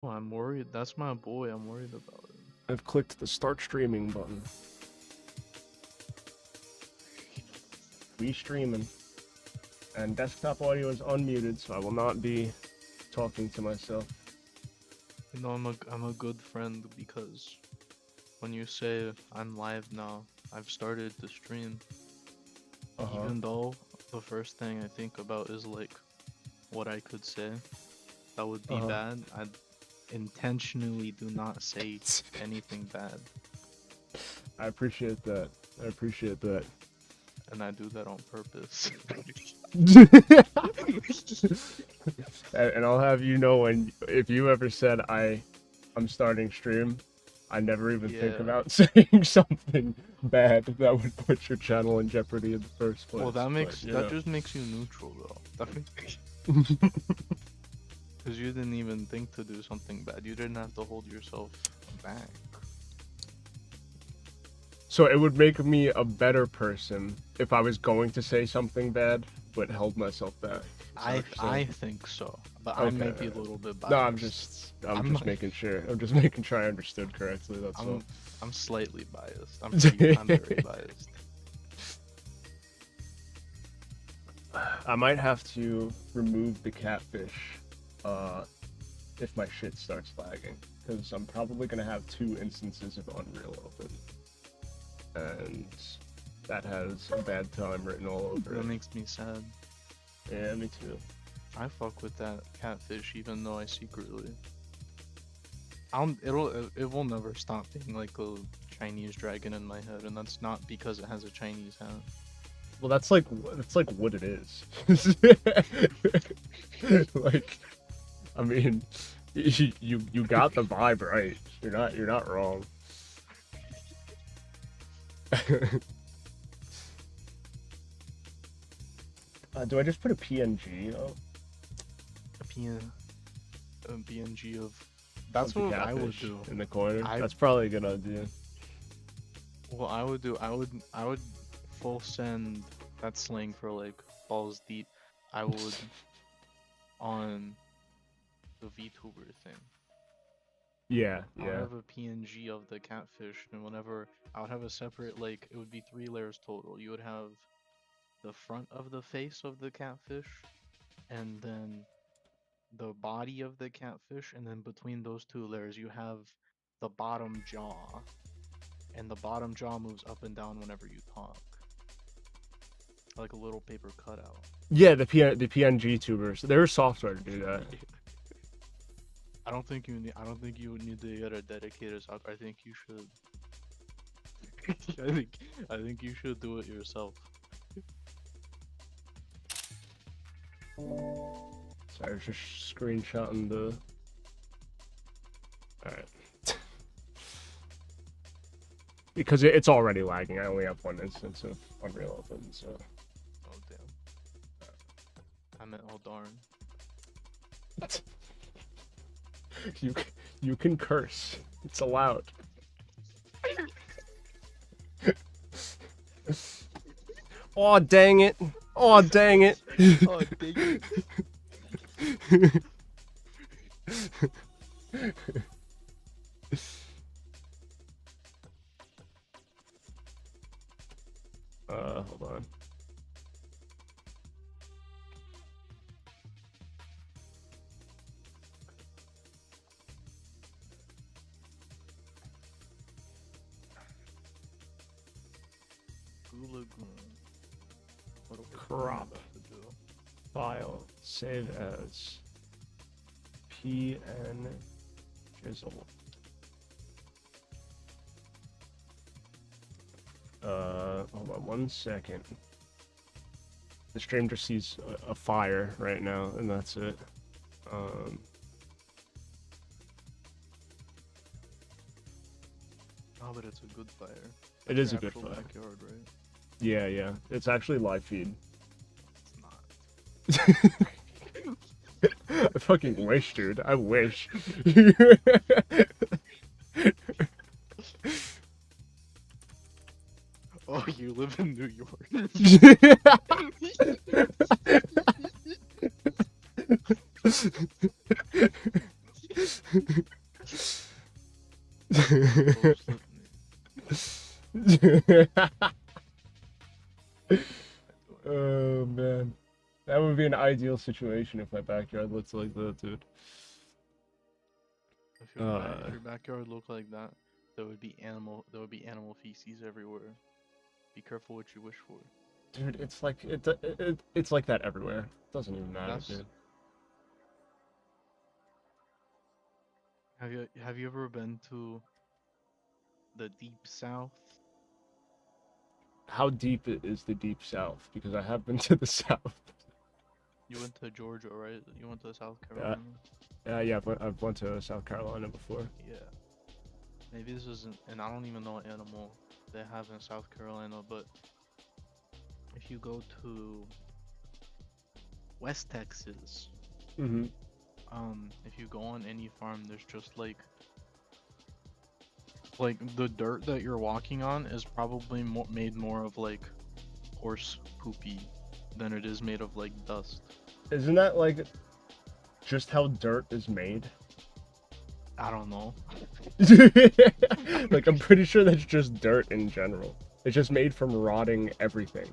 Oh, I'm worried. That's my boy. I'm worried about it. I've clicked the start streaming button. We streaming. And desktop audio is unmuted, so I will not be talking to myself. You know, I'm a good friend because when you say I'm live now, I've started to stream. Even though the first thing I think about is like what I could say that would be bad, I intentionally do not say anything bad. I appreciate that. I appreciate that. And I do that on purpose. And I'll have you know, when if you ever said I'm starting stream, I never even think about saying something bad that would put your channel in jeopardy in the first place. Well, that just makes you neutral though. Because you didn't even think to do something bad. You didn't have to hold yourself back. So it would make me a better person if I was going to say something bad, but held myself back. I think so, but okay. I may be a little bit biased. No, I'm just making sure. I'm just making sure I understood correctly. That's all. I'm slightly biased. I'm very biased. I might have to remove the catfish if my shit starts lagging, because I'm probably gonna have 2 instances of Unreal open, and that has a bad time written all over it. That makes me sad. Yeah, me too. I fuck with that catfish even though I secretly. It will never stop being like a Chinese dragon in my head, and that's not because it has a Chinese hat. Well, that's like what it is. Like, I mean, you got the vibe right. You're not wrong. Do I just put a PNG up? A PNG of. That's what I would do. In the corner. That's probably a good idea. What I would do, I would full send that slang for like balls deep. I would on the VTuber thing. Yeah, I would have a PNG of the catfish, and whenever I would have a separate, like, it would be 3 layers total. You would have the front of the face of the catfish, and then the body of the catfish, and then between those 2 layers you have the bottom jaw, and the bottom jaw moves up and down whenever you talk, like a little paper cutout. Yeah, the PNG tubers. There's software to do that. I don't think you need to get a dedicated software. I think you should. I think you should do it yourself. Sorry, I was just screenshotting the. Alright. Because it's already lagging. I only have 1 instance of Unreal open, so. Oh damn. I meant oh darn. You can curse. It's allowed. Oh dang it! Oh dang it! Oh dang it! Hold on. Crop. File. Save as. PN. Jizzle. Hold on 1 second. The stream just sees a fire right now, and that's it. Oh, but it's a good fire. It is a good fire. Backyard, right? Yeah, yeah. It's actually live feed. It's not. I fucking wish, dude. I wish. Oh, you live in New York. Oh, slip Oh man, that would be an ideal situation if my backyard looks like that, dude. If your backyard looked like that, there would be animal feces everywhere. Be careful what you wish for. Dude, it's like it's like that everywhere. It doesn't even matter, dude. Have you ever been to the deep south? How deep is the deep south? Because I have been to the south. You went to Georgia, right? You went to South Carolina? Yeah, I've went to South Carolina before. Yeah. Maybe this isn't, and I don't even know what animal they have in South Carolina, but if you go to West Texas, Mm-hmm. if you go on any farm, there's just like the dirt that you're walking on is probably made more of like horse poopy than it is made of like dust. Isn't that like just how dirt is made? I don't know. Like, I'm pretty sure that's just dirt in general. It's just made from rotting everything.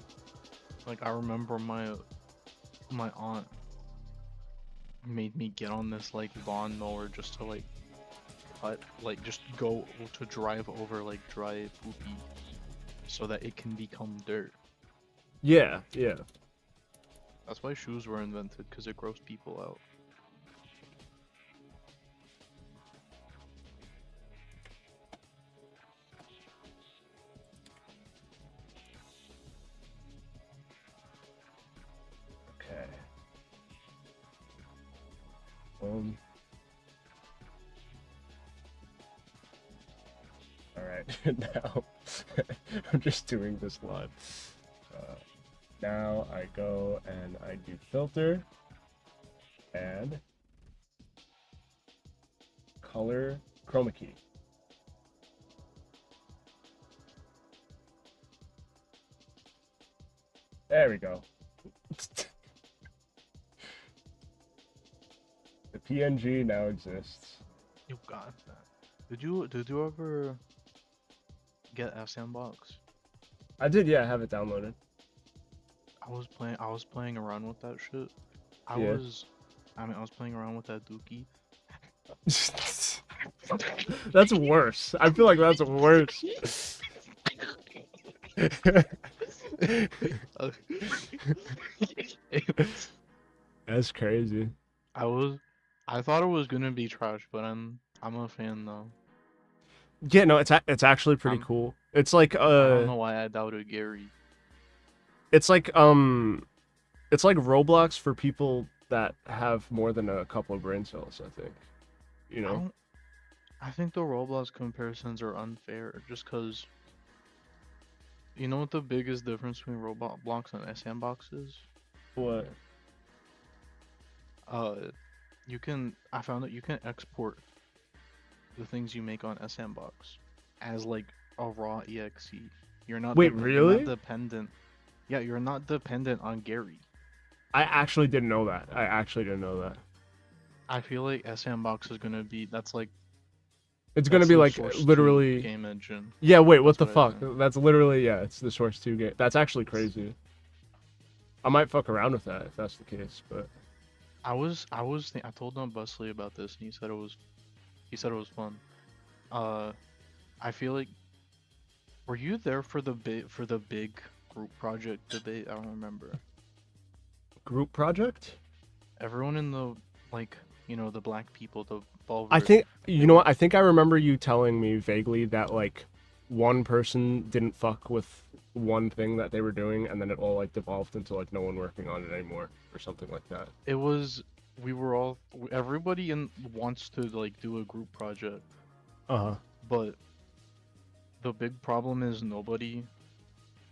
Like, I remember my aunt made me get on this like lawnmower just to like cut, like just go to drive over like dry poopy so that it can become dirt. Yeah, yeah. That's why shoes were invented, because it grossed people out. Okay. Alright, now I'm just doing this live. Now I go and I do filter and color chroma key. There we go. The PNG now exists. You got that. Did you ever get Sandbox? I did, yeah, I have it downloaded. I was playing around with that shit. I Yeah. was playing around with that dookie. That's worse. I feel like that's worse. That's crazy. I thought it was gonna be trash, but I'm a fan though. Yeah, no, it's actually pretty cool. It's like I don't know why I doubted Gary. It's like Roblox for people that have more than a couple of brain cells, I think. You know? I think the Roblox comparisons are unfair just because you know what the biggest difference between Roblox and Sandbox is? What? I found that you can export the things you make on Sandbox as like a raw exe. You're not Wait, really? You're not dependent. Yeah, you're not dependent on Gary. I actually didn't know that. I feel like Sandbox is gonna be it's gonna be like Source literally 2 game engine. Yeah, wait, what the That's what fuck? That's literally, yeah, it's the Source 2 game. That's actually crazy. I might fuck around with that if that's the case, but I told Busley about this and he said it was fun. I feel like, were you there for the big group project debate? I don't remember. Group project? Everyone in the the black people, the Bulver. I think you know what? I think I remember you telling me vaguely that like one person didn't fuck with one thing that they were doing, and then it all like devolved into like no one working on it anymore or something like that. It was everybody wants to like do a group project. But the big problem is nobody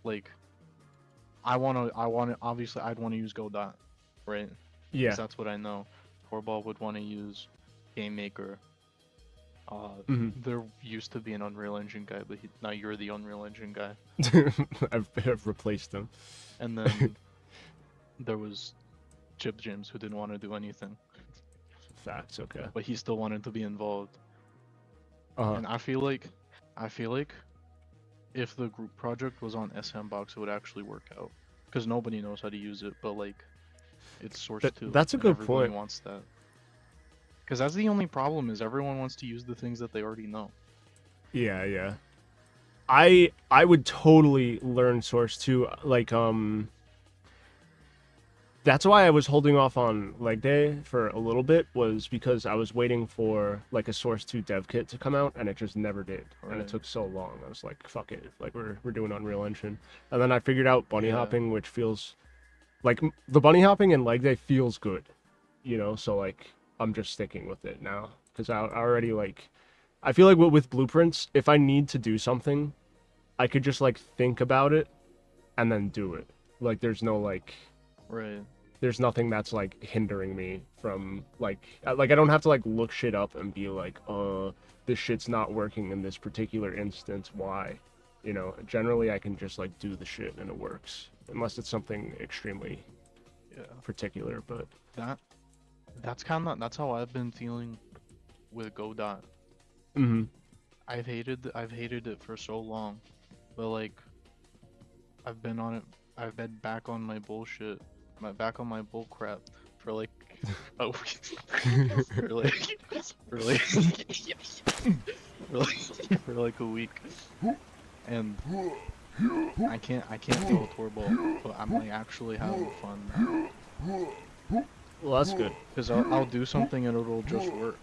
like obviously I'd want to use Godot, right? Yeah. 'Cause that's what I know. Torball would want to use Game Maker. There used to be an Unreal Engine guy, but now you're the Unreal Engine guy. I've replaced him. And then there was Chip James who didn't want to do anything. facts. Okay. but he still wanted to be involved. Uh-huh. And I feel like if the group project was on SMBox, it would actually work out. Because nobody knows how to use it, but like, it's source 2. That's a and good everybody point. wants that. Because that's the only problem is everyone wants to use the things that they already know. Yeah, yeah. I would totally learn source 2. Like, that's why I was holding off on leg day for a little bit, was because I was waiting for like a source 2 dev kit to come out, and it just never did. And it Right. took so long. I was like, fuck it, like we're doing Unreal Engine. And then I figured out bunny Yeah. hopping, which feels like the bunny hopping in leg day feels good, you know. So like I'm just sticking with it now because I already like. I feel like with blueprints, if I need to do something, I could just like think about it and then do it. Like there's no like. Right. There's nothing that's like hindering me from like I don't have to like look shit up and be like, this shit's not working in this particular instance. Why? You know, generally I can just like do the shit and it works, unless it's something extremely particular. But that's how I've been feeling with Godot. mm-hmm. I've hated it for so long, but like I've been back on my bullshit, back on my bull crap for like a week, for like for like for like a week, and I can't throw a tour-ball, but I'm like actually having fun now. Well, that's good. Cause I'll do something and it'll just work.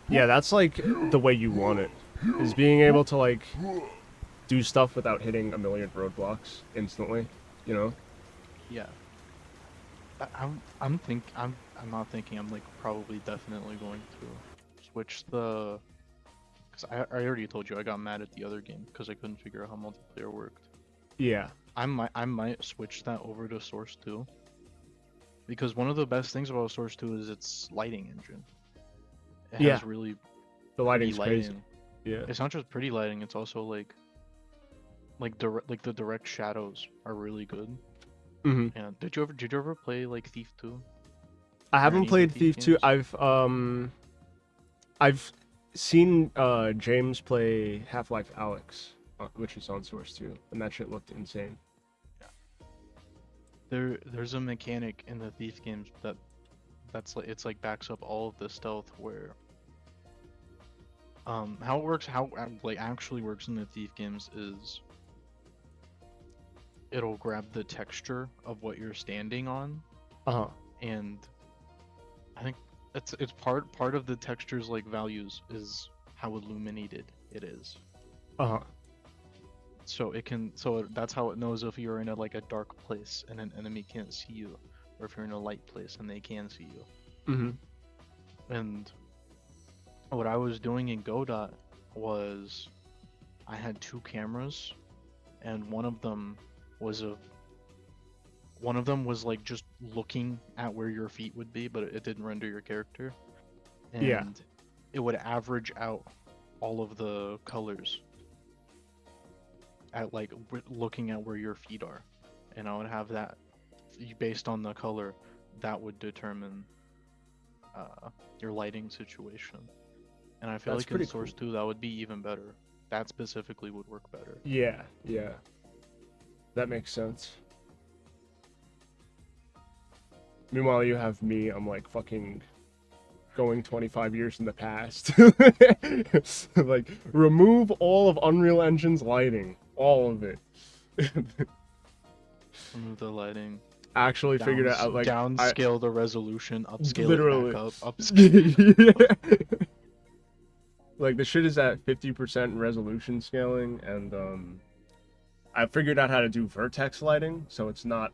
Yeah, that's like the way you want it, is being able to like do stuff without hitting a million roadblocks instantly, you know? Yeah. I'm not thinking, I'm like probably definitely going to switch the, cause I already told you I got mad at the other game because I couldn't figure out how multiplayer worked. Yeah. I might switch that over to Source 2. Because one of the best things about Source 2 is its lighting engine. It has really the lighting's pretty lighting. crazy. Yeah. It's not just pretty lighting, it's also like the direct shadows are really good. Mm-hmm. And did you ever play like Thief 2? I haven't played Thief 2. I've seen James play Half-Life Alyx, which is on Source 2, and that shit looked insane. There's a mechanic in the Thief games that's like, it's like backs up all of the stealth, where how it works, how like actually works in the Thief games is it'll grab the texture of what you're standing on, and I think it's part of the texture's like values is how illuminated it is. So that's how it knows if you're in a dark place and an enemy can't see you, or if you're in a light place and they can see you. Mm-hmm. And what I was doing in Godot was I had 2 cameras, and one of them was like just looking at where your feet would be, but it didn't render your character. And it would average out all of the colors at like looking at where your feet are, and I would have that based on the color that would determine your lighting situation. And I feel like in Source 2 that would be even better. That specifically would work better. Yeah, that makes sense. Meanwhile, you have me, I'm like fucking going 25 years in the past. Like, remove all of Unreal Engine's lighting. All of it. Remove the lighting. Actually figured it out, like downscale the resolution, upscale literally. it back up, upscale. Like the shit is at 50% resolution scaling, and I figured out how to do vertex lighting, so it's not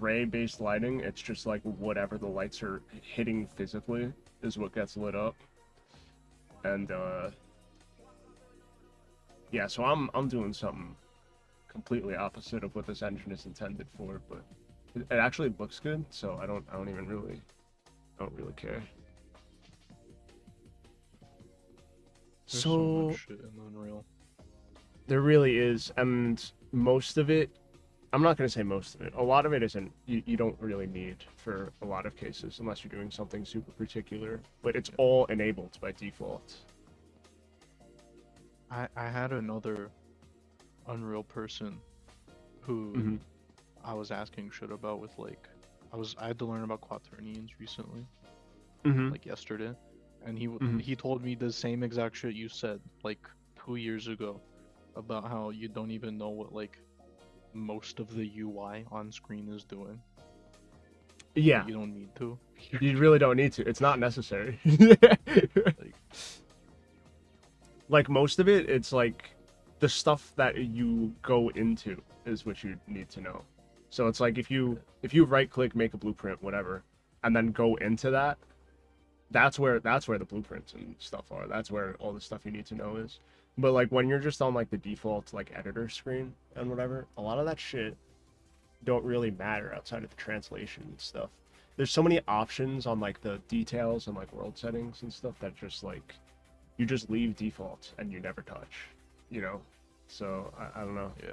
ray based lighting, it's just like whatever the lights are hitting physically is what gets lit up. And yeah, so I'm doing something completely opposite of what this engine is intended for, but it actually looks good, so I don't really care. There's so much shit in Unreal. There really is, and most of it I'm not going to say most of it. A lot of it isn't, you don't really need for a lot of cases unless you're doing something super particular, but it's all enabled by default. I had another Unreal person who Mm-hmm. I was asking shit about with like I had to learn about quaternions recently, Mm-hmm. like yesterday, and Mm-hmm. he told me the same exact shit you said like 2 years ago about how you don't even know what like most of the UI on screen is doing. Yeah, You don't need to. you really don't need to. It's not necessary. Like, Like most of it, it's like the stuff that you go into is what you need to know. So it's like if you right click, make a blueprint, whatever, and then go into that, that's where the blueprints and stuff are. That's where all the stuff you need to know is. But like when you're just on like the default like editor screen and whatever, a lot of that shit don't really matter outside of the translation and stuff. There's so many options on like the details and like world settings and stuff that just like you just leave default and you never touch, you know? So I don't know. yeah.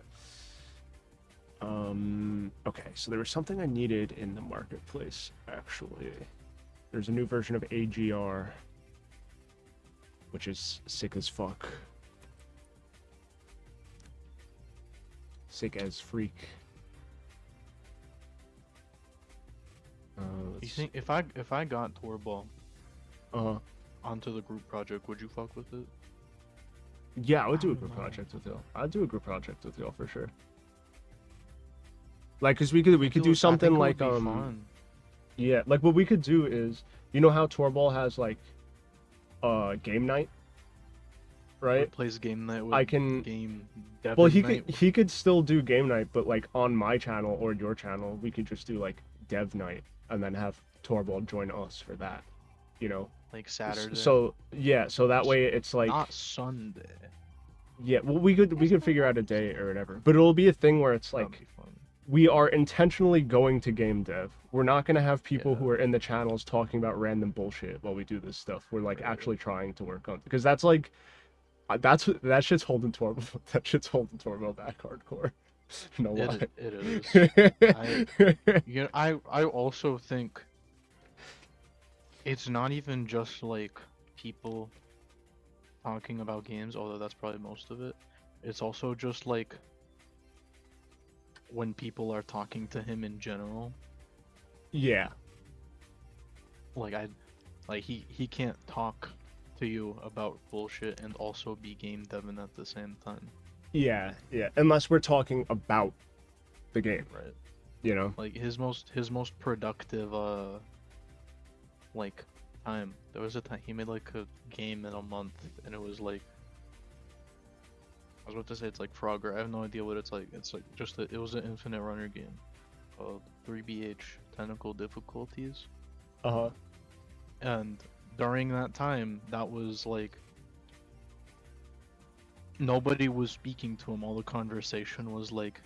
Okay, so there was something I needed in the marketplace actually. There's a new version of AGR, which is sick as fuck. Sick as freak. You think if I got Torball Uh, onto the group project, would you fuck with it? yeah, I would do a don't group know. project with y'all. I'd do a group project with y'all for sure. Like, cause we could do something like fun. yeah, like what we could do is, you know how Torball has like, game night, right? Plays game night with I can. game Well, DEVVIN night. he could still do game night, but like on my channel or your channel, we could just do like dev night and then have Torball join us for that, you know. Like Saturday. So yeah, so that way it's like not Sunday. yeah, well we could figure out a day or whatever, but it'll be a thing where it's That'd like be fun. we are intentionally going to game dev. We're not gonna have people Yeah. who are in the channels talking about random bullshit while we do this stuff. We're like actually trying to work on because that's like that shit's holding Torbo that shit's holding Torbo back hardcore. No lie. It is. I also think it's not even just like people talking about games, although that's probably most of it. It's also just like when people are talking to him in general. Yeah. Like he can't talk to you about bullshit and also be game devin at the same time. Yeah, yeah. Unless we're talking about the game, Right. you know? Like his most productive like time. There was a time he made like a game in a month and it was like I was about to say it's like Frogger. I have no idea what it's like. It's like just it was an infinite runner game called 3BH Technical Difficulties. Uh-huh. And during that time, that was like nobody was speaking to him. All the conversation was like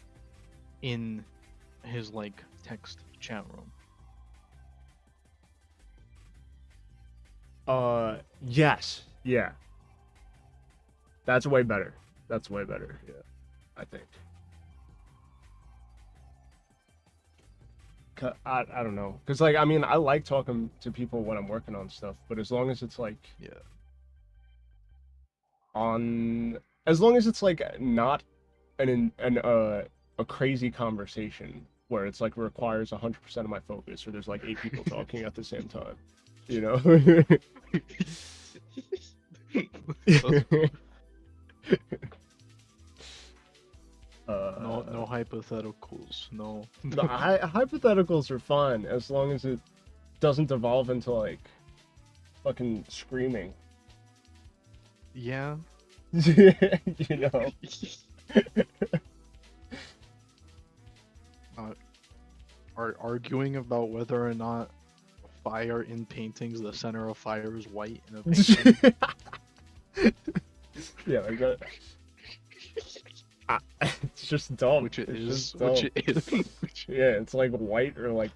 in his like text chat room. Yes. Yeah. That's way better. That's way better. Yeah. I think. I don't know. Cuz like I mean, I like talking to people when I'm working on stuff, but as long as it's like Yeah. as long as it's like not a crazy conversation where it's like requires 100% of my focus or there's like 8 people talking at the same time, you know. No hypotheticals. No. The hypotheticals are fun as long as it doesn't devolve into like fucking screaming. Yeah. You know. Are arguing about whether or not fire in paintings, the center of fire is white in a painting. Yeah, like that. It's just dumb. Which it It's is. just dumb. Which it is. Yeah, it's like white or like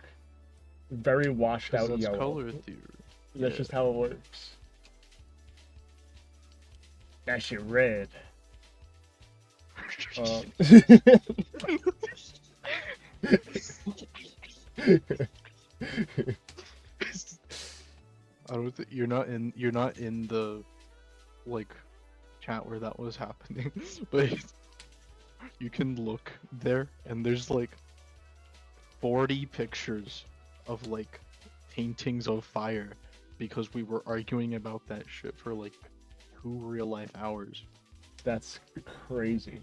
very washed out That's yellow. color theory. That's Yeah. just how it works. That shit red. I don't think you're not in the like chat where that was happening, but you can look there and there's like 40 pictures of like paintings of fire because we were arguing about that shit for like 2 real life hours. That's crazy.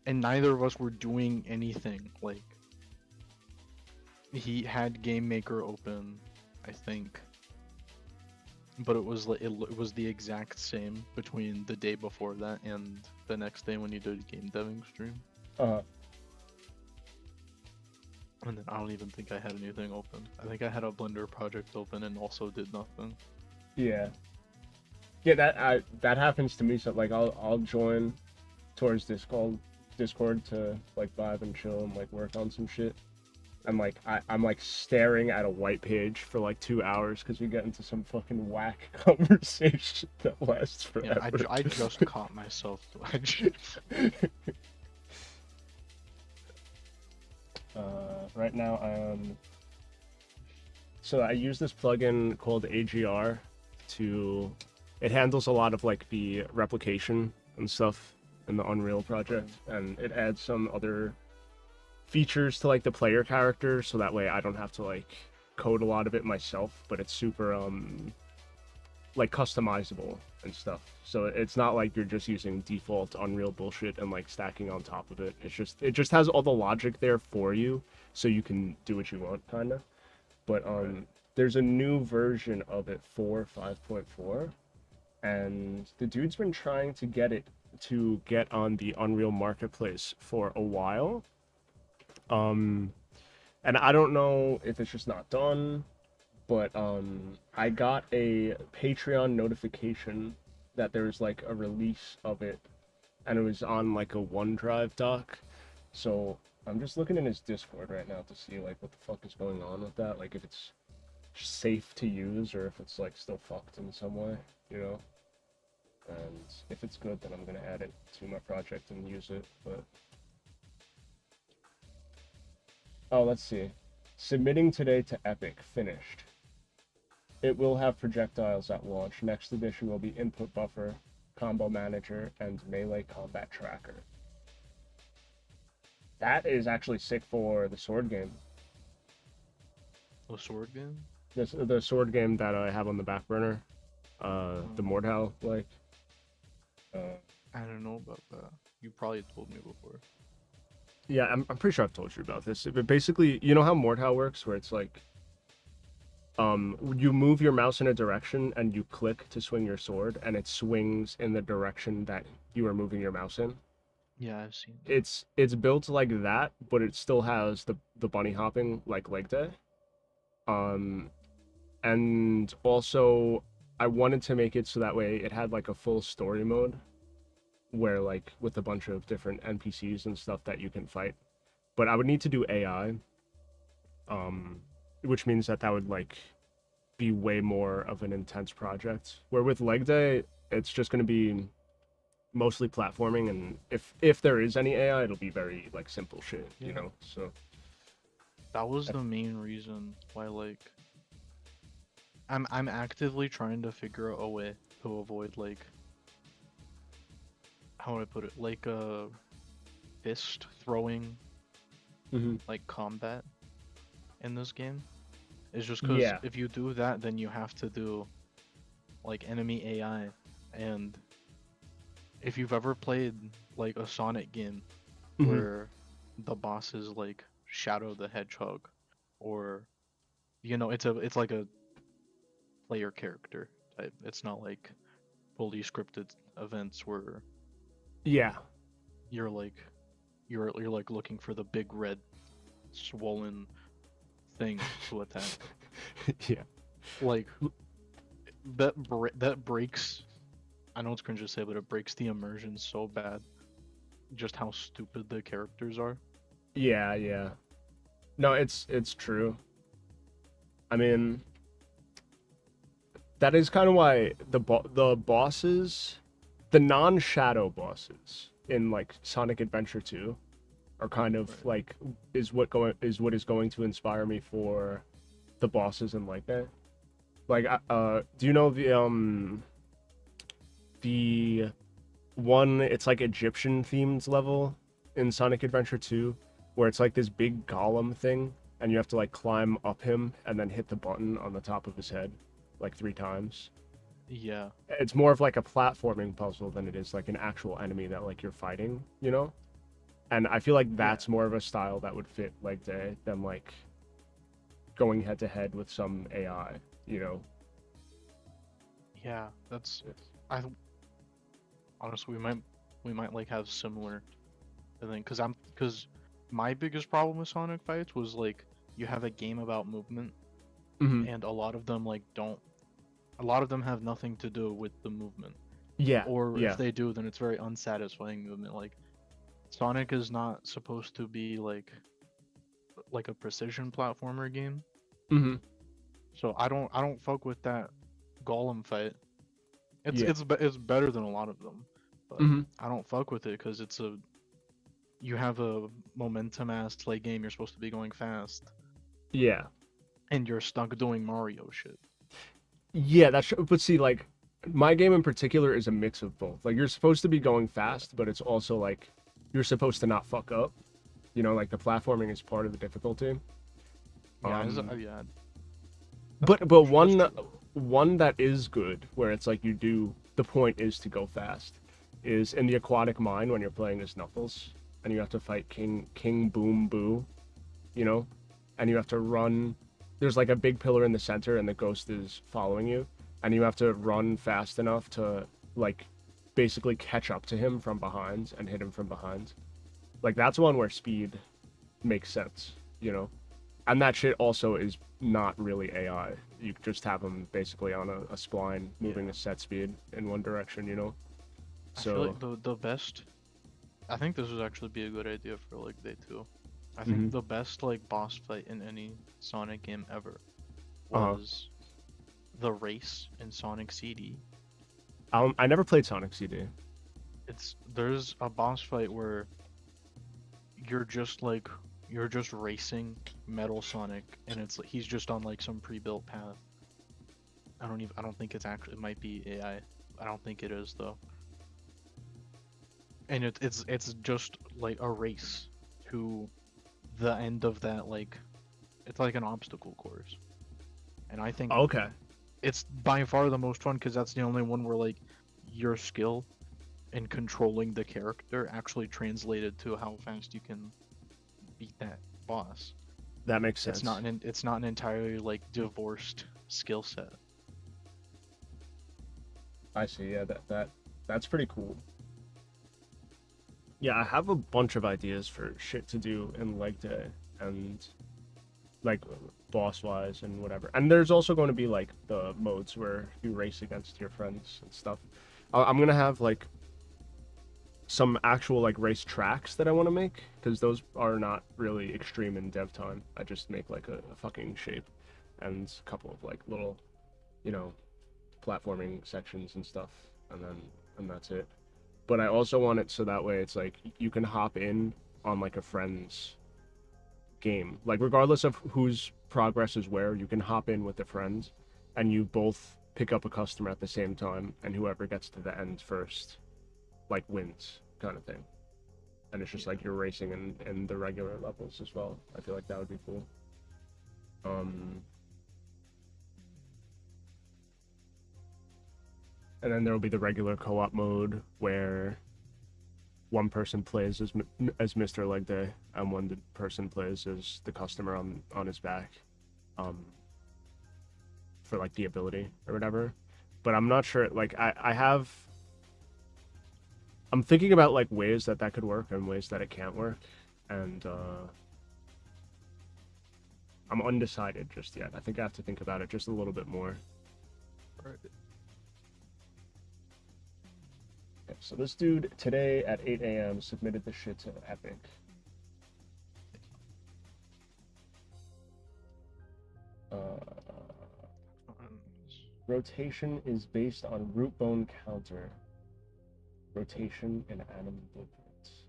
And neither of us were doing anything. Like, he had Game Maker open, I think, but it was like it was the exact same between the day before that and the next day when you did a game deving stream. Uh, And then I don't even think I had anything open. I think I had a Blender project open and also did nothing. yeah. Yeah, that happens to me. So like, I'll join towards Discord to like vibe and chill and like work on some shit. I'm like I'm like staring at a white page for like 2 hours because we get into some fucking whack conversation that lasts forever. Yeah, I just caught myself. Right now so I use this plugin called AGR to, it handles a lot of like the replication and stuff in the Unreal project, and it adds some other features to like the player character, so that way I don't have to like code a lot of it myself, but it's super like customizable and stuff. So it's not like you're just using default Unreal bullshit and like stacking on top of it. It just has all the logic there for you, so you can do what you want, kind of. But there's a new version of it for 5.4, and the dude's been trying to get it to get on the Unreal Marketplace for a while. And I don't know if it's just not done, but I got a Patreon notification that there's like a release of it, and it was on like a OneDrive doc. So I'm just looking in his Discord right now to see like what the fuck is going on with that, like if it's safe to use or if it's like still fucked in some way, you know. And if it's good, then I'm gonna add it to my project and use it. But oh, let's see. Submitting today to Epic, finished. It will have projectiles at launch. Next edition will be input buffer, combo manager, and melee combat tracker. That is actually sick for the sword game. The sword game? The sword game that I have on the back burner. The Mordhau, like. I don't know about that. You probably told me before. Yeah, I'm pretty sure I've told you about this. But basically, you know how Mordhau works, where it's like, you move your mouse in a direction and you click to swing your sword, and it swings in the direction that you are moving your mouse in. Yeah, I've seen that. It's built like that, but it still has the bunny hopping like leg day. And also I wanted to make it so that way it had like a full story mode where like with a bunch of different NPCs and stuff that you can fight. But I would need to do AI, which means that would like be way more of an intense project. Where with leg day, it's just going to be mostly platforming, and if there is any AI, it'll be very like simple shit, you know. So that was the main reason why like I'm actively trying to figure out a way to avoid like, how would I put it, like a fist throwing like combat in this game. It's just because if you do that, then you have to do like enemy AI, and if you've ever played like a Sonic game where the boss is like Shadow the Hedgehog, or you know, it's like a player character type. It's not like fully scripted events where you're like looking for the big red swollen thing to attack. Yeah, like that breaks. I know it's cringe to say, but it breaks the immersion so bad. Just how stupid the characters are. Yeah. No, it's true. I mean, that is kind of why the bosses, the non-shadow bosses in like Sonic Adventure 2, are kind of Right. like is what is going to inspire me for the bosses and like that. Like, do you know the one? It's like Egyptian themed level in Sonic Adventure 2, where it's like this big golem thing, and you have to like climb up him and then hit the button on the top of his head like 3 times. Yeah. It's more of like a platforming puzzle than it is like an actual enemy that like you're fighting, you know? And I feel like Yeah. that's more of a style that would fit like than like going head to head with some AI, you know? Yeah. That's I honestly we might like have similar thing because my biggest problem with Sonic fights was like you have a game about movement Hmm. and a lot of them like don't a lot of them have nothing to do with the movement. Yeah, Or if yeah. they do, then it's very unsatisfying movement. Like Sonic is not supposed to be like a precision platformer game. Hmm. So I don't fuck with that Golem fight. It's Yeah. it's it's better than a lot of them, but Hmm. I don't fuck with it because you have a momentum ass play game. You're supposed to be going fast, Yeah. and you're stuck doing Mario shit. Yeah, but see, like, my game in particular is a mix of both. Like, you're supposed to be going Yeah, fast, but it's also like you're supposed to not fuck up. You know, like the platforming is part of the difficulty. yeah, Um, yeah. but That's one true. one that is good, where it's like the point is to go fast, is in the aquatic mine when you're playing as Knuckles and you have to fight King Boom Boo, you know, and you have to run. There's like a big pillar in the center, and the ghost is following you, and you have to run fast enough to like basically catch up to him from behind and hit him from behind. Like that's one where speed makes sense, you know. And that shit also is not really AI. You just have them basically on a spline moving Yeah, a set speed in one direction, you know. I feel So, like the best. I think this would actually be a good idea for like day two. I think hmm. the best like boss fight in any Sonic game ever Uh-huh. was the race in Sonic CD. I never played Sonic CD. There's a boss fight where you're just like you're just racing Metal Sonic and it's like he's just on like some pre-built path. I don't think it's actually it might be AI. I don't think it is though. And it's just like a race to the end of that like it's like an obstacle course. And I think Okay. it's by far the most fun because that's the only one where like your skill in controlling the character actually translated to how fast you can beat that boss. That makes sense. It's not an entirely like divorced skill set. I see. Yeah, that's pretty cool. Yeah, I have a bunch of ideas for shit to do in leg day and like boss wise and whatever. And there's also going to be like the modes where you race against your friends and stuff. I'm gonna have like some actual like race tracks that I want to make because those are not really extreme in dev time. I just make like a fucking shape and a couple of like little, you know, platforming sections and stuff, and that's it. But I also want it so that way it's like you can hop in on like a friend's game. Like regardless of whose progress is where, you can hop in with a friend and you both pick up a customer at the same time and whoever gets to the end first like wins kind of thing. And it's just Yeah. like you're racing in the regular levels as well. I feel like that would be cool. Um and then there will be the regular co-op mode where one person plays as Mr. Leg Day, and one person plays as the customer on his back, um, for like the ability or whatever. But I'm not sure. Like I'm thinking about like ways that could work and ways that it can't work, and I'm undecided just yet. I think I have to think about it just a little bit more. Right. Okay, so this dude today at 8 a.m. submitted the shit to Epic. Rotation is based on root bone counter. Rotation in animal movements.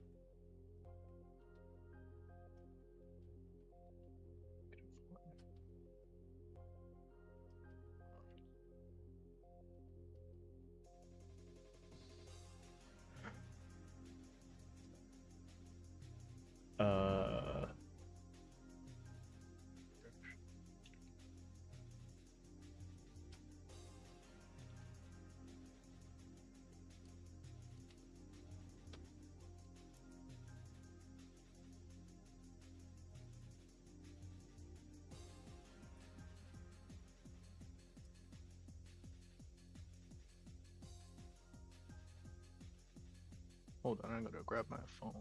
Hold on, I'm gonna grab my phone.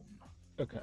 Okay.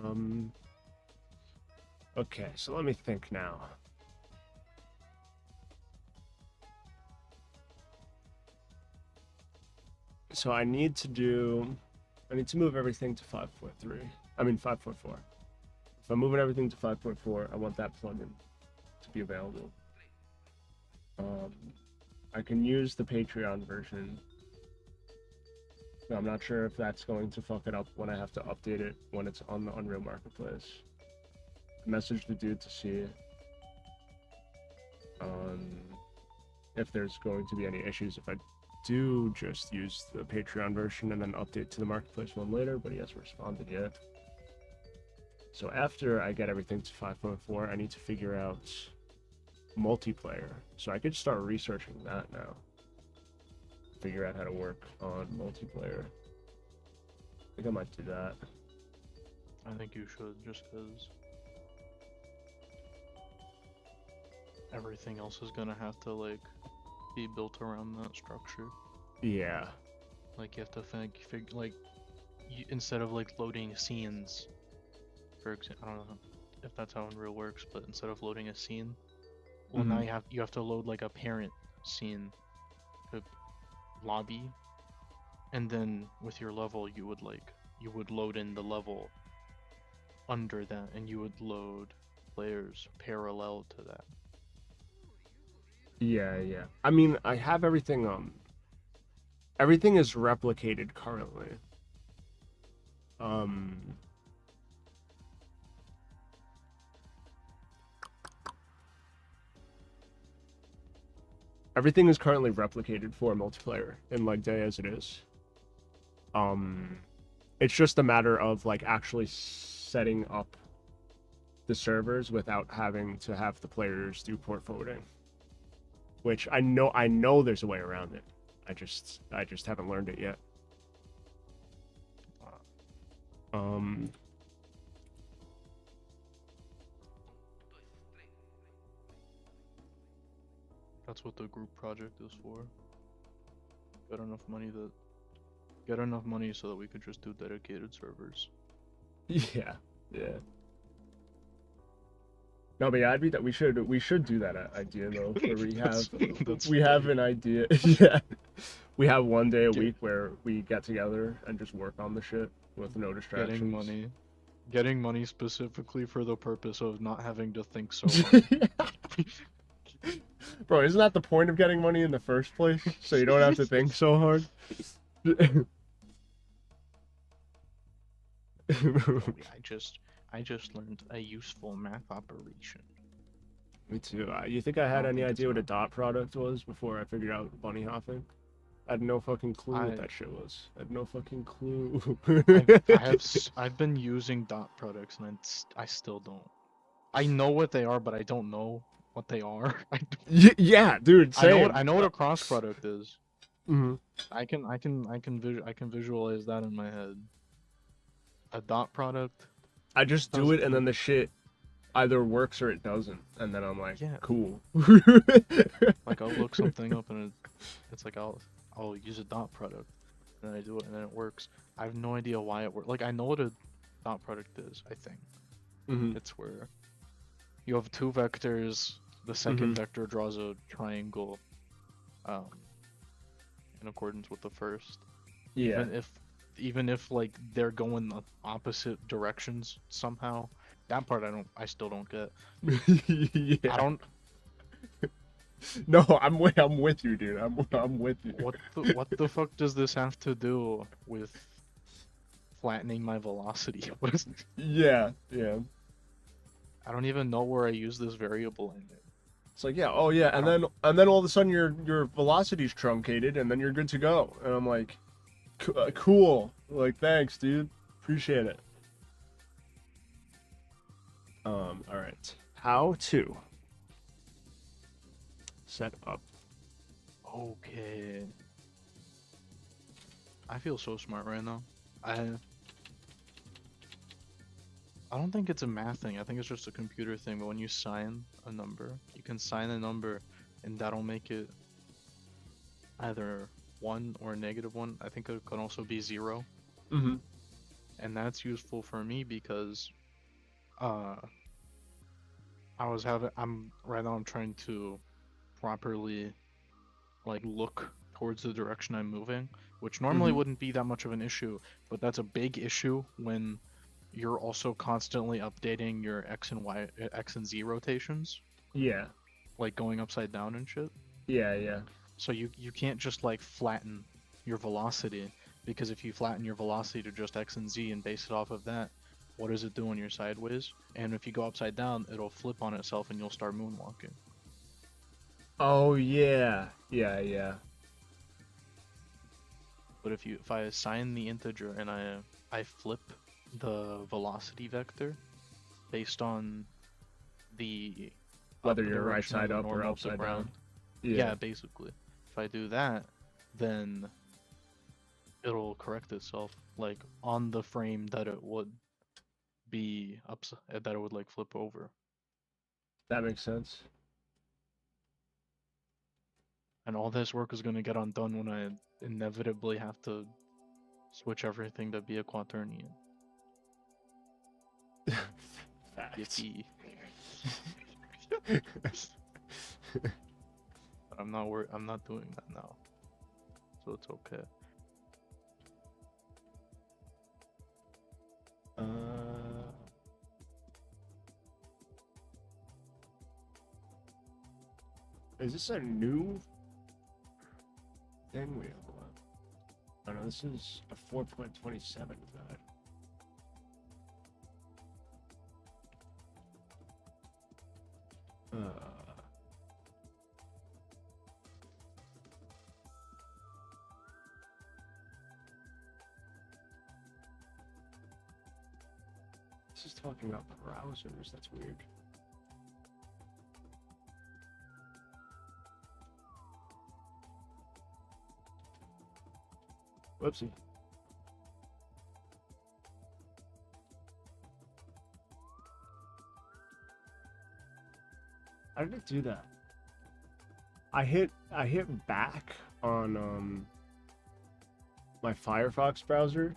Hmm. Okay, so let me think now. So I need to move everything to 5.3. I mean 5.4. If I'm moving everything to 5.4, I want that plugin to be available. I can use the Patreon version. I'm not sure if that's going to fuck it up when I have to update it when it's on the Unreal Marketplace. I messaged the dude to see if there's going to be any issues if I do just use the Patreon version and then update to the Marketplace one later, but he hasn't responded yet. So after I get everything to 5.4, I need to figure out multiplayer, so I could start researching that now. Figure out how to work on multiplayer. I think I might do that. I think you should, just because everything else is gonna have to like be built around that structure. Yeah. Like you have to figure like instead of like loading scenes, for example, I don't know if that's how Unreal works, but instead of loading a scene, well now you have to load like a parent scene, a lobby, and then with your level you would load in the level under that, and you would load players parallel to that. Yeah, yeah. I mean, I have everything, everything is replicated currently. Everything is currently replicated for multiplayer in like day as it is. It's just a matter of like actually setting up the servers without having to have the players do port forwarding. Which I know there's a way around it. I just haven't learned it yet. That's what the group project is for. Get enough money so that we could just do dedicated servers. Yeah, yeah. No, but yeah, I'd be that we should do that idea though, where we have an idea. Yeah, we have one day a week where we get together and just work on the shit with no distractions. Getting money specifically for the purpose of not having to think so hard. Bro, isn't that the point of getting money in the first place? So you don't have to think so hard. I just learned a useful math operation. Me too. You think I had any idea what a dot product was before I figured out bunny hopping? I had no fucking clue what that shit was. I had no fucking clue. I've been using dot products and I still don't. I know what they are, but I don't know what they are. Yeah, dude. Same. I know what a cross product is. Mm-hmm. I can visualize that in my head. A dot product. I just do it, and then the shit either works or it doesn't, and then I'm like, yeah, cool. Like I'll look something up, and it's like I'll use a dot product, and then I do it, and then it works. I have no idea why it works. Like I know what a dot product is. I think it's where you have two vectors. The second vector draws a triangle, in accordance with the first. Yeah. Even if like they're going the opposite directions somehow, that part I still don't get. Yeah. I don't. No, I'm with you, dude. I'm with you. What the fuck does this have to do with flattening my velocity? What is this? Yeah. I don't even know where I use this variable in it. It's like, yeah, oh yeah, and then all of a sudden your velocity's truncated, and then you're good to go. And I'm like, cool. Like, thanks, dude. Appreciate it. All right. How to set up. Okay. I feel so smart right now. I don't think it's a math thing. I think it's just a computer thing. But when you sign a number, you can sign a number, and that'll make it either 1 or -1. I think it can also be 0. And that's useful for me because I'm trying to properly like look towards the direction I'm moving, which normally wouldn't be that much of an issue, but that's a big issue when you're also constantly updating your X and Z rotations. Yeah. Like going upside down and shit. Yeah. So you can't just like flatten your velocity, because if you flatten your velocity to just X and Z and base it off of that, what does it do when you're sideways? And if you go upside down, it'll flip on itself and you'll start moonwalking. Oh yeah. Yeah. But if I assign the integer and I flip the velocity vector based on the whether the you're right direction of side the up or normal of the upside ground. down. Yeah, basically. If I do that, then it'll correct itself, like on the frame that it would be upside, that it would like flip over. That makes sense. And all this work is gonna get undone when I inevitably have to switch everything to be a quaternion. Facts. Yippee. But I'm not doing that now, so it's okay. Is this a new thing we have left? Oh no, this is a 4.27 guide. This is talking about browsers. That's weird. Whoopsie. How did it do that? I hit back on my Firefox browser,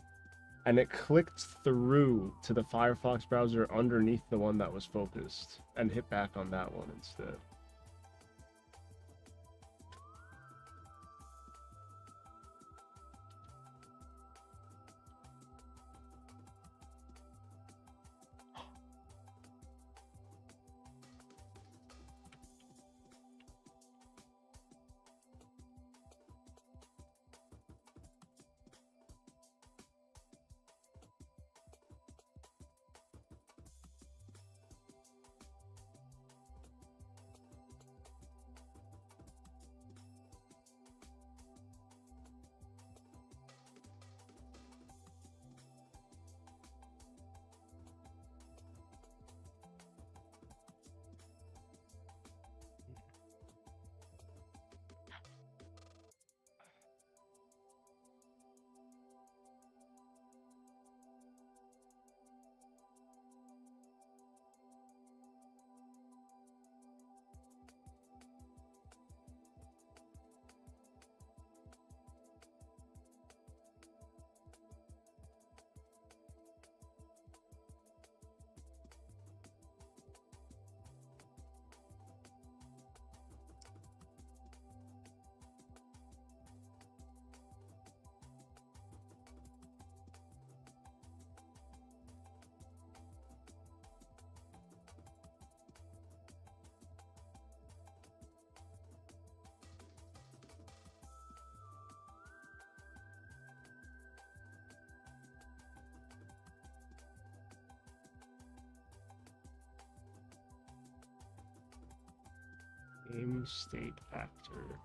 and it clicked through to the Firefox browser underneath the one that was focused and hit back on that one instead. Game state factor.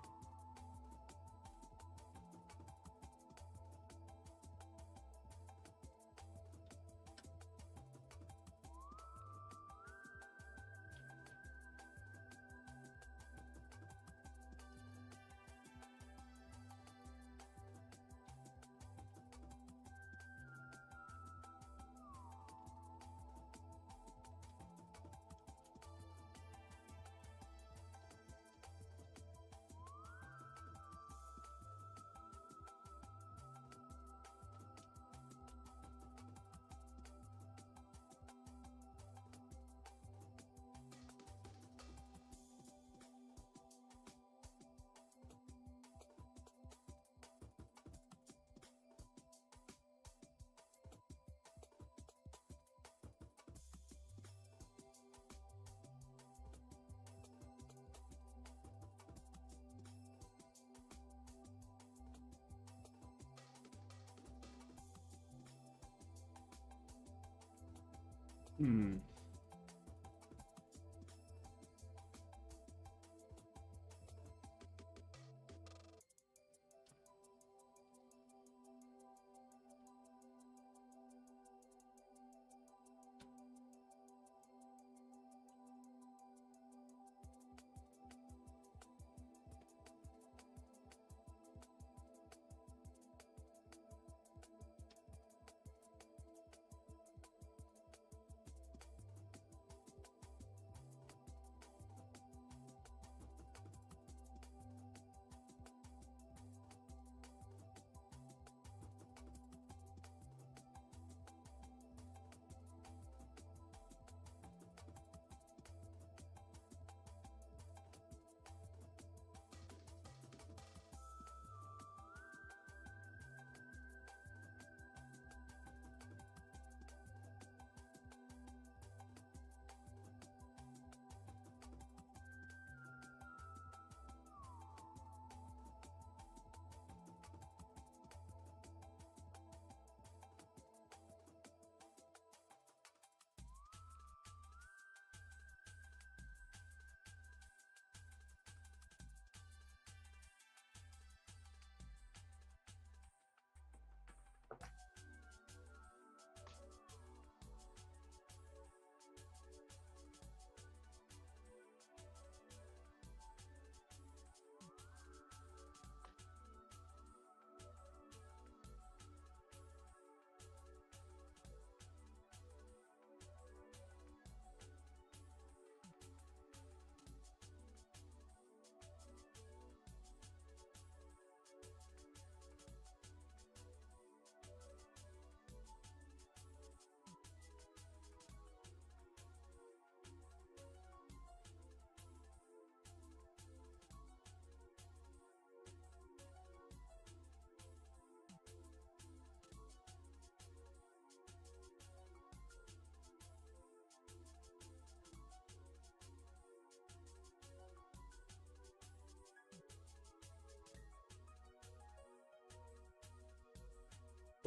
Hmm.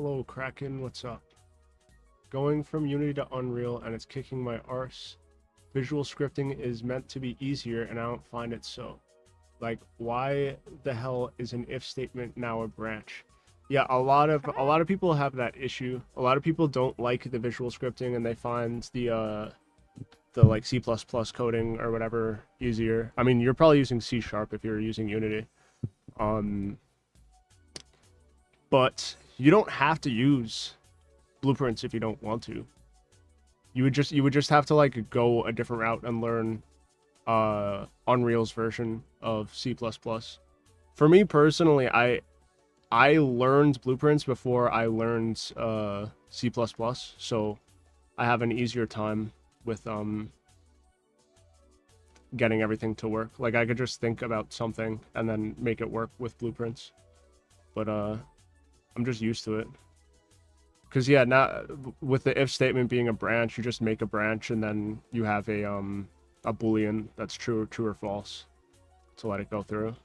Hello, Kraken, what's up? Going from Unity to Unreal and it's kicking my arse. Visual scripting is meant to be easier and I don't find it so. Like, why the hell is an if statement now a branch? Yeah, a lot of people have that issue. A lot of people don't like the visual scripting and they find the like C++ coding or whatever easier. I mean, you're probably using C# if you're using Unity. But you don't have to use blueprints if you don't want to. You would just have to like go a different route and learn Unreal's version of C++. For me personally, I learned blueprints before I learned C++, so I have an easier time with getting everything to work. Like, I could just think about something and then make it work with blueprints. But I'm just used to it. Because yeah, now with the if statement being a branch, you just make a branch and then you have a boolean that's true or false to let it go through.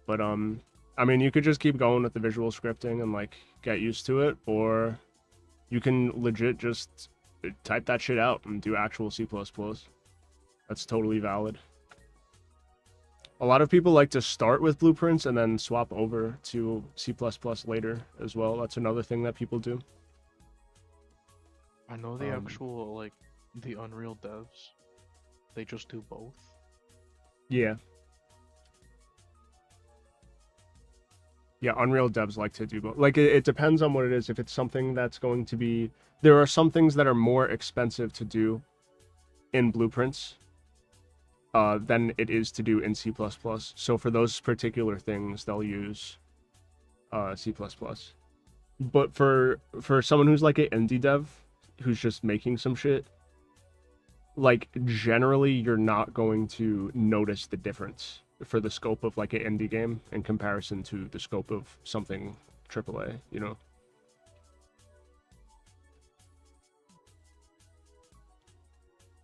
But I mean, you could just keep going with the visual scripting and like get used to it, or you can legit just type that shit out and do actual C++. That's totally valid. A lot of people like to start with blueprints and then swap over to C++ later as well. That's another thing that people do. I know the actual, like, the Unreal devs, they just do both. Yeah. Yeah, Unreal devs like to do both. Like, it depends on what it is. If it's something that's going to be... There are some things that are more expensive to do in blueprints than it is to do in C++. So for those particular things, they'll use C++. But for someone who's like an indie dev, who's just making some shit, like, generally you're not going to notice the difference for the scope of like an indie game in comparison to the scope of something AAA, you know?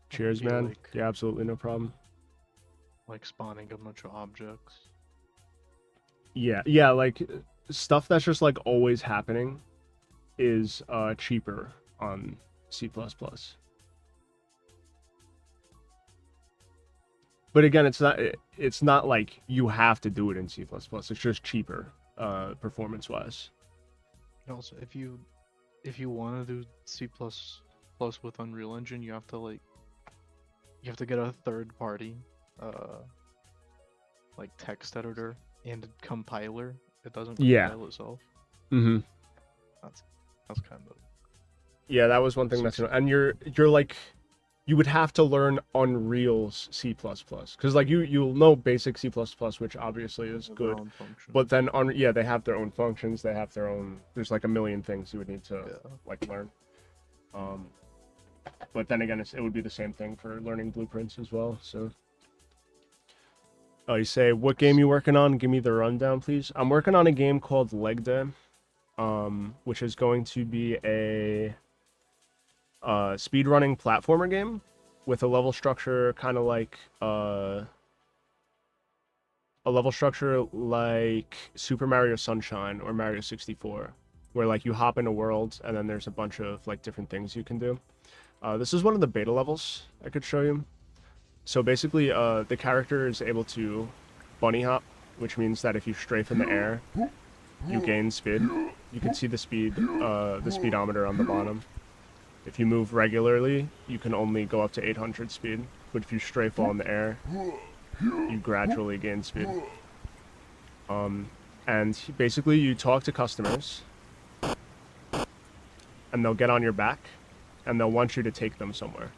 Cheers, man. Like, yeah, absolutely, no problem. Like spawning a bunch of objects. Yeah, like stuff that's just like always happening is cheaper on C++. But again, it's not like you have to do it in C++. It's just cheaper performance-wise. Also, if you want to do C++ with Unreal Engine, you have to get a third party like text editor and a compiler. It doesn't compile itself. Mm-hmm. That's kind of... Yeah, that was one thing that's... And you're like... You would have to learn Unreal's C++. Because like you'll know basic C++, which obviously is good. But then they have their own functions, they have their own... There's like a million things you would need to like learn. But then again, it would be the same thing for learning blueprints as well, so... Oh, you say, what game you working on? Give me the rundown, please. I'm working on a game called Leg Day, which is going to be a speedrunning platformer game with a level structure kind of like Super Mario Sunshine or Mario 64, where like you hop into worlds and then there's a bunch of like different things you can do. This is one of the beta levels I could show you. So basically, the character is able to bunny hop, which means that if you strafe in the air, you gain speed. You can see the speedometer on the bottom. If you move regularly, you can only go up to 800 speed, but if you strafe while in the air, you gradually gain speed. And basically, you talk to customers, and they'll get on your back, and they'll want you to take them somewhere.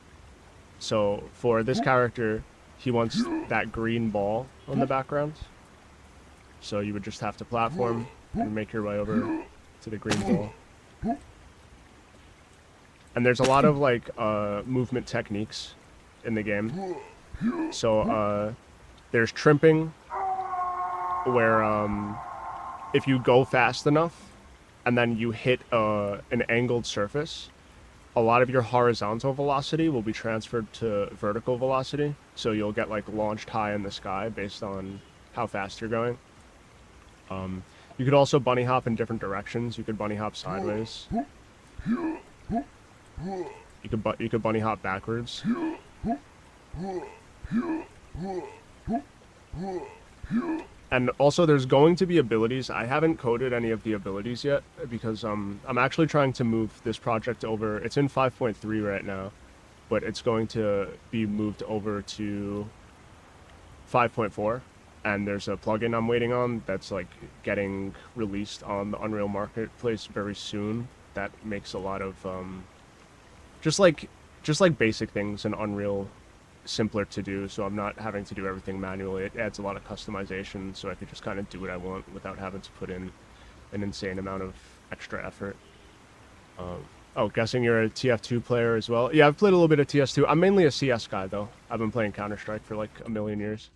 So for this character, he wants that green ball on the background. So you would just have to platform and make your way over to the green ball. And there's a lot of like movement techniques in the game. So there's trimping, where if you go fast enough and then you hit an angled surface, a lot of your horizontal velocity will be transferred to vertical velocity. So you'll get like launched high in the sky based on how fast you're going. You could also bunny hop in different directions. You could bunny hop sideways. You could bunny hop backwards. And also there's going to be abilities. I haven't coded any of the abilities yet because I'm actually trying to move this project over. It's in 5.3 right now, but it's going to be moved over to 5.4. And there's a plugin I'm waiting on that's like getting released on the Unreal Marketplace very soon. That makes a lot of just like basic things in Unreal simpler to do, so I'm not having to do everything manually. It adds a lot of customization, so I could just kind of do what I want without having to put in an insane amount of extra effort. Oh, guessing you're a TF2 player as well? Yeah, I've played a little bit of TS2. I'm mainly a CS guy though. I've been playing Counter-Strike for like a million years.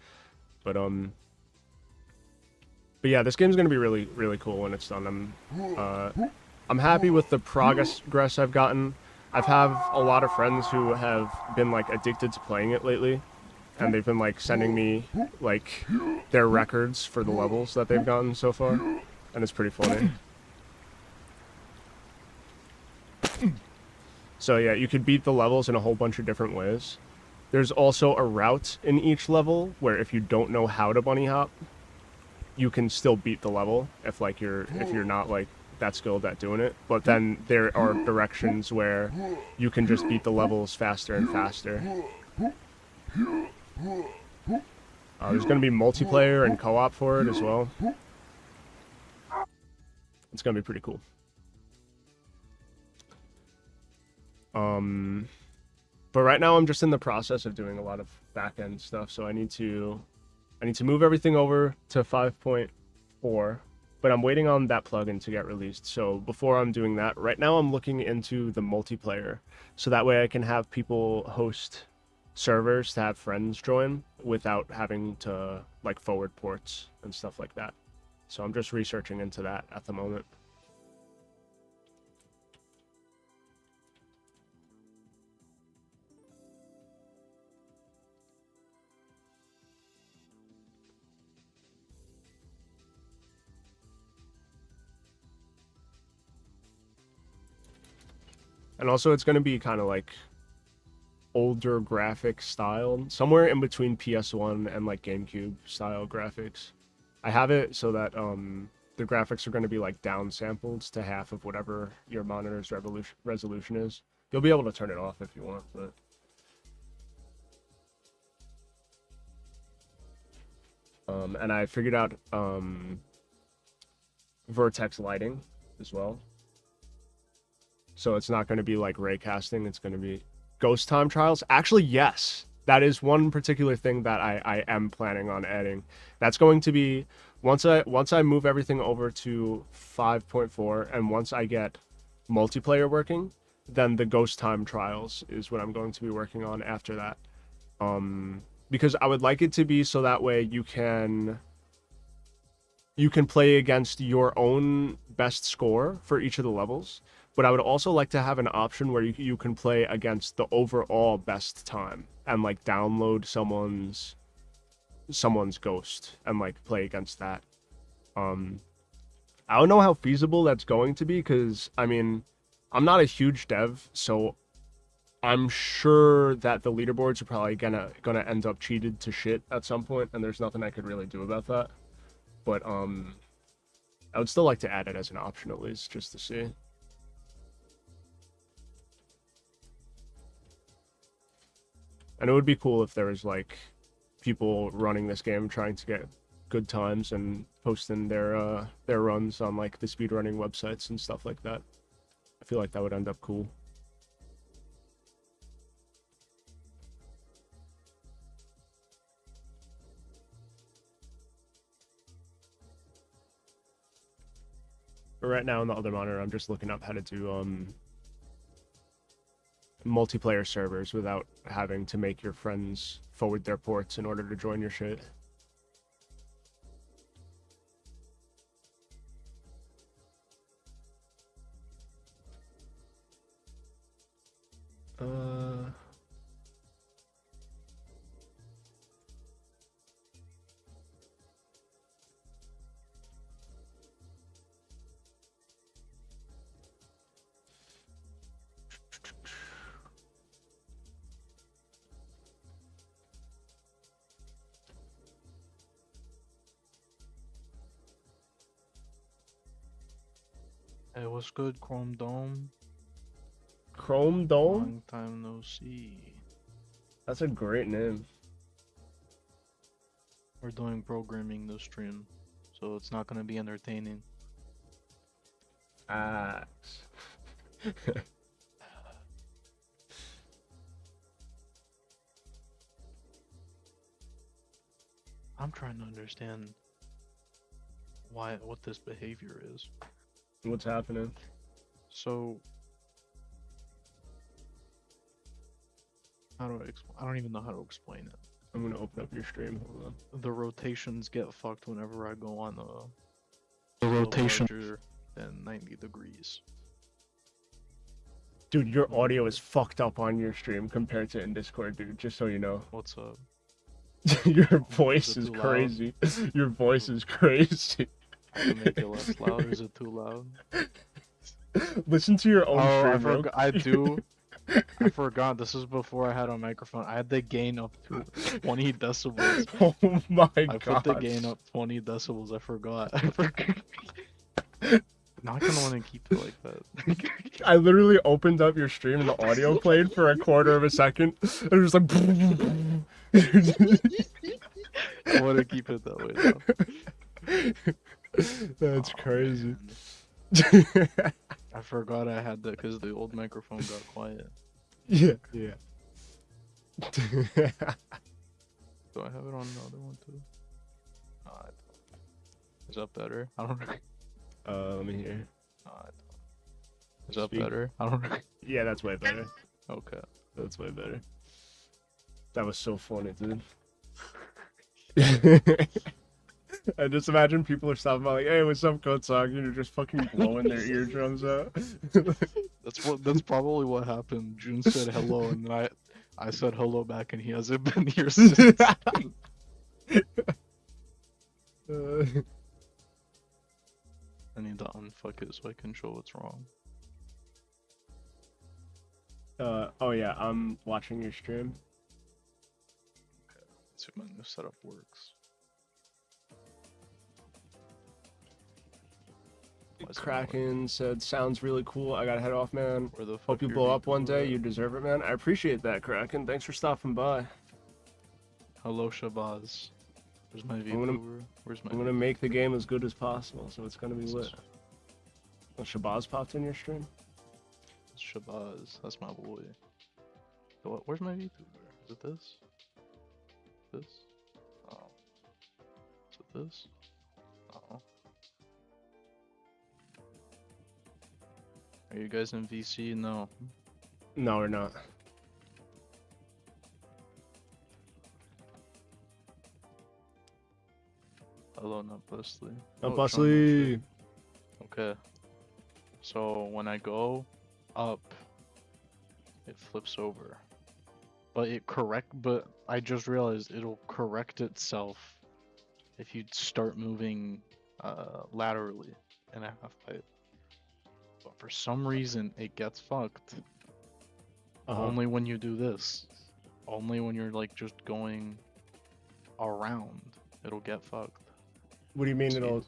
But yeah, this game's gonna be really, really cool when it's done. I'm happy with the progress I've gotten. I've have a lot of friends who have been like addicted to playing it lately, and they've been like sending me like their records for the levels that they've gotten so far, and it's pretty funny. So yeah, you could beat the levels in a whole bunch of different ways. There's also a route in each level where if you don't know how to bunny hop, you can still beat the level if you're not like that skilled at doing it. But then there are directions where you can just beat the levels faster and faster. There's going to be multiplayer and co-op for it as well. It's going to be pretty cool. But right now I'm just in the process of doing a lot of back-end stuff, so I need to move everything over to 5.4, but I'm waiting on that plugin to get released. So before I'm doing that, right now I'm looking into the multiplayer, so that way I can have people host servers to have friends join without having to like forward ports and stuff like that. So I'm just researching into that at the moment. And also it's going to be kind of like older graphic style, somewhere in between PS1 and like GameCube style graphics. I have it so that the graphics are going to be like downsampled to half of whatever your monitor's resolution is. You'll be able to turn it off if you want, but and I figured out vertex lighting as well. So it's not going to be like ray casting, it's going to be ghost time trials. Actually, yes. That is one particular thing that I am planning on adding. That's going to be once I move everything over to 5.4 and once I get multiplayer working, then the ghost time trials is what I'm going to be working on after that. Because I would like it to be so that way you can play against your own best score for each of the levels. But I would also like to have an option where you can play against the overall best time and like download someone's ghost and like play against that. I don't know how feasible that's going to be because I mean, I'm not a huge dev, so I'm sure that the leaderboards are probably gonna end up cheated to shit at some point, and there's nothing I could really do about that. But I would still like to add it as an option at least, just to see. And it would be cool if there was like people running this game trying to get good times and posting their runs on like the speedrunning websites and stuff like that. I feel like that would end up cool. But right now on the other monitor, I'm just looking up how to do multiplayer servers without having to make your friends forward their ports in order to join your shit. Hey, what's good, Chrome Dome? Chrome Dome? Long time no see. That's a great name. We're doing programming this stream, so it's not gonna be entertaining. Axe. I'm trying to understand what this behavior is. What's happening? So, how do I explain? I don't even know how to explain it. I'm gonna open up your stream. Hold on. The rotations get fucked whenever I go on the rotation larger than 90 degrees. Dude, your audio is fucked up on your stream compared to in Discord, dude. Just so you know. What's up? Your voice is crazy. Your voice is crazy. I can make it less loud. Is it too loud? Listen to your own stream. I do. I forgot. This is before I had a microphone. I had the gain up to 20 decibels. Oh my god. I put the gain up 20 decibels. I forgot. Now I kind of want to keep it like that. I literally opened up your stream and the audio played for a quarter of a second. It was like. I want to keep it that way now. That's crazy. I forgot I had that because the old microphone got quiet. Yeah, yeah. Do I have it on the other one too? Is that better? I don't know. Let me hear. Is that better? I don't know. Yeah, that's way better. Okay. That's way better. That was so funny, dude. I just imagine people are stopping by like, hey, what's up, Kotsaki? And you're just fucking blowing their eardrums out. That's probably what happened. June said hello, and then I said hello back, and he hasn't been here since. I need to unfuck it so I can show what's wrong. Oh yeah, I'm watching your stream. Okay, let's see if my new setup works. Kraken said, sounds really cool. I gotta head off, man. Where the fuck Hope you your blow up VTuber one day. at? You deserve it, man. I appreciate that, Kraken. Thanks for stopping by. Hello, Shabazz. Where's my VTuber? Where's my I'm gonna make the game as good as possible, so it's gonna be lit. Oh, Shabazz popped in your stream? It's Shabazz. That's my boy. Where's my VTuber? Is it this? This? Oh. Is it this? Oh. Are you guys in VC? No. No, we're not. Hello, not Busley. Not Oh, Busley. Okay. So when I go up, it flips over. But I just realized it'll correct itself if you start moving laterally in a half pipe. But for some reason it gets fucked. Only when you do this. Only when you're like just going around, it'll get fucked. What do you mean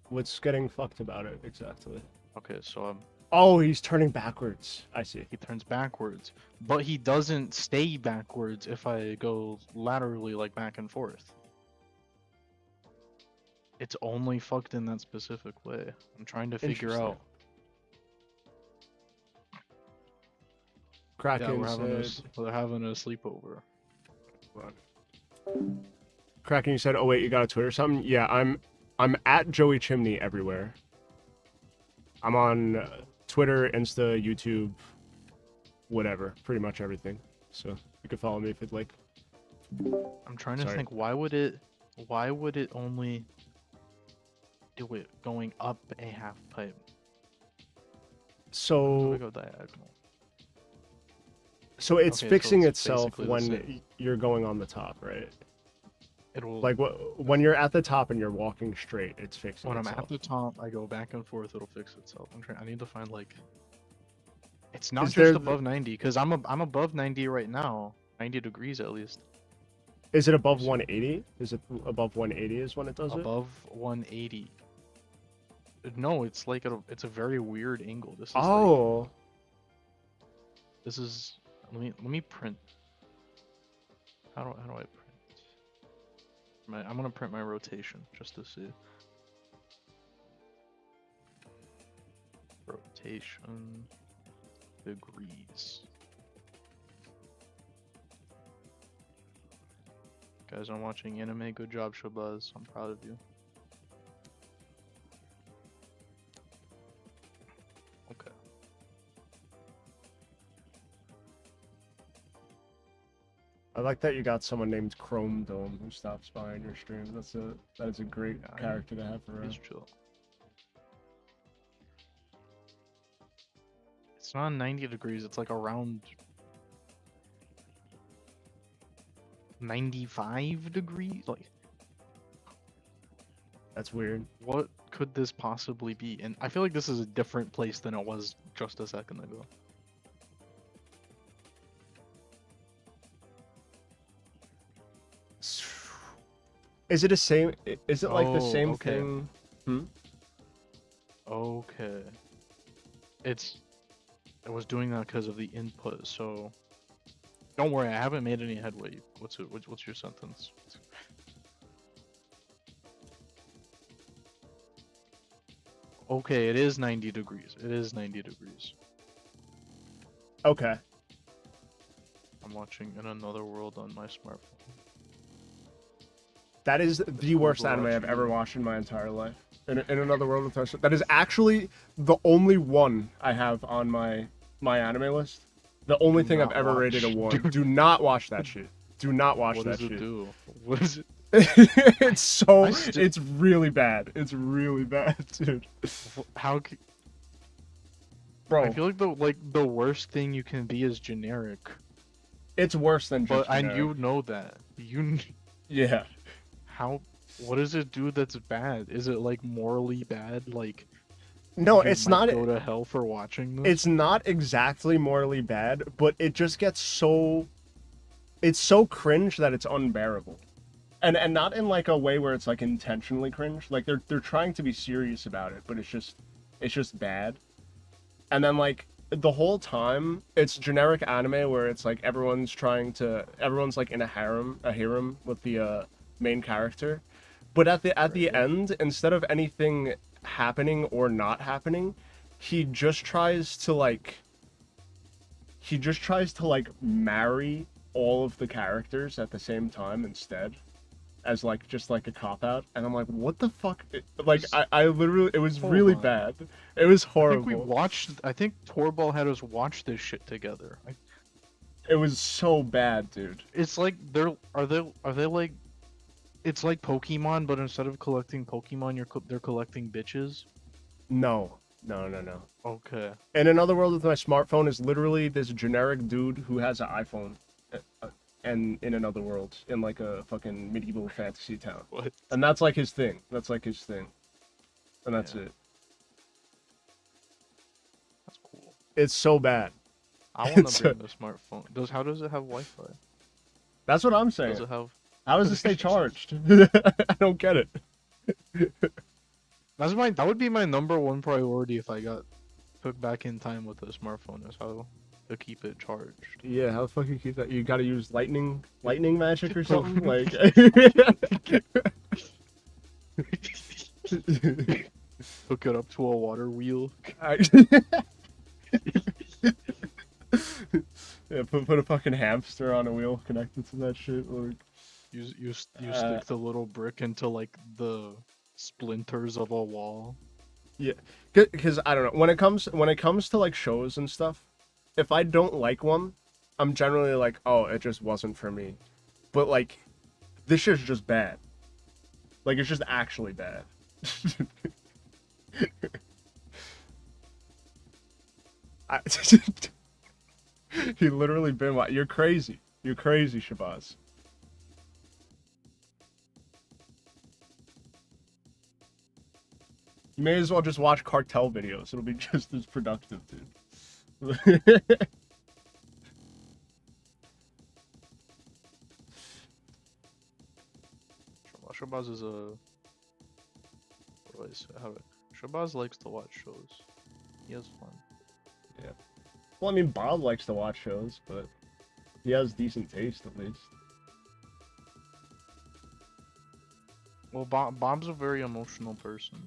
what's getting fucked about it exactly? Okay, so Oh, he's turning backwards. I see. he turns backwards, but he doesn't stay backwards if I go laterally, like back and forth. It's only fucked in that specific way. I'm trying to figure out. Kraken Yeah, said... we're having a sleepover. Kraken, you said, oh wait, you got a Twitter or something? Yeah, I'm at Joey Chimney everywhere. I'm on Twitter, Insta, YouTube, whatever, pretty much everything. So you can follow me if you'd like. I'm trying to think, why would it only do it going up a half pipe? So we go diagonal. So it's fixing itself basically when you're going on the top, right? It'll Like when you're at the top and you're walking straight, it's fixing when itself. I'm at the top, I go back and forth. It'll fix itself. I need to find like. It's not just above 90 because I'm above 90 right now, 90 degrees at least. Is it above 180? Is it above 180 is when it does above 180. No, it's like it's a very weird angle. This is like Oh. this is. Let me print. How do I print? I'm gonna print my rotation just to see. Rotation degrees. Guys, I'm watching anime. Good job, Shabazz. I'm proud of you. Okay. I like that you got someone named Chrome Dome who stops by on your stream. That is a great Yeah, character to have around. He's chill. It's not 90 degrees. It's like around 95 degrees. Like, That's weird. what could this possibly be? And I feel like this is a different place than it was just a second ago. Is it the same? Is it like the Oh, same okay. thing? Hmm? Okay. I was doing that because of the input, so don't worry, I haven't made any headway. What's your sentence? Okay, it is 90 degrees. It is 90 degrees. Okay. I'm watching In Another World on my smartphone. That is the worst will anime I've actually- ever watched in my entire life. In Another World with Us. That is actually the only one I have on my anime list. The only Do thing I've not ever rated a watch. 1. Do not watch that shit. Do not watch What that does it shit. do? What is it? It's so. I sti- It's really bad. It's really bad, dude. How? Bro, I feel like the worst thing you can be is generic. it's worse than just. But and generic. you know that. Yeah. How? What does it do that's bad? Is it like morally bad? Like No, you it's might not. go to hell for watching this. It's not exactly morally bad, but it just gets so. It's so cringe that it's unbearable, and not in like a way where it's like intentionally cringe. Like they're trying to be serious about it, but it's just bad. And then like the whole time, it's generic anime where it's like everyone's like in a harem with the main character, but at the end, instead of anything happening or not happening, he just tries to like marry all of the characters at the same time instead, as like just like a cop out. And I'm like, what the fuck? Like I literally, it was Hold really on. bad. It was I horrible. think Torball had us watch this shit together. It was so bad, dude. It's like are they like it's like Pokemon, but instead of collecting Pokemon, they're collecting bitches. No. Okay. In Another World with My Smartphone is literally this generic dude who has an iPhone, and in another world, in like a fucking medieval fantasy town. What? And that's like his thing. And that's Yeah. it. That's cool. It's so bad. I want It's to bring the smartphone. How does it have Wi-Fi? That's what I'm saying. Does it have? How does it stay charged? I don't get it. That would be my number one priority if I got took back in time with a smartphone, is how to keep it charged. Yeah, how the fuck you keep that? You gotta use lightning magic or something? Like Hook it up to a water wheel. Yeah, put a fucking hamster on a wheel connected to that shit. Like, You stick the little brick into like the splinters of a wall. yeah, because I don't know, when it comes to like shows and stuff, if I don't like one, I'm generally like, oh, it just wasn't for me. But like, this shit's just bad. Like, it's just actually bad. He literally been like, you're crazy, Shabazz. You may as well just watch cartel videos. It'll be just as productive, dude. Shabazz is a... What do I say? Shabazz likes to watch shows. He has fun. Yeah. Well, I mean, Bob likes to watch shows, but he has decent taste at least. Well, Bob's a very emotional person.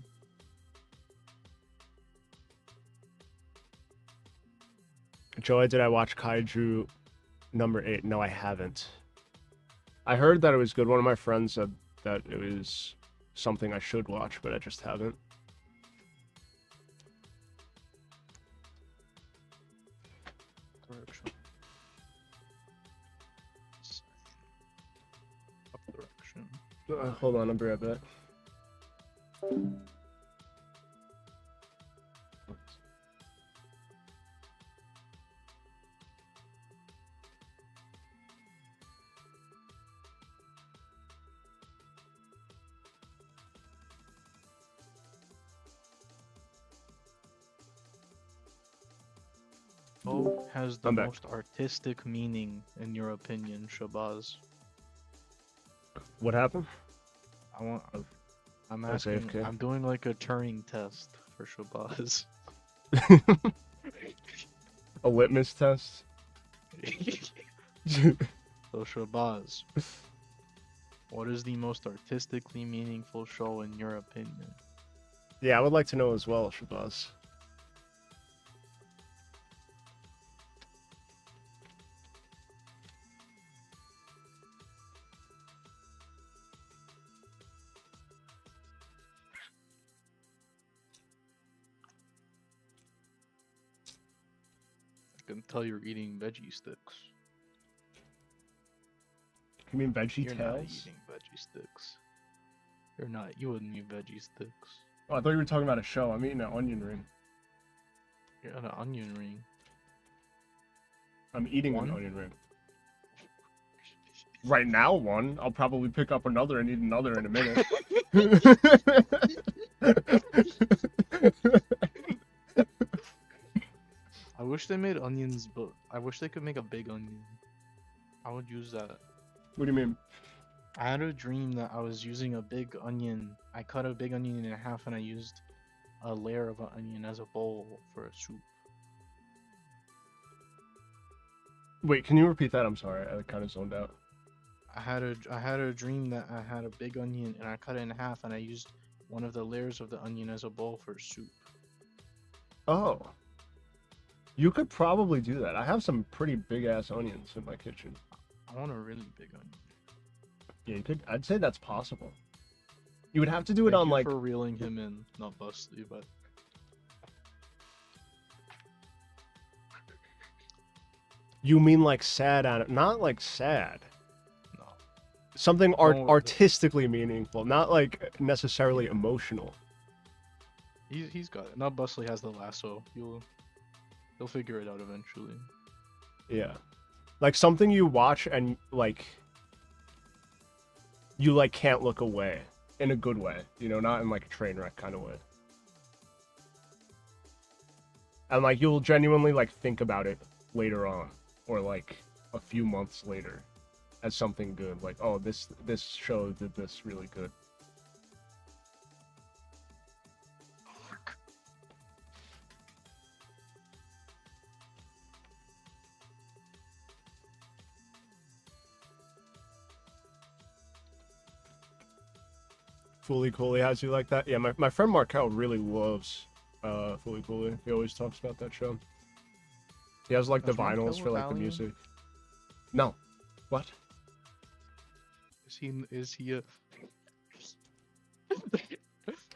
Joey, did I watch Kaiju number 8? No, I haven't. I heard that it was good. One of my friends said that it was something I should watch, but I just haven't. Direction. Up direction. Hold on, I'll be right back. What has the I'm back. most artistic meaning in your opinion, Shabazz? What happened? I'm That's asking. AFK. I'm doing like a Turing test for Shabazz. A litmus test? So Shabazz, what is the most artistically meaningful show in your opinion? Yeah, I would like to know as well, Shabazz. I can tell you're eating veggie sticks. You mean veggie You're not tails? eating veggie sticks. You're not. You wouldn't eat veggie sticks. Oh, I thought you were talking about a show. I'm eating an onion ring. You're an onion ring. I'm eating One? an onion ring. Right now, one. I'll probably pick up another and eat another in a minute. I wish they made onions, but I wish they could make a big onion. I would use that. What do you mean? I had a dream that I was using a big onion. I cut a big onion in half and I used a layer of an onion as a bowl for a soup. Wait, can you repeat that? I'm sorry, I kind of zoned out. I had a dream that I had a big onion and I cut it in half and I used one of the layers of the onion as a bowl for soup. Oh. You could probably do that. I have some pretty big ass onions in my kitchen. I want a really big onion. Yeah, you could. I'd say that's possible. You would have to do it Thank on you like. for reeling him in, not Busty, but You mean like sad not like sad. no. Something No, artistically meaningful, not like necessarily emotional. He's got it. Not Bustley has the lasso. He'll figure it out eventually. Yeah. Like something you watch and like you like can't look away in a good way, you know, not in like a train wreck kind of way. And like you'll genuinely like think about it later on or like a few months later as something good. Like, oh, this show did this really good. Fully Cooley has you like that? Yeah, my friend Markel really loves Fully Cooley. He always talks about that show. He has like the Does Markel vinyls for like the Italian? music. No. What? Is he a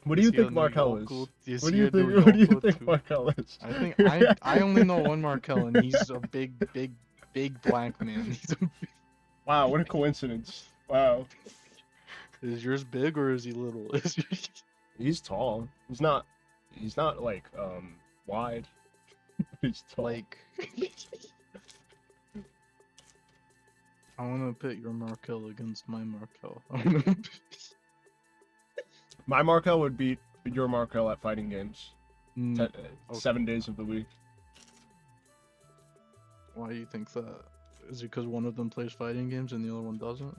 What do you Is he a think New Markel is? Yorker? Is What do he you a New think? What do you Yorker think too? Markel is? I think I only know one Markel and he's a big black man. Wow, what a coincidence. Wow. Is yours big or is he little? Is yours... He's tall. He's not like wide. He's tall. Like I want to pit your Markel against my Markel. My Markel would beat your Markel at fighting games. Mm, okay. 7 days of the week. Why do you think that? Is it because one of them plays fighting games and the other one doesn't?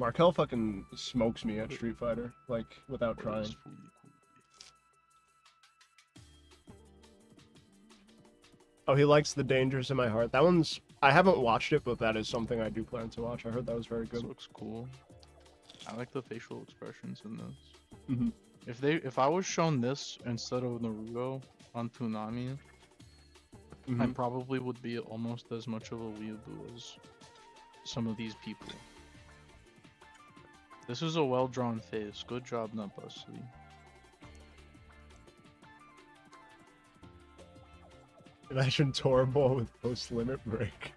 Markel fucking smokes me at Street Fighter, like, without What trying. is Fooly Cooly? Oh, he likes The Dangers in My Heart. That one's... I haven't watched it, but that is something I do plan to watch. I heard that was very This good. looks cool. I like the facial expressions in this. Mm-hmm. If I was shown this instead of Naruto on Toonami, I probably would be almost as much of a weeaboo as some of these people. This is a well-drawn face. Good job, Nutbusley. Imagine Toraball with post-limit break.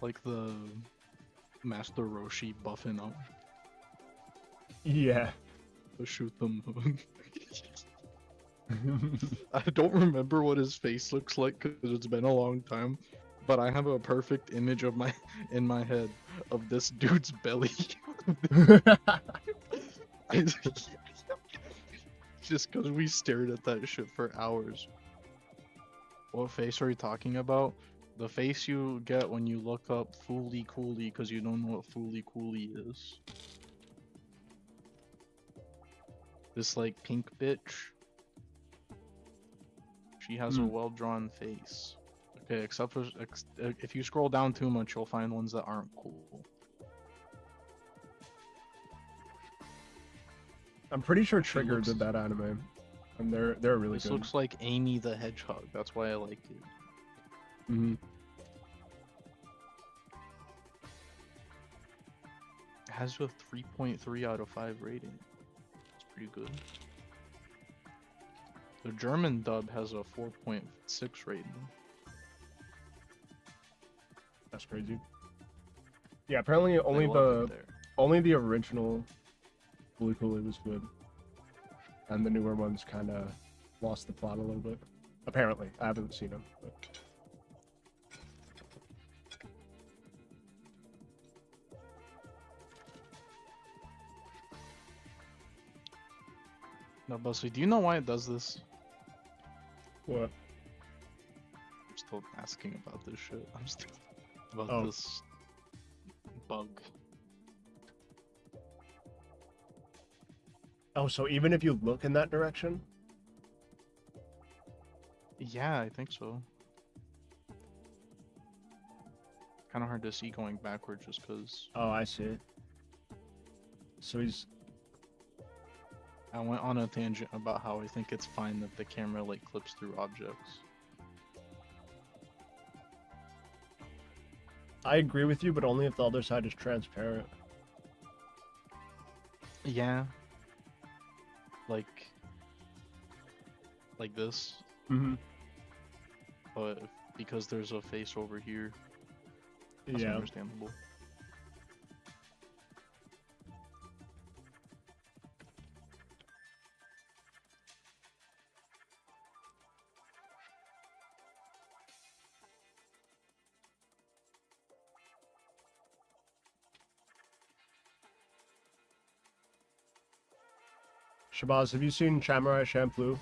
Like the Master Roshi buffing up Yeah. to shoot the moon. I don't remember what his face looks like because it's been a long time, but I have a perfect image of in my head of this dude's belly. Just because we stared at that shit for hours. What face are you talking about? The face you get when you look up Fooly Cooly because you don't know what Fooly Cooly is. This like pink bitch. She has a well-drawn face. Okay, except for if you scroll down too much, you'll find ones that aren't cool. I'm pretty sure Trigger did that anime, and they're really good. This looks like Amy the Hedgehog. That's why I like it. Mm-hmm. It has a 3.3 out of 5 rating. It's pretty good. The German dub has a 4.6 rating. That's crazy. Yeah, apparently only the original Fooly Cooly was good, and the newer ones kind of lost the plot a little bit. Apparently, I haven't seen them. But... No, Bussy, do you know why it does this? What? I'm still asking about this shit. I'm still about this bug. Oh, so even if you look in that direction? Yeah, I think so. Kind of hard to see going backward just because. Oh, I see. So he's... I went on a tangent about how I think it's fine that the camera like clips through objects. I agree with you, but only if the other side is transparent. Yeah. Like this. Mm-hmm. But because there's a face over here, that's understandable. Shabazz, have you seen Samurai Champloo?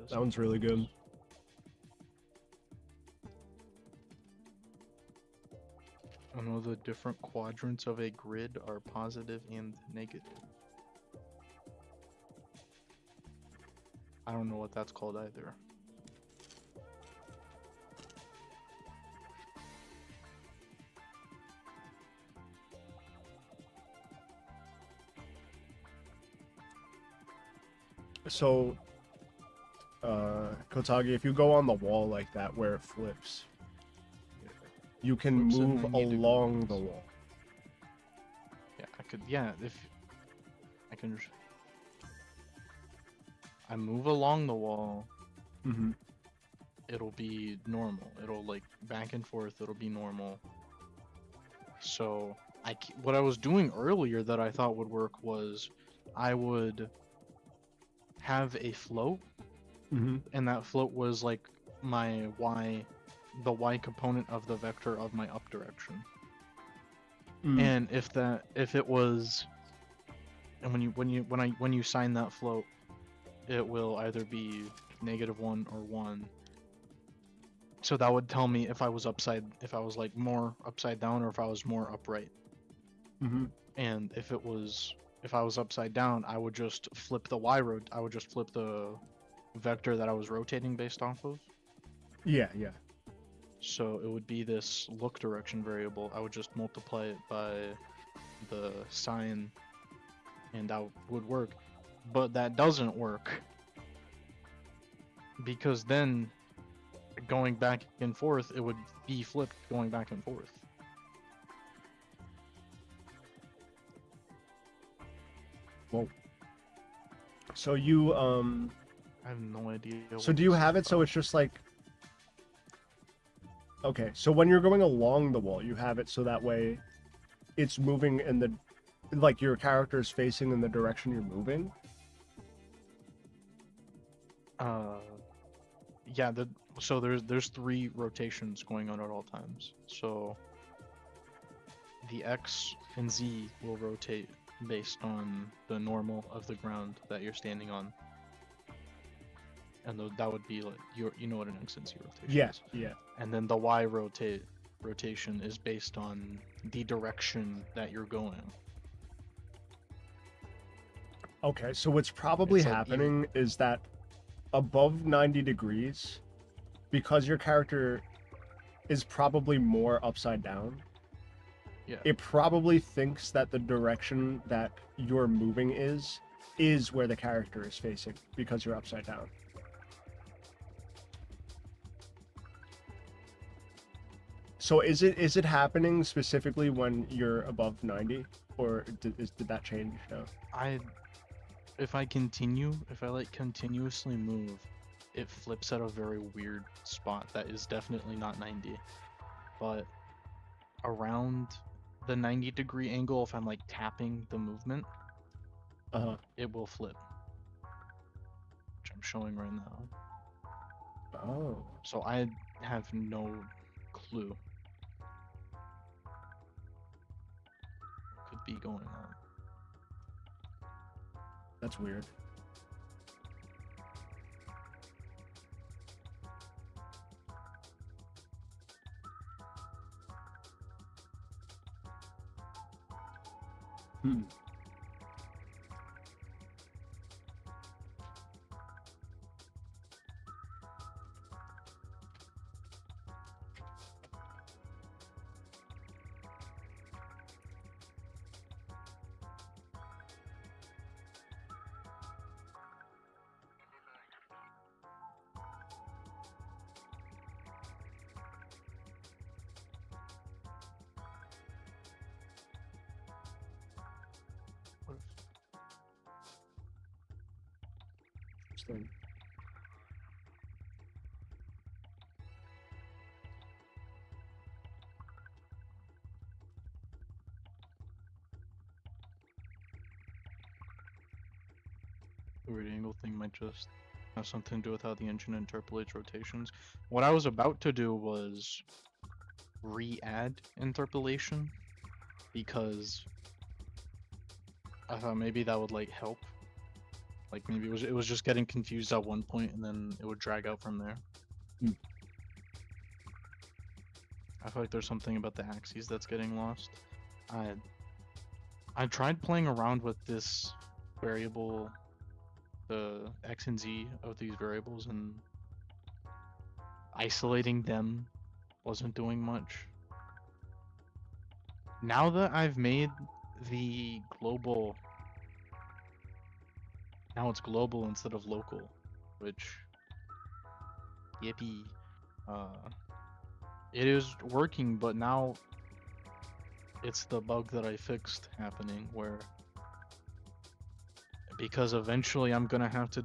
That one's really good. I know the different quadrants of a grid are positive and negative. I don't know what that's called either. So, Kotagi, if you go on the wall like that where it flips, you can move along the wall. Yeah, I could. Yeah, if I can. I move along the wall, it'll be normal. It'll like back and forth, it'll be normal. So what I was doing earlier that I thought would work was I would have a float, Mm-hmm. and that float was like my y, the y component of the vector of my up direction. Mm. And if it was, and when you sign that float, it will either be -1 or 1. So that would tell me if I was like more upside down or if I was more upright. Mm-hmm. And if I was upside down, I would just flip the I would just flip the vector that I was rotating based off of. Yeah, yeah. So it would be this look direction variable. I would just multiply it by the sign, and that would work. But that doesn't work, because then going back and forth, it would be flipped going back and forth. Whoa. So you I have no idea. So do you have it so it's just like, okay, so when you're going along the wall, you have it so that way it's moving in the, like your character is facing in the direction you're moving? Yeah, so there's 3 rotations going on at all times. So the X and Z will rotate based on the normal of the ground that you're standing on. And that would be like you know what an X and Z rotation is. Yeah. And then the Y rotation is based on the direction that you're going. Okay, so what's probably It's like happening is that above 90 degrees, because your character is probably more upside down, Yeah. it probably thinks that the direction that you're moving is where the character is facing because you're upside down. So is it happening specifically when you're above 90, or did that change now? If I like continuously move, it flips at a very weird spot that is definitely not 90. But around the 90-degree angle, if I'm like tapping the movement, it will flip, which I'm showing right now. Oh. So I have no clue what could be going on. That's weird. Hmm. What Interesting. The weird angle thing might just have something to do with how the engine interpolates rotations. What I was about to do was re-add interpolation, because I thought maybe that would like help. Like maybe it was just getting confused at one point and then it would drag out from there. Hmm. I feel like there's something about the axes that's getting lost. I tried playing around with this variable, the X and Z of these variables, and isolating them wasn't doing much. Now that I've made the global, now it's global instead of local, which, yippee, it is working, but now it's the bug that I fixed happening, where, because eventually I'm gonna have to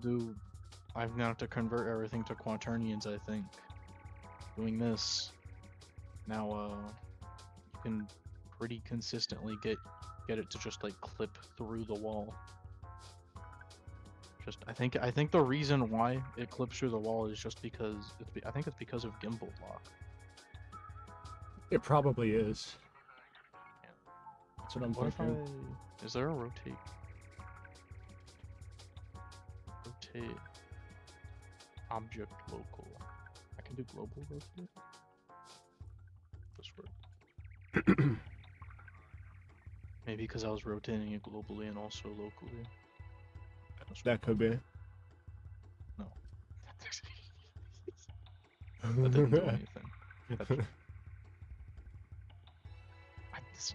convert everything to quaternions, I think. Doing this, now, you can pretty consistently get it to just like clip through the wall. Just I think the reason why it clips through the wall is just because I think it's because of gimbal lock. It probably is. Yeah. That's what I'm What thinking. if is there a rotate object local? I can do global rotate. This work. Maybe because I was rotating it globally and also locally. That could be. No. That didn't do anything.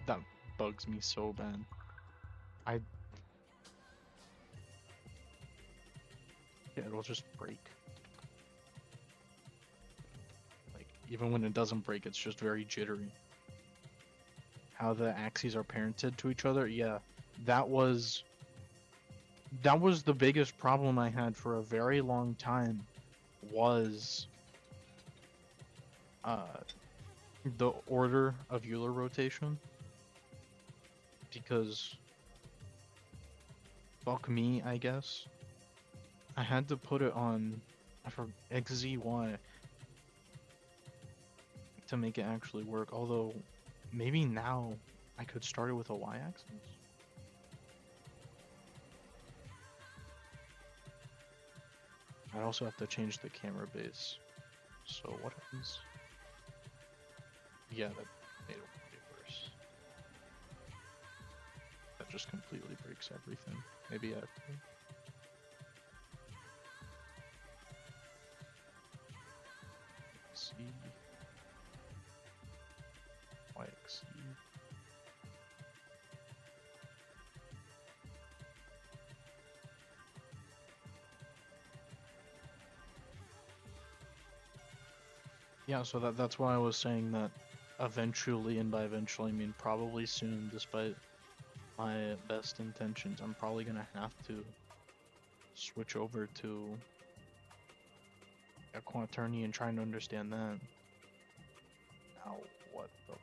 That bugs me so bad. Yeah, it'll just break. Like, even when it doesn't break, it's just very jittery. How the axes are parented to each other, yeah. That was the biggest problem I had for a very long time, was the order of Euler rotation. Because, fuck me, I guess. I had to put it on for XZY to make it actually work. Although, maybe now I could start it with a y-axis. I also have to change the camera base. So what happens? Yeah, that made it way worse. That just completely breaks everything. Maybe I... C YXC. Yeah, so that's why I was saying that eventually, and by eventually I mean probably soon, despite my best intentions, I'm probably gonna have to switch over to a quaternion, trying to understand that. Now, what the...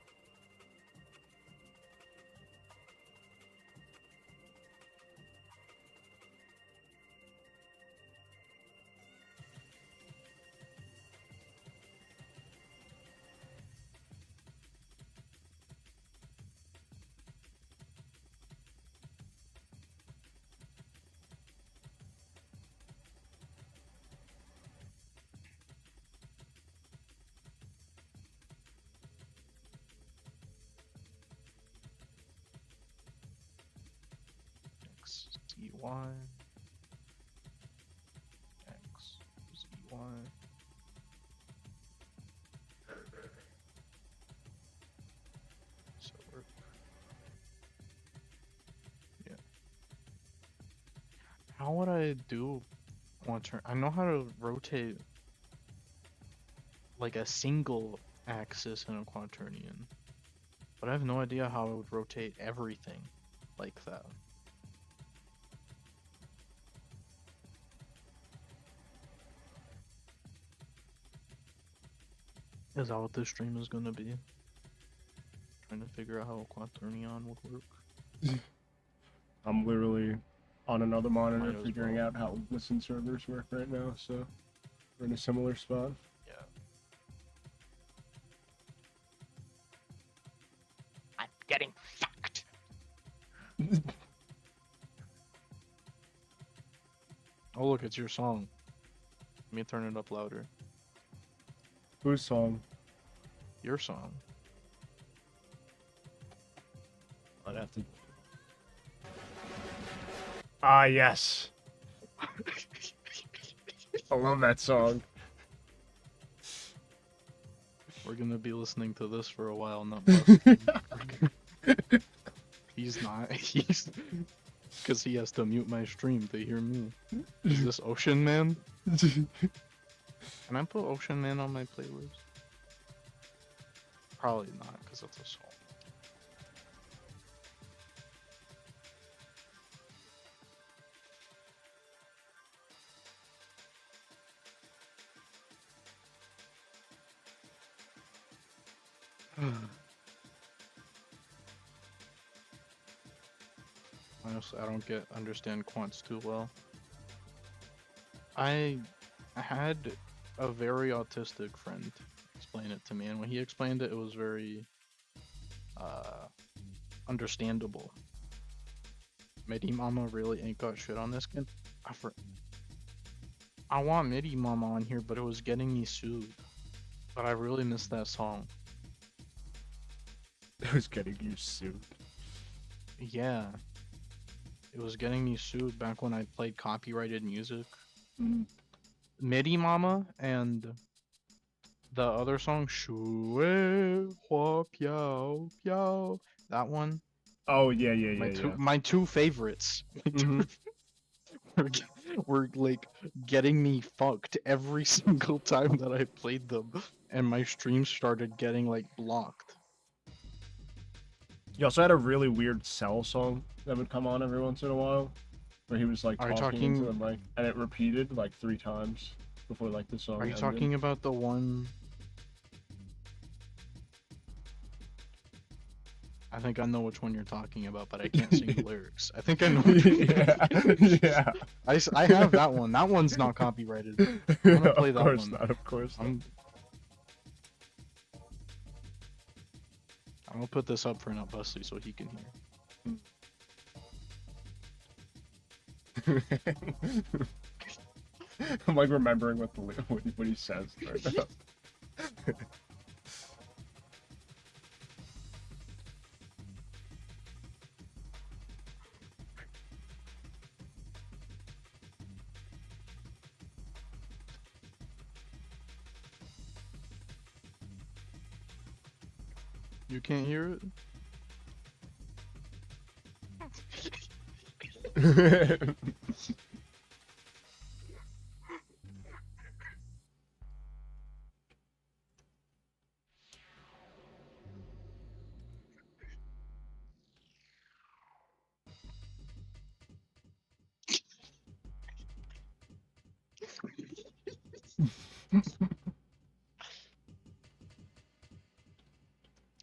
XZY, XZY. So we're... yeah. How would I do quaternion? I know how to rotate like a single axis in a quaternion, but I have no idea how I would rotate everything like that. Is that what this stream is gonna be? Trying to figure out how a quaternion would work. I'm literally on another monitor Might as figuring well. out how listen servers work right now, so we're in a similar spot. Yeah. I'm getting fucked. Oh look, it's your song. Let me turn it up louder. Whose song? Your song. I'd have to. Ah, yes. I love that song. We're gonna be listening to this for a while, not busting. He's not. He's... because he has to mute my stream to hear me. Is this Ocean Man? Can I put Ocean Man on my playlist? Probably not, because it's a song. Honestly, I don't understand quants too well. I had a very autistic friend explain it to me, and when he explained it, it was very uh understandable. Midi Mama really ain't got shit on this kid. I want Midi Mama on here, but it was getting me sued. But I really miss that song. It was getting you sued. Yeah, it was getting me sued back when I played copyrighted music. Midi Mama and the other song, Shue Hua Piao Piao. That one. Oh yeah, yeah, yeah, yeah. My two favorites. Mm-hmm. Were like getting me fucked every single time that I played them, and my streams started getting like blocked. You also had a really weird Cell song that would come on every once in a while, where he was like Are you talking into the talking? mic, and it repeated like 3 times before like the song Are you ended. talking about the one? I think I know which one you're talking about, but I can't sing the lyrics. I think I know. Yeah, yeah. I have that one. That one's not copyrighted. I'm gonna play Of that course one. not. Of course not. I'm gonna put this up for Not Busty so he can hear. I'm like remembering what he says right now. You can't hear it?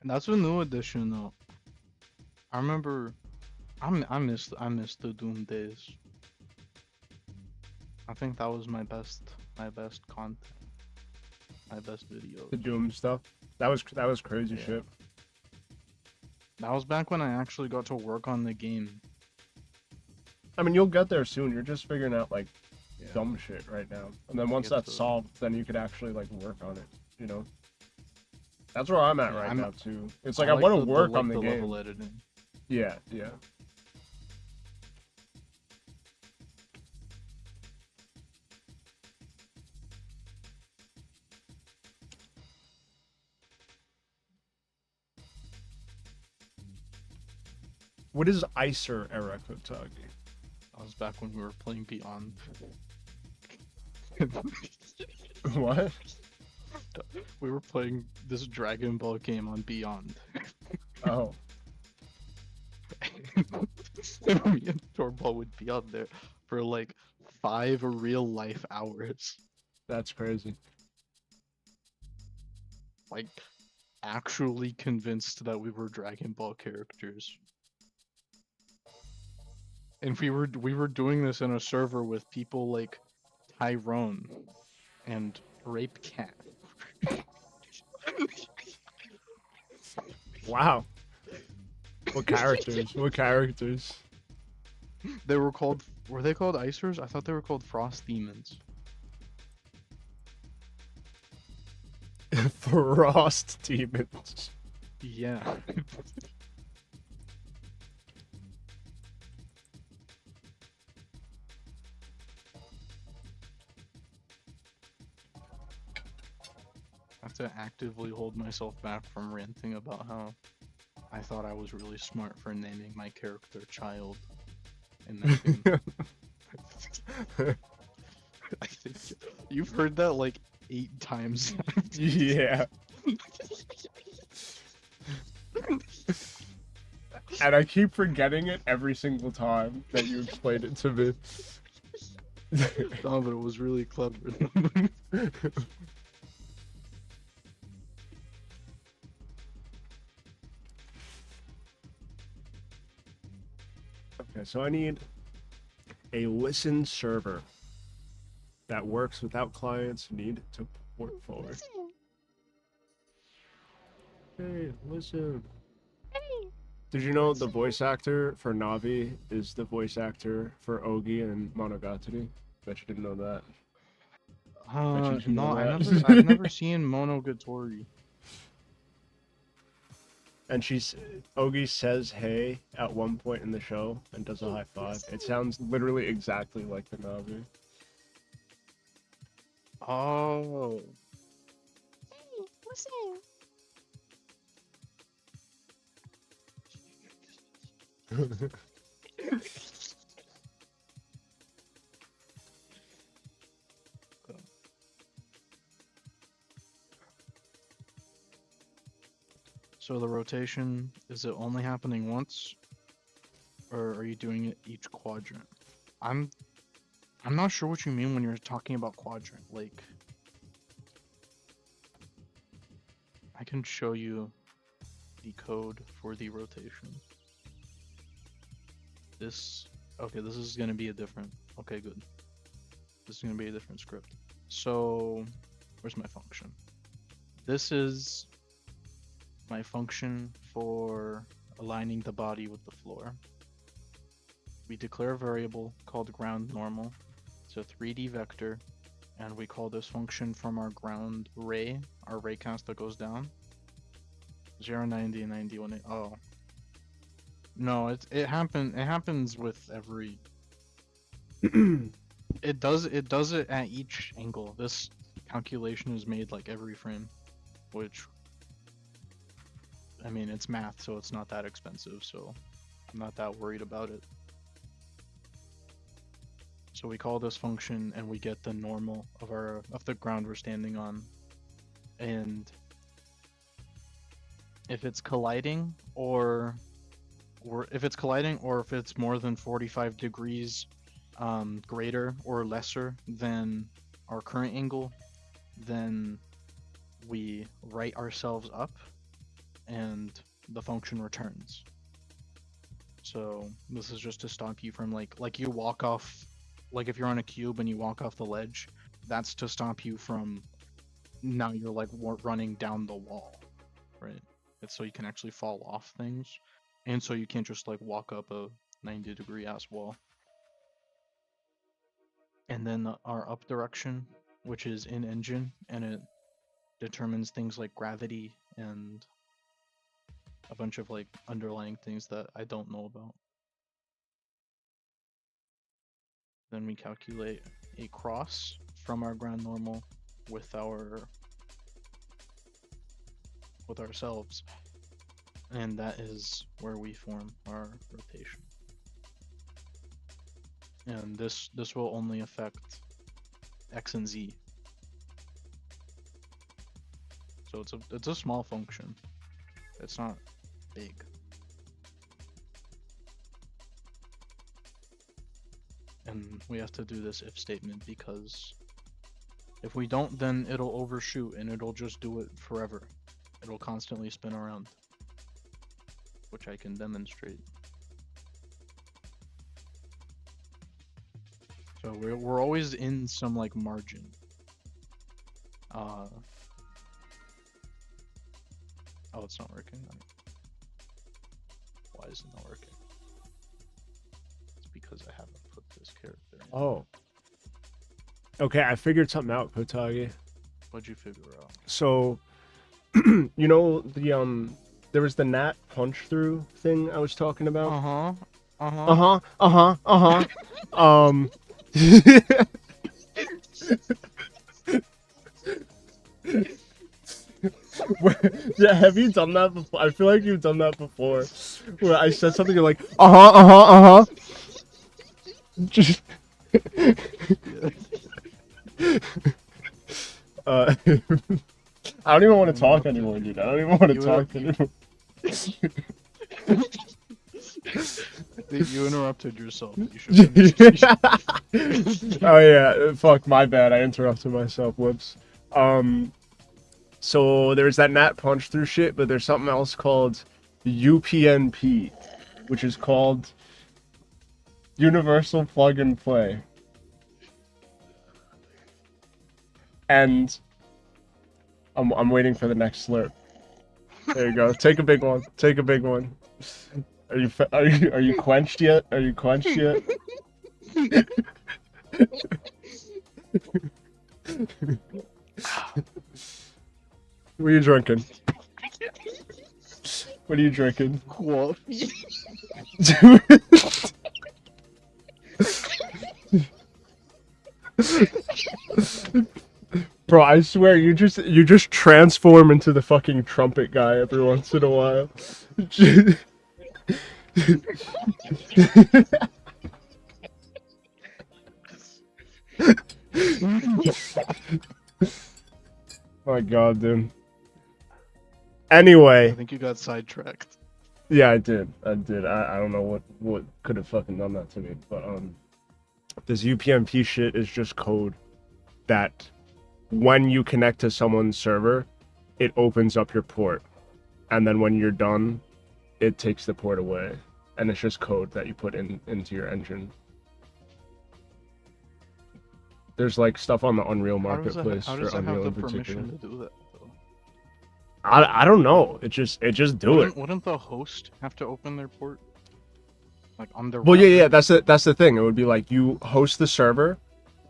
That's a new edition though. I remember I miss the Doom days. I think that was my best content. My best videos. The Doom stuff. That was crazy Yeah. shit. That was back when I actually got to work on the game. I mean, you'll get there soon. You're just figuring out like Yeah. dumb shit right now, and then once get that's the- solved, then you could actually like work on it. You know. That's where I'm at Yeah, right now too. It's I like I want to the- work like on the game. level editing. Yeah, yeah. What is Icer era Kotagi? That was back when we were playing Beyond. What? We were playing this Dragon Ball game on Beyond. Oh. And me and Torball would be on there for like 5 real life hours. That's crazy. Like actually convinced that we were Dragon Ball characters. And we were doing this in a server with people like Tyrone and Rape Cat. Wow. What characters? What characters? They were called, were they called Icers? I thought they were called Frost Demons. Frost demons. Yeah. I have to actively hold myself back from ranting about how I thought I was really smart for naming my character Child in that game. I think you've heard that like 8 times. Yeah. And I keep forgetting it every single time that you explain it to me. No, but it was really clever. Okay, so I need a listen server that works without clients need to port forward. Hey, listen. Did you know the voice actor for Navi is the voice actor for Ogi and Monogatari? Bet you didn't know that. Bet you didn't No, know that. I've never seen Monogatari. And Ogi says hey at one point in the show and does a high five. It sounds literally exactly like the Navi. Oh. Hey, listen. So the rotation, is it only happening once? Or are you doing it each quadrant? I'm not sure what you mean when you're talking about quadrant. Like, I can show you the code for the rotation. Okay, this is gonna be a different, okay, good. This is gonna be a different script. So, where's my function? This is my function for aligning the body with the floor. We declare a variable called ground normal. It's a 3D vector, and we call this function from our ground ray, our ray cast that goes down. 0, 90, 90, 180. Oh. No, it happens with every it does it at each angle. This calculation is made like every frame, which, I mean, it's math, so it's not that expensive, so I'm not that worried about it. So we call this function and we get the normal of the ground we're standing on. And if it's colliding or if it's more than 45 degrees greater or lesser than our current angle, then we write ourselves up and the function returns. So this is just to stop you from like you walk off, like if you're on a cube and you walk off the ledge, that's to stop you from, now you're like running down the wall, right? It's so you can actually fall off things, and so you can't just like walk up a 90-degree ass wall. And then our up direction, which is in engine, and it determines things like gravity and a bunch of like underlying things that I don't know about. Then we calculate a cross from our ground normal with ourselves, and that is where we form our rotation. And this will only affect x and z. So it's a small function. It's not big. And we have to do this if statement because if we don't, then it'll overshoot and it'll just do it forever. It'll constantly spin around, which I can demonstrate. So we're always in some like margin. Oh, it's not working. Why is it not working? It's because I haven't put this character in. Oh. Okay, I figured something out, Kotagi. What'd you figure out? So, you know the there was the gnat punch through thing I was talking about. Yeah, have you done that before? I feel like you've done that before. Where I said something, you're like, Just. I don't even want to talk anymore, dude. I don't even want to talk anymore. You interrupted yourself. You should Oh yeah, fuck, my bad. I interrupted myself. Whoops. So there's that gnat punch through shit, but there's something else called UPnP, which is called Universal plug and play. And I'm waiting for the next slurp. There you go. Take a big one. Take a big one. Are you quenched yet? Are you quenched yet? What are you drinking? What are you drinking? Coffee. Bro, I swear you just transform into the fucking trumpet guy every once in a while. My God, dude. Anyway. I think you got sidetracked. Yeah, I did. I don't know what could have fucking done that to me, but this UPnP shit is just code that when you connect to someone's server, it opens up your port, and then when you're done, it takes the port away, and it's just code that you put into your engine. There's like stuff on the Unreal Marketplace How does for it have Unreal the in particular. permission to do that, though? I don't know. It just do it. Wouldn't the host have to open their port? Like on their Well, yeah, router? that's the thing. It would be like you host the server,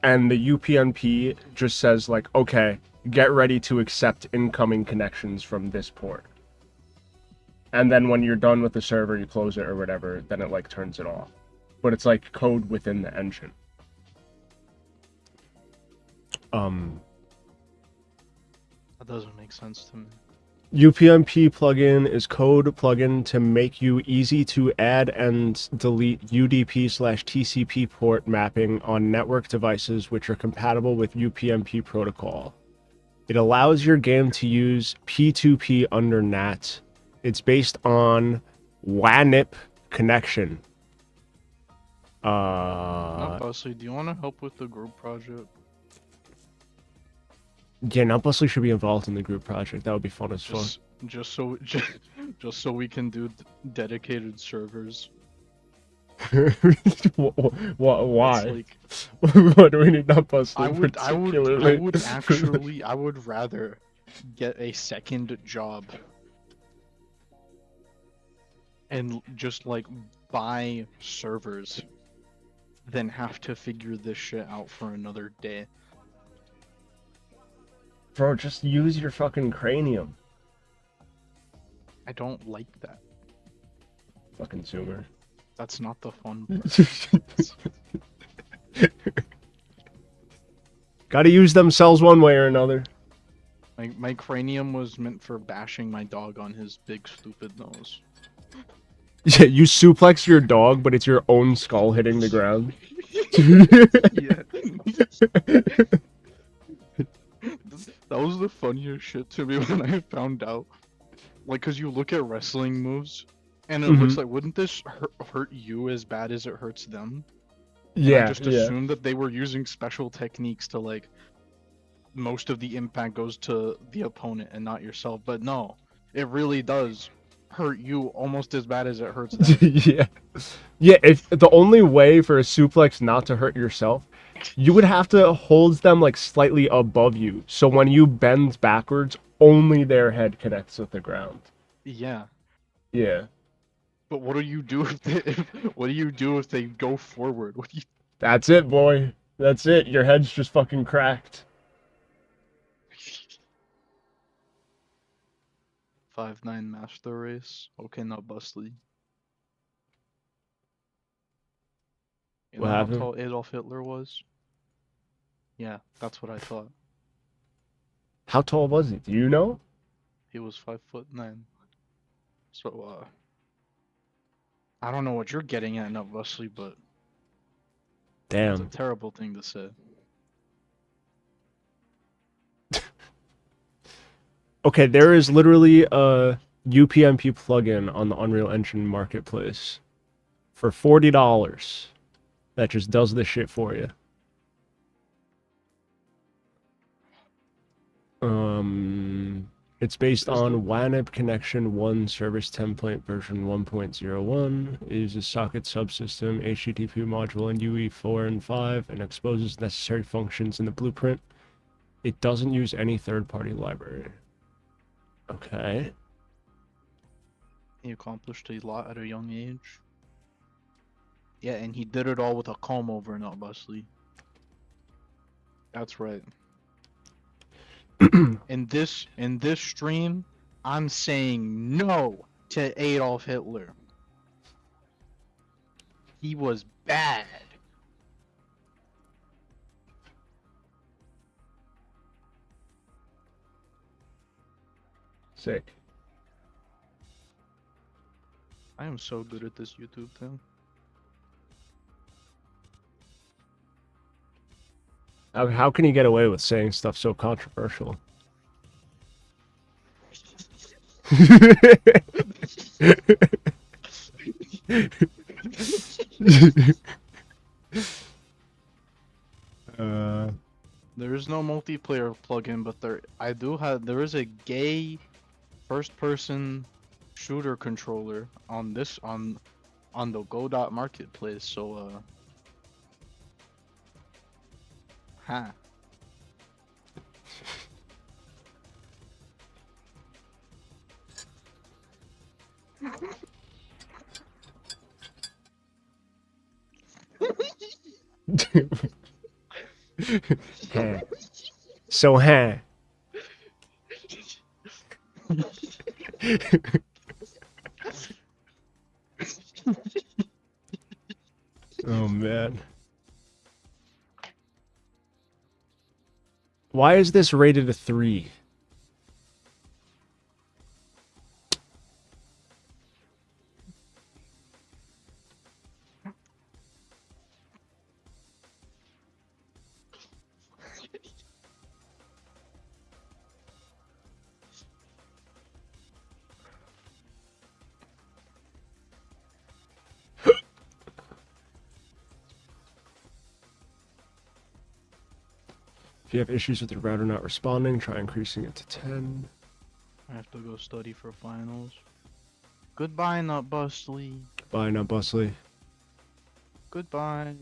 and the UPnP just says like, okay, get ready to accept incoming connections from this port. And then when you're done with the server, you close it or whatever, then it like turns it off. But it's like code within the engine. That doesn't make sense to me. UPnP plugin is code plugin to make you easy to add and delete UDP/TCP port mapping on network devices which are compatible with UPnP protocol. It allows your game to use P2P under NAT. It's based on WANIP connection. Busly, do you want to help with the group project? Yeah, Nutbustly should be involved in the group project. That would be fun as fuck. Just so we can do dedicated servers. Why? Like, What do we need Nutbustly I would rather get a second job and just like buy servers than have to figure this shit out for another day. Bro, just use your fucking cranium. I don't like that. Fucking zoomer. That's not the fun part. Gotta use them cells one way or another. My cranium was meant for bashing my dog on his big stupid nose. Yeah, you suplex your dog, but it's your own skull hitting the ground. Yeah. That was the funniest shit to me when I found out. Like, cause you look at wrestling moves, and it looks like, wouldn't this hurt you as bad as it hurts them? Yeah, And I just assumed that they were using special techniques to like, most of the impact goes to the opponent and not yourself. But no, it really does hurt you almost as bad as it hurts them. Yeah. Yeah, if the only way for a suplex not to hurt yourself, you would have to hold them like slightly above you. So when you bend backwards, only their head connects with the ground. Yeah. Yeah. But what do you do if they go forward? What do you... That's it, boy. That's it. Your head's just fucking cracked. 5-9 master race. Okay, not Bustly. You What know happened? how tall Adolf Hitler was? Yeah, that's what I thought. How tall was he? Do you know? He was 5'9". So, I don't know what you're getting at, not Bustly, but that's a Damn. terrible thing to say. Okay, there is literally a UPnP plugin on the Unreal Engine marketplace for $40 that just does this shit for you. It's based Is on the- WANAB Connection 1 Service Template version 1.01. It uses socket subsystem, HTTP module, and UE4 and 5, and exposes necessary functions in the blueprint. It doesn't use any third-party library. Okay. He accomplished a lot at a young age. Yeah, and he did it all with a comb over, not Busley. That's right. In this stream, I'm saying no to Adolf Hitler. He was bad. Sick. I am so good at this YouTube thing. How can you get away with saying stuff so controversial? There is no multiplayer plugin, but there is a gay first-person shooter controller on the Godot marketplace. So huh. Huh. So, huh. Oh, man. Why is this rated a 3? If you have issues with your router not responding, try increasing it to 10. I have to go study for finals. Goodbye, not Busley. Bye, not Busley. Goodbye.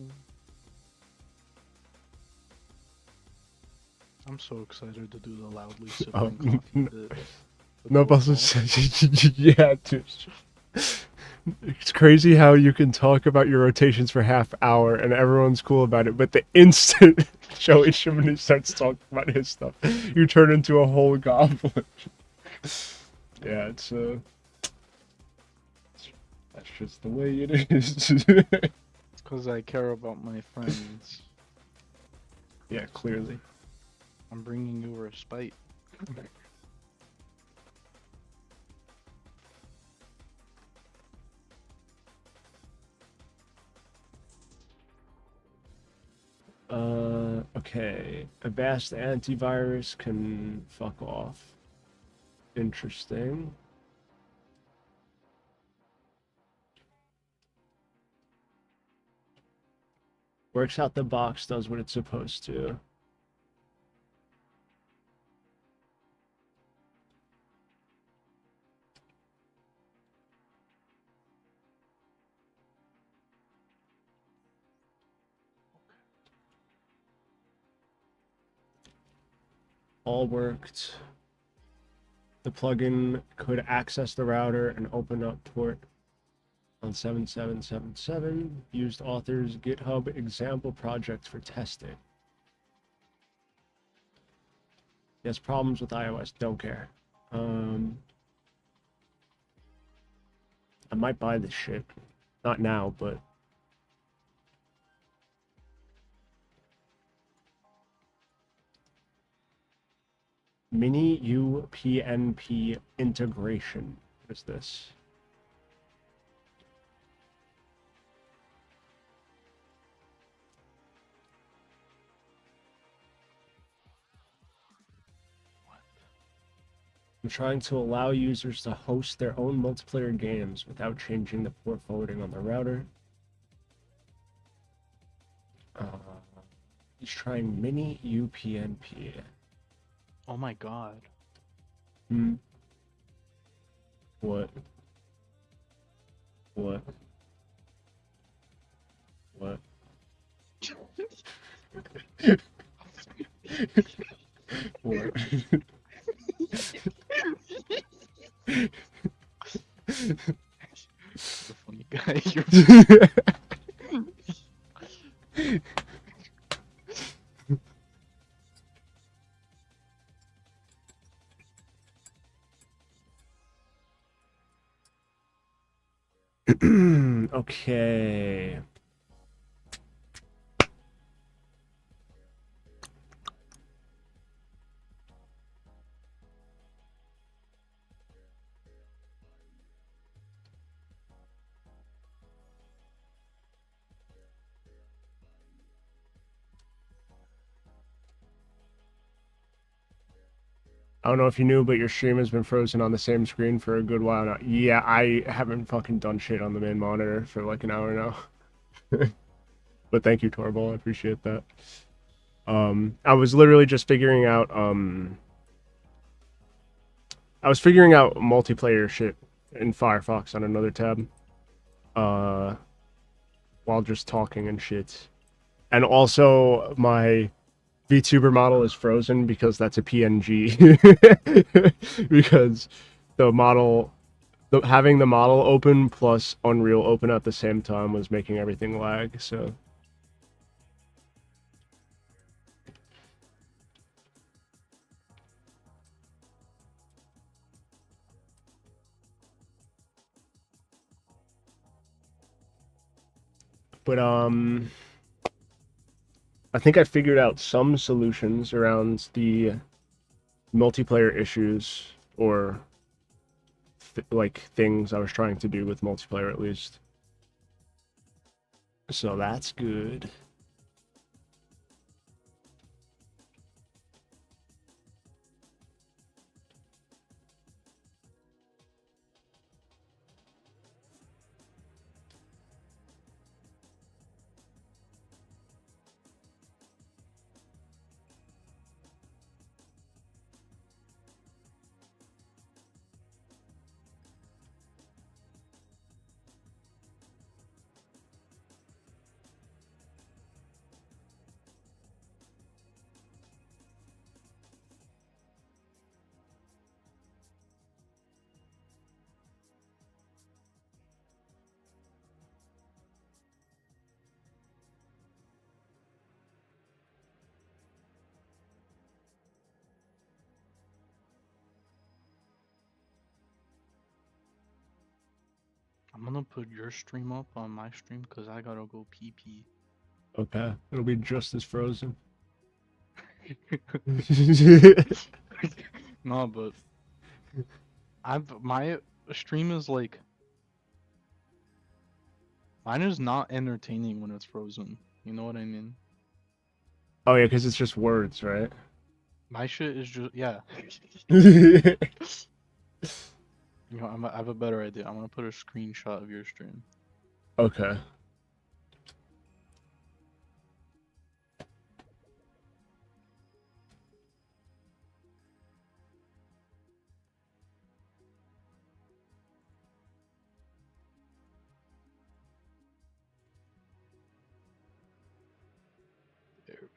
I'm so excited to do the loudly sipping Oh, coffee bit. No, Before Busley. Yeah, dude. It's crazy how you can talk about your rotations for half hour and everyone's cool about it, but the instant Joey Shimony starts talking about his stuff, you turn into a whole goblin. Yeah, it's that's just the way it is. It's because I care about my friends. Yeah, clearly. I'm bringing you respite. Okay. Avast antivirus can fuck off. Interesting. Works out the box, does what it's supposed to. All worked. The plugin could access the router and open up port on 7777. Used author's GitHub example project for testing. He has problems with iOS, don't care. I might buy this shit. Not now, but Mini UPnP integration. What is this? I'm trying to allow users to host their own multiplayer games without changing the port forwarding on the router. He's trying Mini UPnP. Oh my god. Hmm. What? What? What? What? The funny guy. You're Okay. I don't know if you knew, but your stream has been frozen on the same screen for a good while now. Yeah, I haven't fucking done shit on the main monitor for like an hour now. But thank you, Torval. I appreciate that. I was literally just figuring out I was figuring out multiplayer shit in Firefox on another tab. While just talking and shit. And also my VTuber model is frozen because that's a PNG. Because the model, having the model open plus Unreal open at the same time was making everything lag, so. But, I think I figured out some solutions around the multiplayer issues, or like things I was trying to do with multiplayer at least. So that's good. I'm gonna put your stream up on my stream because I gotta go pee pee. Okay, it'll be just as frozen. No, but my stream is like, mine is not entertaining when it's frozen. You know what I mean? Oh yeah, because it's just words, right? My shit is just, yeah. You know, I have a better idea. I'm gonna put a screenshot of your stream. Okay. There we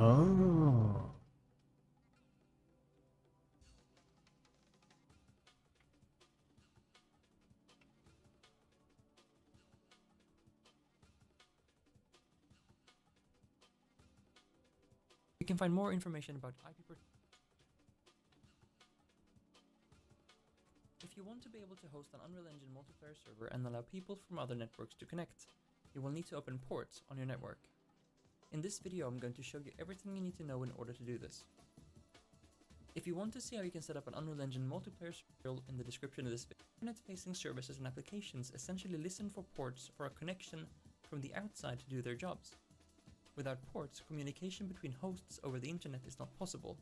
Oh. You can find more information about IP protection. If you want to be able to host an Unreal Engine multiplayer server and allow people from other networks to connect, you will need to open ports on your network. In this video, I'm going to show you everything you need to know in order to do this. If you want to see how you can set up an Unreal Engine multiplayer server, in the description of this video, internet-facing services and applications essentially listen for ports for a connection from the outside to do their jobs. Without ports, communication between hosts over the internet is not possible.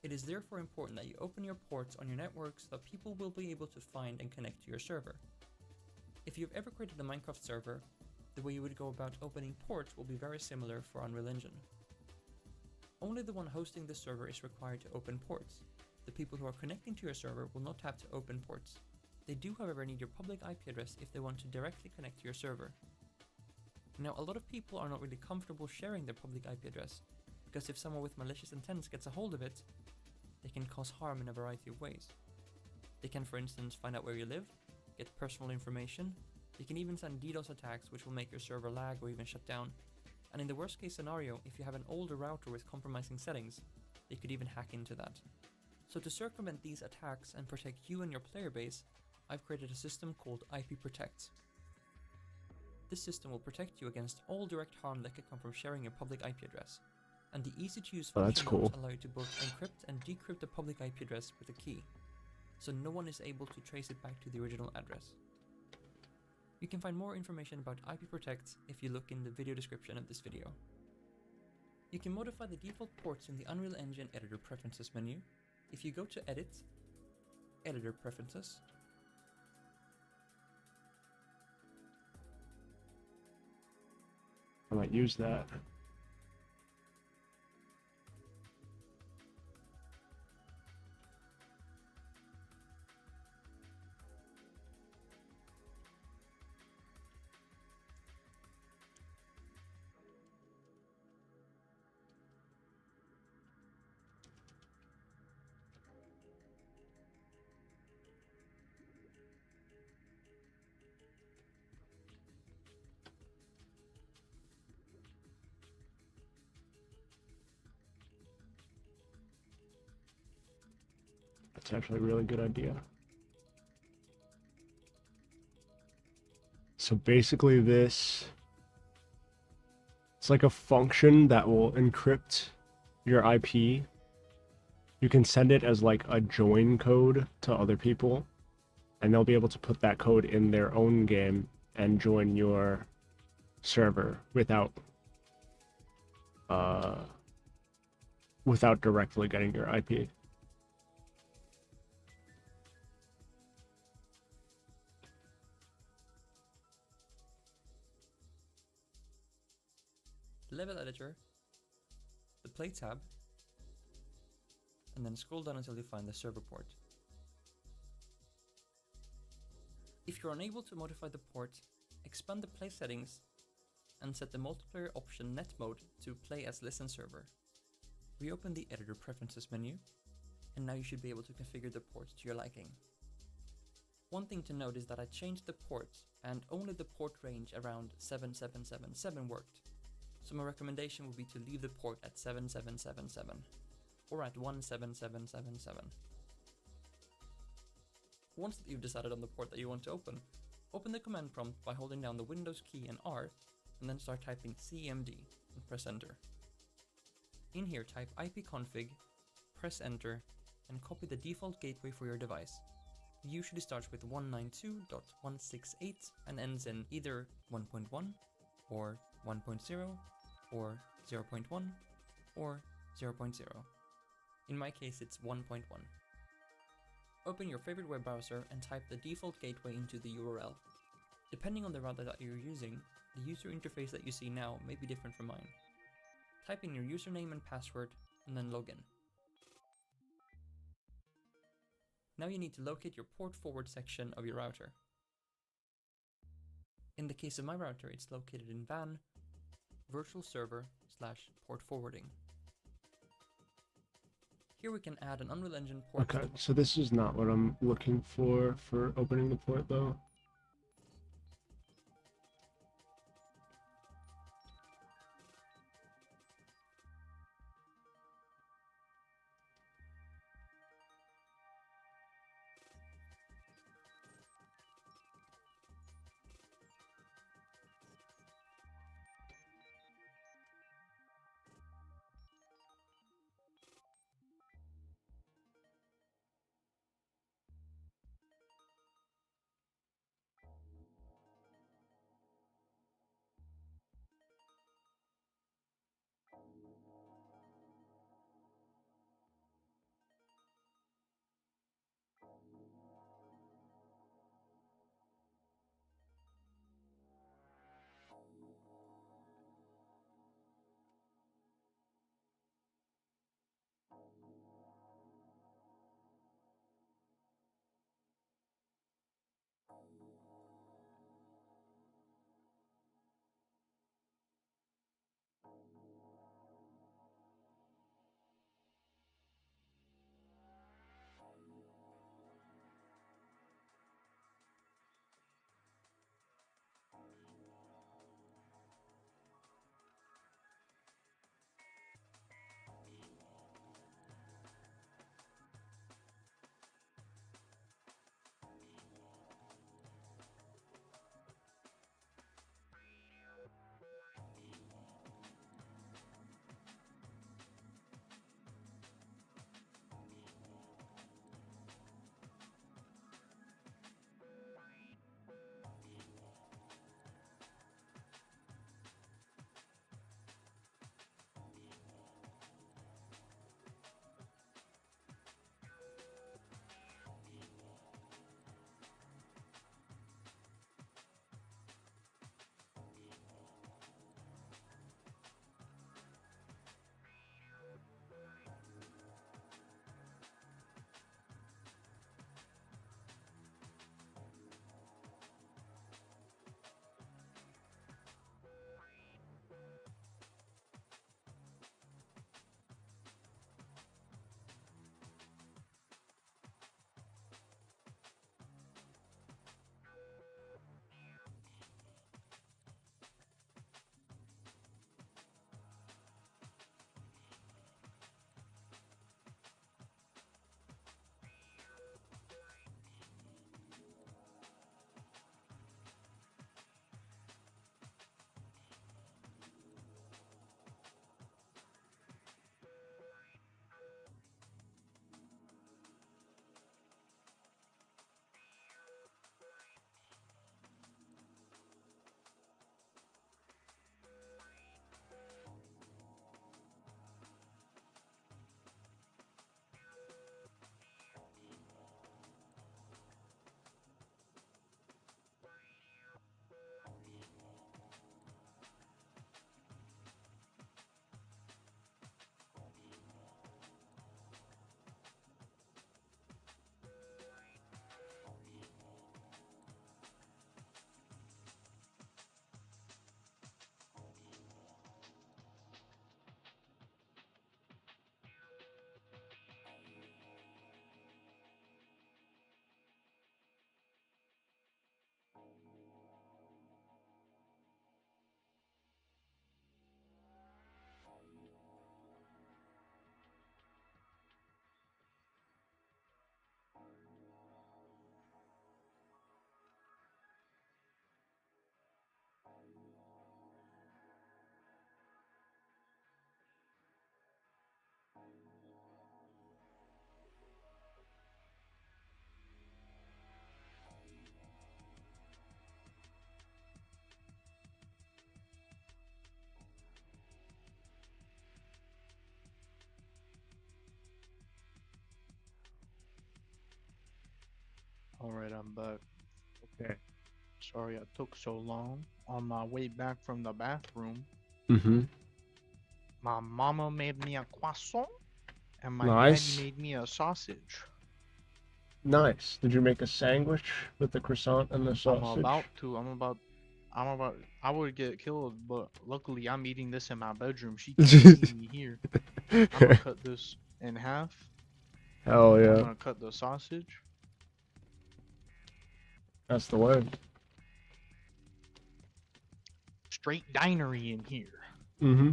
It is therefore important that you open your ports on your network so that people will be able to find and connect to your server. If you've ever created a Minecraft server, the way you would go about opening ports will be very similar for Unreal Engine. Only the one hosting the server is required to open ports. The people who are connecting to your server will not have to open ports. They do, however, need your public IP address if they want to directly connect to your server. Now, a lot of people are not really comfortable sharing their public IP address, because if someone with malicious intents gets a hold of it, they can cause harm in a variety of ways. They can, for instance, find out where you live, get personal information. They can even send DDoS attacks which will make your server lag or even shut down. And in the worst case scenario, if you have an older router with compromising settings, they could even hack into that. So to circumvent these attacks and protect you and your player base, I've created a system called IP Protect. This system will protect you against all direct harm that could come from sharing your public IP address. And the easy-to-use that's function nodes cool. allow you to both encrypt and decrypt the public IP address with a key, so no one is able to trace it back to the original address. You can find more information about IP Protect if you look in the video description of this video. You can modify the default ports in the Unreal Engine Editor Preferences menu. If you go to Edit, Editor Preferences, I might use that. That's actually a really good idea. So basically it's like a function that will encrypt your IP. You can send it as like a join code to other people, and they'll be able to put that code in their own game and join your server without directly getting your IP. the Level Editor, the Play tab, and then scroll down until you find the server port. If you're unable to modify the port, expand the Play settings and set the multiplayer option Net Mode to Play as Listen Server. Reopen the Editor Preferences menu, and now you should be able to configure the port to your liking. One thing to note is that I changed the port, and only the port range around 7777 worked. So my recommendation would be to leave the port at 7777 or at 17777. Once that you've decided on the port that you want to open the command prompt by holding down the Windows key and R, and then start typing cmd and press enter. In here type ipconfig, press enter, and copy the default gateway for your device. It usually starts with 192.168 and ends in either 1.1 or 1.0 or 0.1 or 0.0. In my case it's 1.1. Open your favorite web browser and type the default gateway into the URL. Depending on the router that you're using, the user interface that you see now may be different from mine. Type in your username and password and then log in. Now you need to locate your port forward section of your router. In the case of my router, it's located in van virtual server / port forwarding. Here we can add an Unreal Engine port. Okay, so this is not what I'm looking for opening the port though. Alright, I'm back. Okay. Sorry I took so long. On my way back from the bathroom, Mm-hmm. my mama made me a croissant, and my Nice. daddy made me a sausage. Nice. Did you make a sandwich with the croissant and the I'm sausage? about to. I would get killed, but luckily I'm eating this in my bedroom. She can't see me here. I'm gonna cut this in half. Hell I'm yeah. gonna cut the sausage. That's the way. Straight dinery in here. Mm-hmm.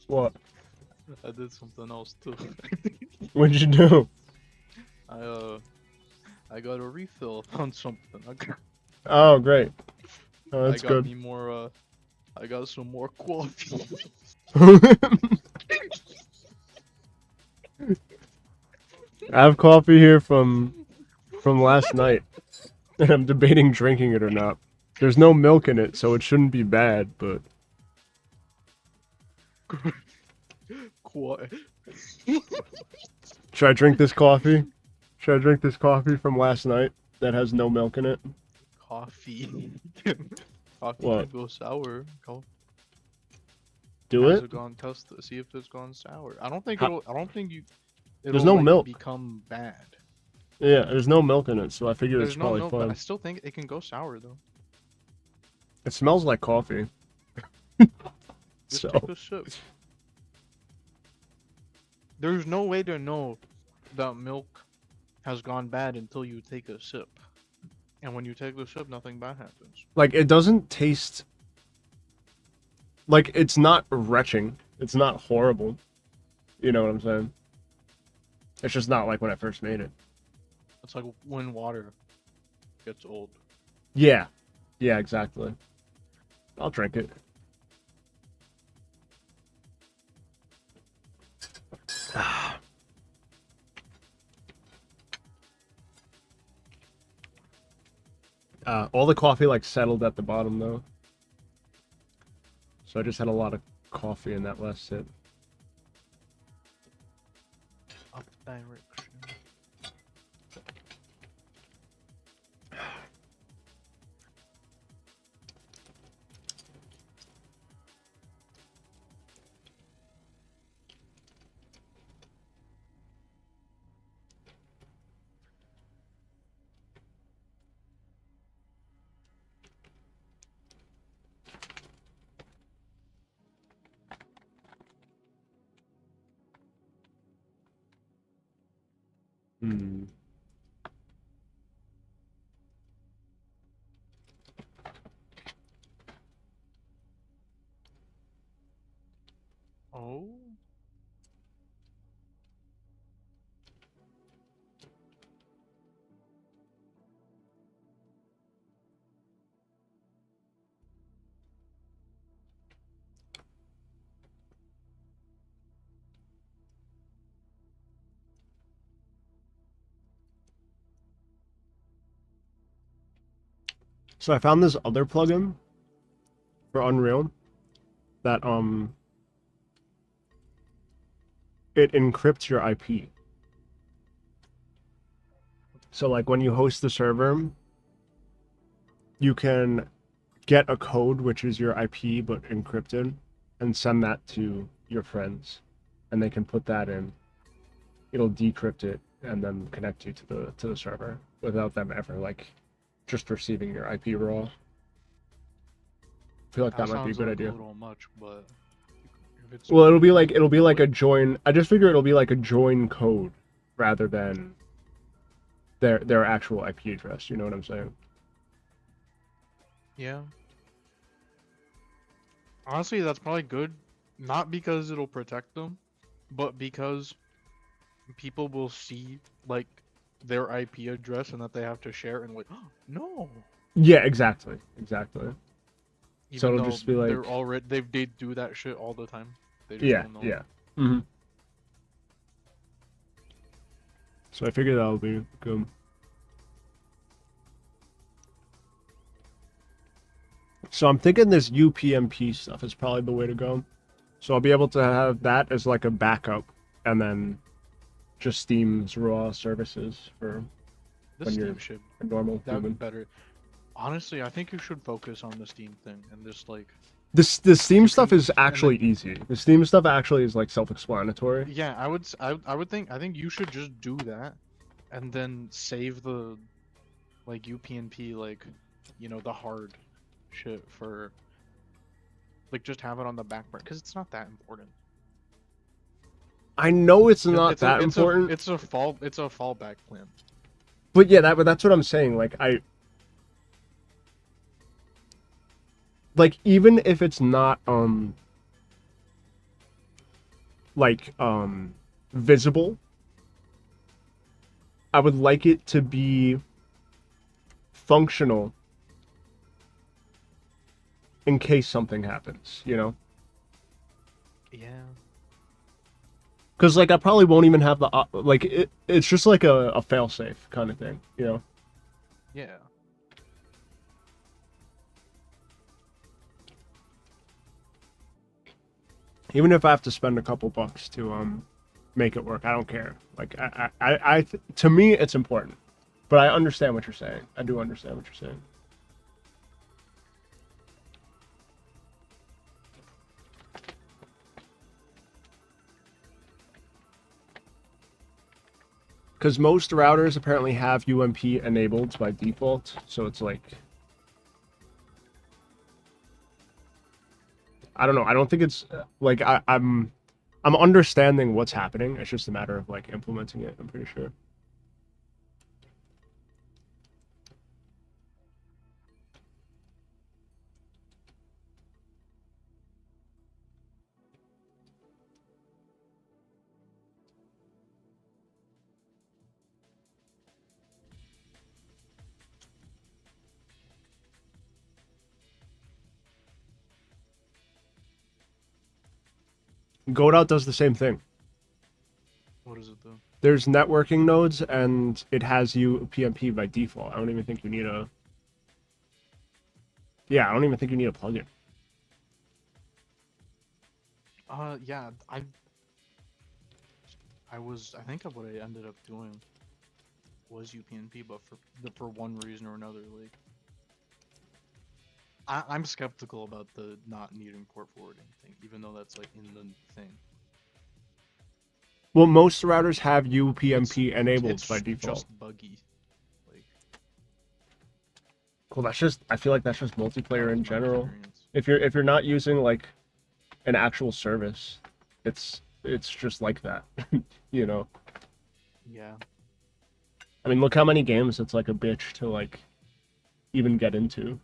What? I did something else too. What'd you do? I got a refill on something. Oh, great. Oh, I that's got good. me more. I got some more coffee. I have coffee here from last night, and I'm debating drinking it or not. There's no milk in it, so it shouldn't be bad, but... Should I drink this coffee? Should I drink this coffee from last night that has no milk in it? Coffee. Coffee What? can go sour. Do Has it? it gone test to see if it's gone sour? I don't think How- it'll. I don't think you. There's It'll, no like, milk. become bad. Yeah, there's no milk in it, so I figure it's There's no probably milk, but I fine. still think it can go sour though. It smells like coffee. Just So, take a sip. There's no way to know that milk has gone bad until you take a sip. And when you take the sip, nothing bad happens. like, it doesn't taste... Like, it's not retching. It's not horrible. You know what I'm saying? It's just not like when I first made it. It's like when water gets old. Yeah. Yeah, exactly. I'll drink it. All the coffee like settled at the bottom though. So I just had a lot of coffee in that last sip. Up direction. Hmm. Oh. So I found this other plugin for Unreal that it encrypts your IP. So like when you host the server, you can get a code which is your IP but encrypted and send that to your friends and they can put that in. It'll decrypt it and then connect you to the server without them ever like just receiving your IP raw. I feel like that might be a sounds good like idea. a little much, but if it's Well, it'll be like a join. I just figure it'll be like a join code rather than their actual IP address. You know what I'm saying? Yeah. Honestly, that's probably good. Not because it'll protect them, but because people will see like their IP address and that they have to share and like, no. Yeah, exactly. So Even it'll though just be like, they're already they do that shit all the time. They just yeah, don't know. yeah. Mm-hmm. So I figured that'll be good. So I'm thinking this UPnP stuff is probably the way to go. So I'll be able to have that as like a backup, and then just Steam's raw services for The when Steam you're shit, a normal that would be human. better. Honestly, I think you should focus on the Steam thing and just like The Steam you stuff can is and then actually easy. The Steam stuff actually is like self-explanatory. yeah, I would think you should just do that and then save the like UPnP like the hard shit for like just have it on the back burner because it's not that important. I know it's Just not that important, it's a fallback plan. but yeah, that's what I'm saying. Like even if it's not like visible, I would like it to be functional in case something happens, you know? Yeah. Because like I probably won't even have the like it's just like a failsafe kind of thing, you know? Yeah. Even if I have to spend a couple bucks to make it work, I don't care. Like to me it's important. But I understand what you're saying. I do understand what you're saying. Because most routers apparently have UMP enabled by default, so it's like I don't know. I don't think it's like I'm understanding what's happening. It's just a matter of like implementing it. I'm pretty sure. Godot does the same thing. What is it though? There's networking nodes, and it has you PMP by default. I don't even think you need a. Yeah, I don't even think you need a plugin. Yeah, I think what I ended up doing was UPnP, but for one reason or another, like I'm skeptical about the not needing port forwarding thing, even though that's like in the thing. Well, most routers have UPnP enabled It's by default. just buggy. Like, Cool. That's just. I feel like that's just multiplayer in my general. experience. If you're not using like an actual service, it's just like that, you know. Yeah. I mean, look how many games it's like a bitch to like even get into,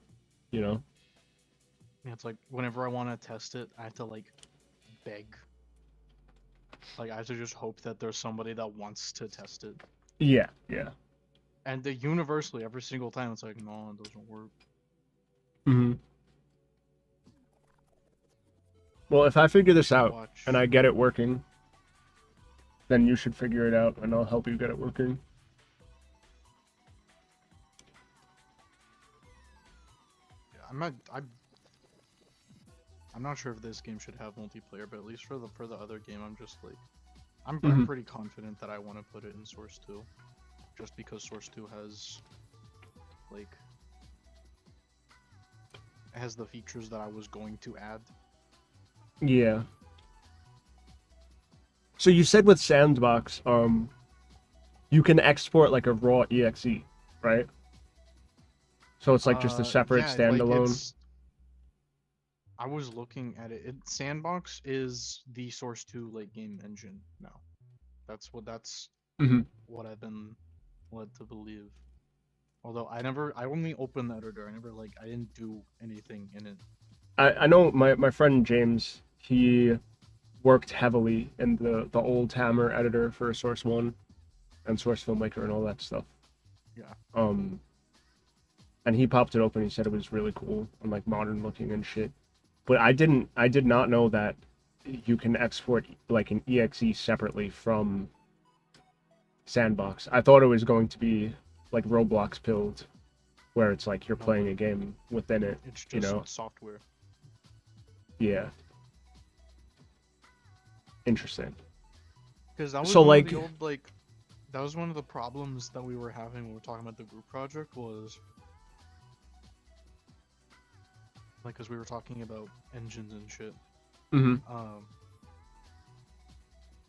you know. Yeah, it's like whenever I want to test it, I have to like beg. Like I have to just hope that there's somebody that wants to test it. Yeah, yeah. And universally, every single time, it's like, no, it doesn't work. Mm-hmm. Well, if I figure this out Watch. and I get it working, then you should figure it out, and I'll help you get it working. I'm not sure if this game should have multiplayer, but at least for the other game, I'm just like, I'm Mhm. pretty confident that I want to put it in Source 2, just because Source 2 has like has the features that I was going to add. Yeah. So you said with Sandbox, you can export like a raw exe, right? So it's like just a separate Yeah, standalone. I was looking at it. Sandbox is the Source 2 like game engine now. That's Mhm. what I've been led to believe. Although I only opened the editor. I didn't do anything in it. I know my friend James, he worked heavily in the old Hammer editor for Source One and Source Filmmaker and all that stuff. Yeah. And he popped it open. He said it was really cool and like modern looking and shit. But I did not know that you can export like an exe separately from Sandbox. I thought it was going to be like Roblox pilled, where it's like you're playing a game within it. It's just you know? software. Yeah. Interesting. Because that was So, one like- of the old, that was one of the problems that we were having when we were talking about the group project was, because we were talking about engines and shit. Mm-hmm.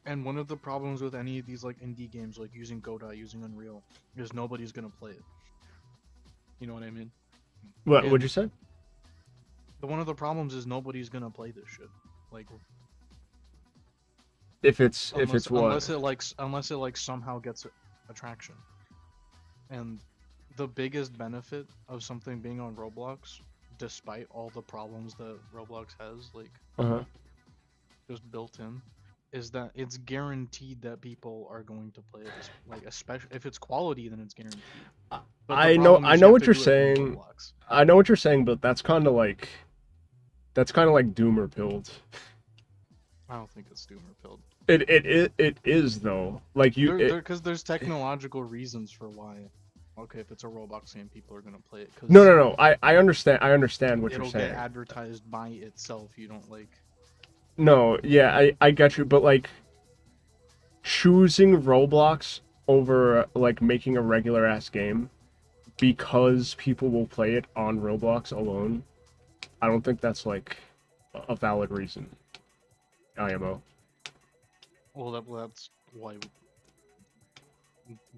And one of the problems with any of these indie games, like using Godot, using Unreal, is nobody's gonna play it. You know what I mean? What'd you say? One of the problems is nobody's gonna play this shit. If it's what? Unless it somehow gets attraction. And the biggest benefit of something being on Roblox, despite all the problems that Roblox has, Uh-huh. just built in, is that it's guaranteed that people are going to play it. Especially if it's quality, then it's guaranteed. But the I problem is know you what have you're to do it in saying. Roblox. I know what you're saying, but that's kind of like doomer pilled. I don't think it's doomer pilled. It is though. Like Because there's technological reasons for why. Okay, if it's a Roblox game, people are gonna play it. No. I understand what you're It'll saying. get advertised by itself. You don't No, yeah, I get you, but choosing Roblox over making a regular ass game because people will play it on Roblox alone, I don't think that's a valid reason. IMO. Well, that's why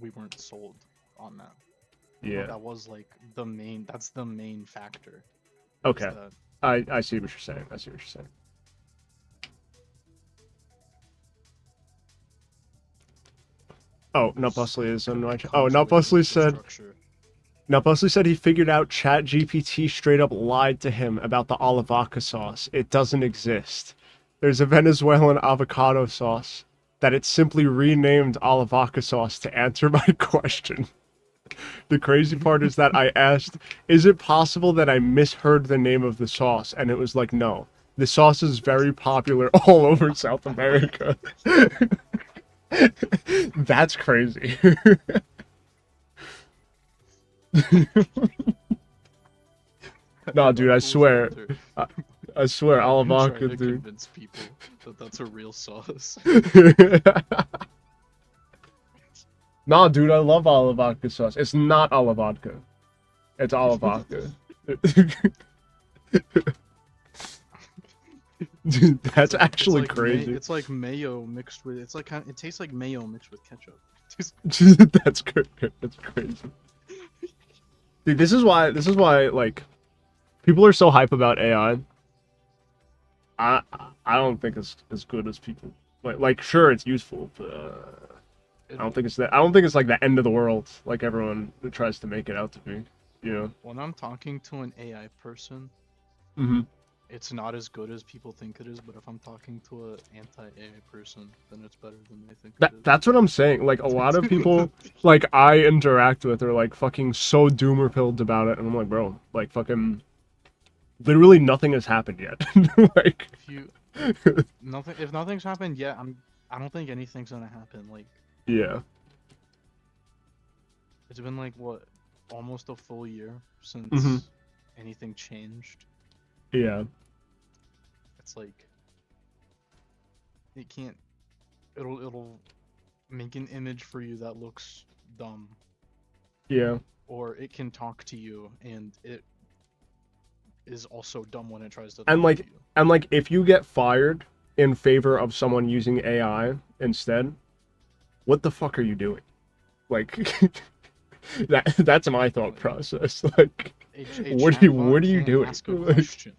we weren't sold on that. Yeah. That was the main. That's the main factor. Okay. That I see what you're saying. Oh, Nutbustly is on my channel. Oh, Nutbustly said he figured out ChatGPT straight up lied to him about the alavaca sauce. It doesn't exist. There's a Venezuelan avocado sauce that it simply renamed alavaca sauce to answer my question. The crazy part is that I asked, is it possible that I misheard the name of the sauce? And it was like, no. The sauce is very popular all over South America. That's crazy. No, dude, I swear. I swear, alavaca, trying to dude. convince people that that's a real sauce. Nah, dude, I love alavaca sauce. It's not alavodka. It's alavaca. Dude, that's actually crazy. It's like mayo mixed with. It tastes like mayo mixed with ketchup. That's good. That's crazy. Dude, this is why people are so hype about AI. I don't think it's as good as people sure, it's useful, but I don't think it's the end of the world like everyone tries to make it out to be, you know. When I'm talking to an AI person, it's not as good as people think it is, but if I'm talking to an anti-AI person, then it's better than they think it is. That's what I'm saying. A lot of people I interact with are fucking so doomer pilled about it, and I'm like, bro, fucking literally nothing has happened yet. If nothing's happened yet, I don't think anything's gonna happen. Yeah. It's been what, almost a full year since anything changed. Yeah. It's it can't. It'll make an image for you that looks dumb. Yeah. Or it can talk to you, and it is also dumb when it tries to talk And to you. and if you get fired in favor of someone using AI instead, what the fuck are you doing? That's my thought process. What are you doing? Ask a question.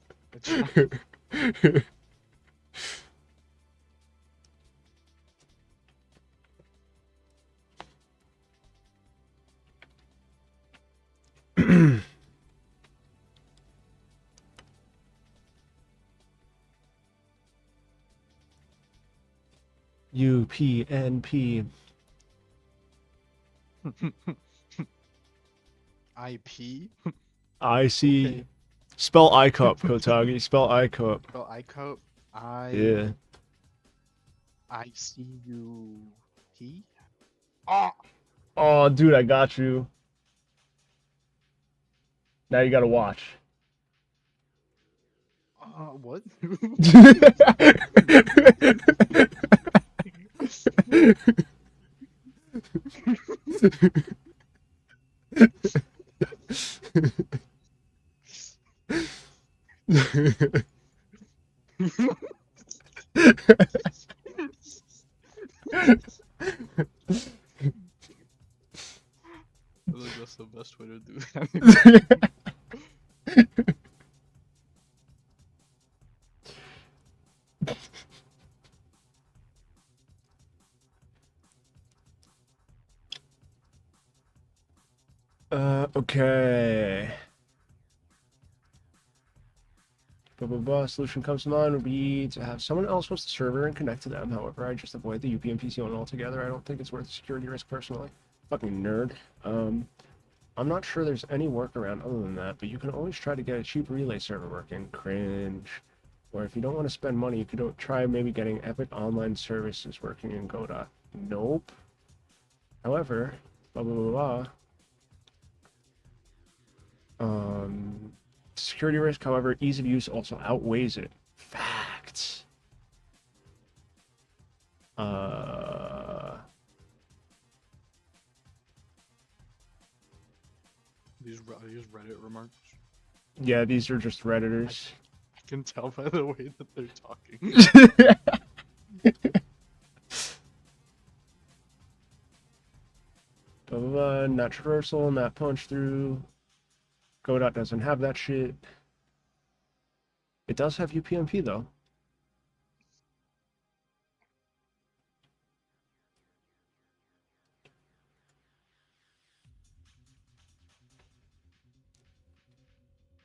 UPnP. IP. I see. Okay. Spell iCup, Kotagi. Spell iCup. Spell ICUP. Yeah. ICUP. Ah. Oh, dude, I got you. Now you gotta watch. What? I think that's the best way to do that. Okay. Solution comes to mind would be to have someone else host the server and connect to them. However, I just avoid the UPnPC PC one altogether. I don't think it's worth the security risk personally. Fucking nerd. I'm not sure there's any workaround other than that, but you can always try to get a cheap relay server working. Cringe. Or if you don't want to spend money, you could try maybe getting Epic Online Services working in Godot. Nope. However, blah blah blah blah. Security risk, however, ease of use also outweighs it. Facts. These Reddit remarks. Yeah, these are just Redditors. I can tell by the way that they're talking. Blah, blah, blah. Not traversal, not punch through. Godot doesn't have that shit. It does have UPnP though.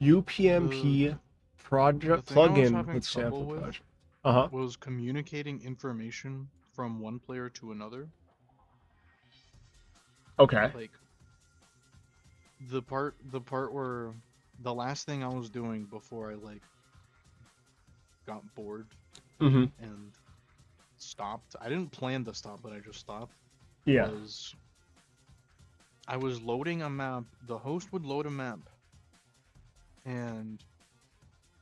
UPnP project the thing I was plugin having with trouble sample with project. Uh-huh. was communicating information from one player to another. Okay. Like the part where the last thing I was doing before I like got bored Mm-hmm. and stopped. I didn't plan to stop, but I just stopped. Yeah. I was loading a map. The host would load a map, and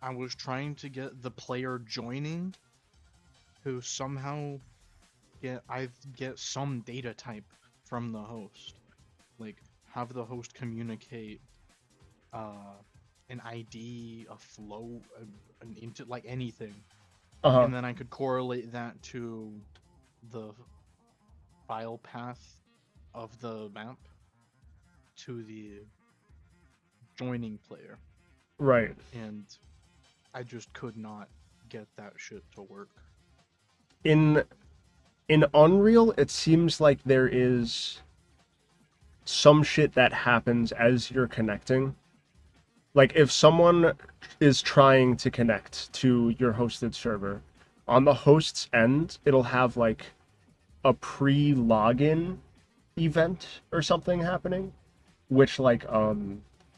I was trying to get the player joining to somehow get some data type from the host, like have the host communicate an ID, a flow, an into like anything, Uh-huh. and then I could correlate that to the file path of the map to the joining player. Right. And I just could not get that shit to work. In Unreal, it seems like there is some shit that happens as you're connecting. Like if someone is trying to connect to your hosted server, on the host's end, it'll have like a pre-login event or something happening, which like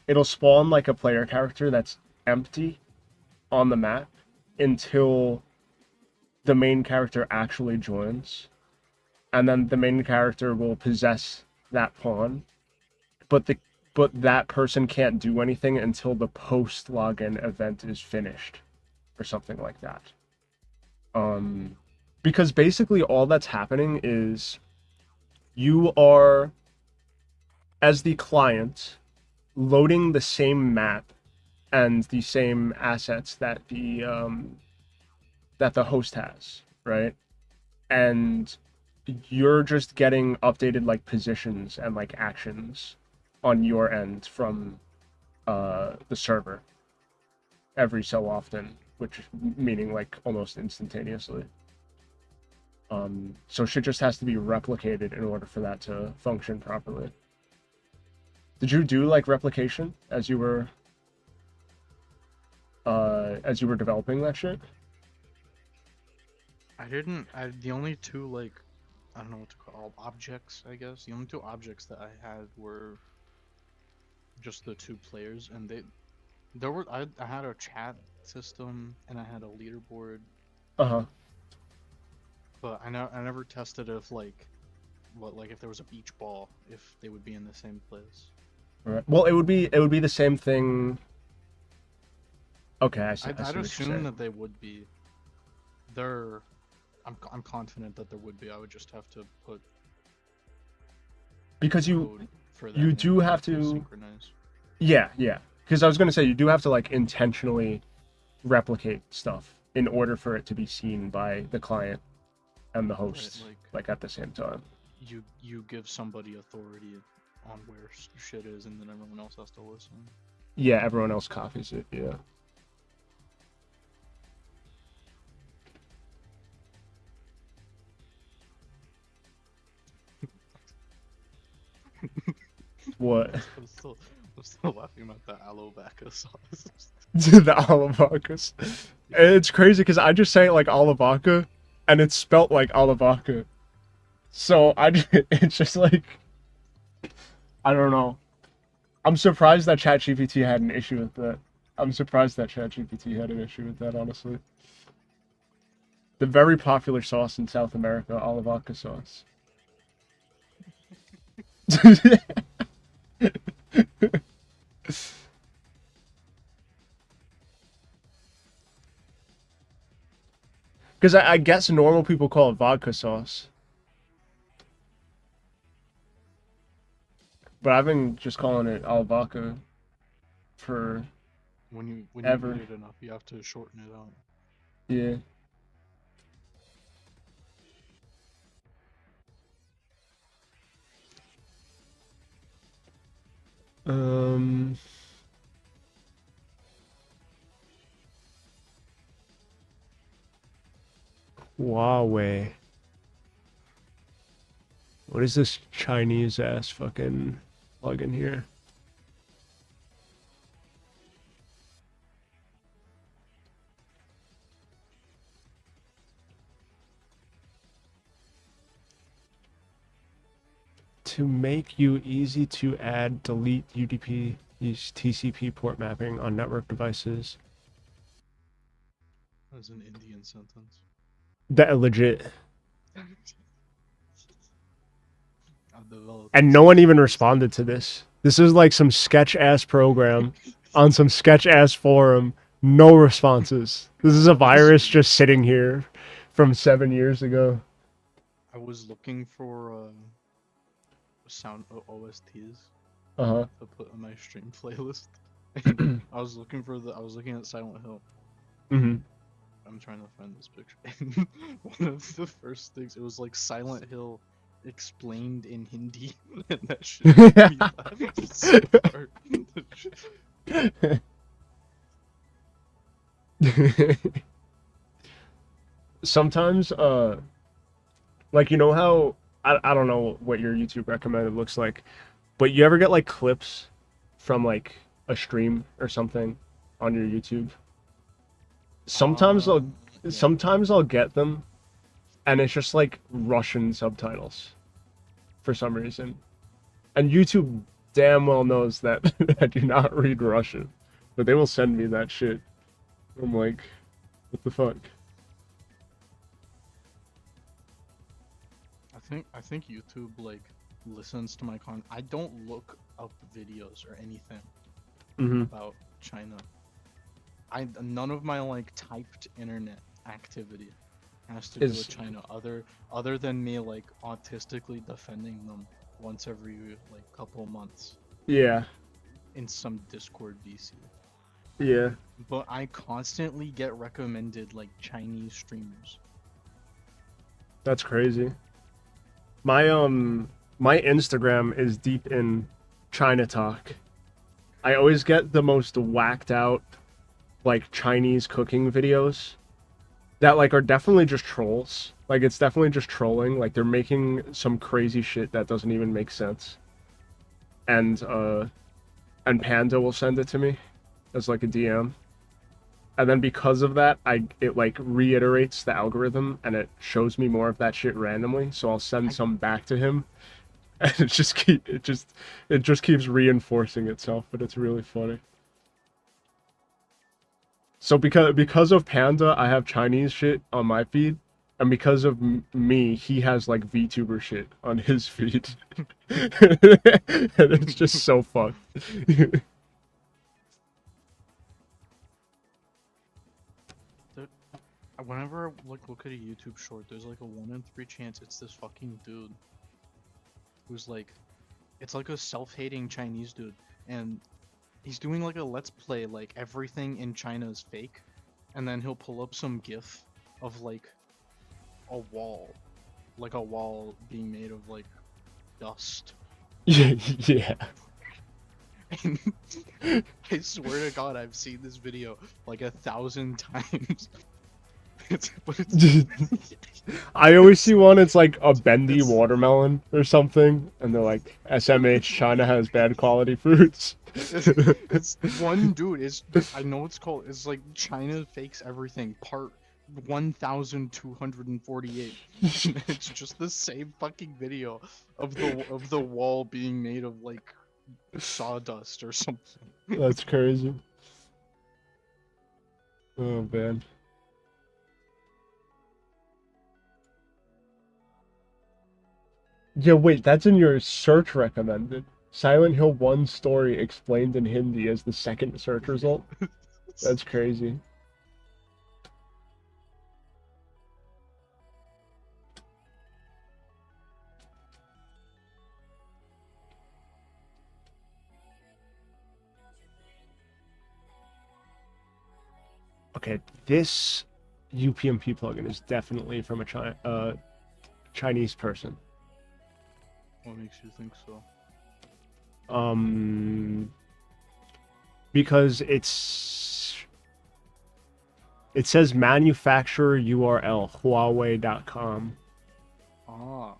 it'll spawn like a player character that's empty on the map until the main character actually joins, and then the main character will possess that pawn, but that person can't do anything until the post login event is finished or something like that. Because basically all that's happening is you are, as the client, loading the same map and the same assets that the host has, right? And you're just getting updated like positions and like actions on your end from the server every so often, which meaning like almost instantaneously. So shit just has to be replicated in order for that to function properly. Did you do like replication as you were developing that shit? The only two, like, I don't know what to call objects, I guess. The only two objects that I had were just the two players, and I had a chat system and I had a leaderboard, Uh-huh. but I never tested if if there was a beach ball, if they would be in the same place. Right. Well, it would be the same thing. Okay, I see. I'd what you're assume saying. that they would be. I'm confident that there would be. I would just have to put Because code for that you in do order have to to. synchronize. Yeah, yeah. Because I was gonna say you do have to like intentionally replicate stuff in order for it to be seen by the client and the host, Right, like at the same time. you give somebody authority on where shit is, and then everyone else has to listen. Yeah, everyone else copies it. Yeah. What? I'm still laughing about the aloe vaca sauce. The alavaca. It's crazy because I just say it like alavaca, and it's spelt like alavaca. So it's just like, I don't know. I'm surprised that ChatGPT had an issue with that. Honestly. The very popular sauce in South America, alavaca sauce. Because I guess normal people call it vodka sauce. But I've been just calling it alavaca for When you ever. eat it enough, you have to shorten it out. Yeah. Huawei. What is this Chinese ass fucking plugin here? To make you easy to add, delete UDP, use TCP port mapping on network devices. That's an Indian sentence. That legit. I've developed And this no one even sentence. responded to this. This is like some sketch ass program on some sketch ass forum. No responses. This is a virus just sitting here from 7 years ago. I was looking for sound OSTs Uh-huh. to put on my stream playlist. And I was looking at Silent Hill. Mm-hmm. I'm trying to find this picture. And one of the first things, it was like Silent Hill explained in Hindi. And that shit made me laugh so hard. Sometimes, like, you know how, I don't know what your YouTube recommended looks like, but you ever get like clips from like a stream or something on your YouTube? Sometimes Yeah. I'll get them, and it's just like Russian subtitles for some reason. And YouTube damn well knows that I do not read Russian, but they will send me that shit. I'm like, what the fuck? I think YouTube like listens to my content. I don't look up videos or anything Mm-hmm. about China. None of my like typed internet activity has to do with China other than me like autistically defending them once every like couple months Yeah. in some Discord VC. Yeah. But I constantly get recommended like Chinese streamers. That's crazy. My Instagram is deep in China talk. I always get the most whacked out like Chinese cooking videos that like are definitely just trolls. Like it's definitely just trolling. Like they're making some crazy shit that doesn't even make sense. And Panda will send it to me as like a DM. and then because of that, it like reiterates the algorithm and it shows me more of that shit randomly. So I'll send some back to him, and it just keeps reinforcing itself. But it's really funny. So because of Panda, I have Chinese shit on my feed, and because of me, he has like VTuber shit on his feed, and it's just so fucked. Whenever I look at a YouTube short, there's like a 1 in 3 chance it's this fucking dude who's like, it's like a self-hating Chinese dude, and he's doing like a let's play like everything in China is fake, and then he'll pull up some GIF of like a wall being made of like dust. Yeah. And I swear to God, I've seen this video like 1,000 times. I always see one, it's like a bendy watermelon or something, and they're like, SMH, China has bad quality fruits. It's one dude, I know it's called, it's like China fakes everything, part 1248. It's just the same fucking video of the wall being made of like sawdust or something. That's crazy. Oh, man. Yeah, wait, that's in your search recommended. Silent Hill 1 story explained in Hindi as the second search result. That's crazy. Okay, this UPnP plugin is definitely from a Chinese person. What makes you think so? Because it says manufacturer URL Huawei.com. Ah.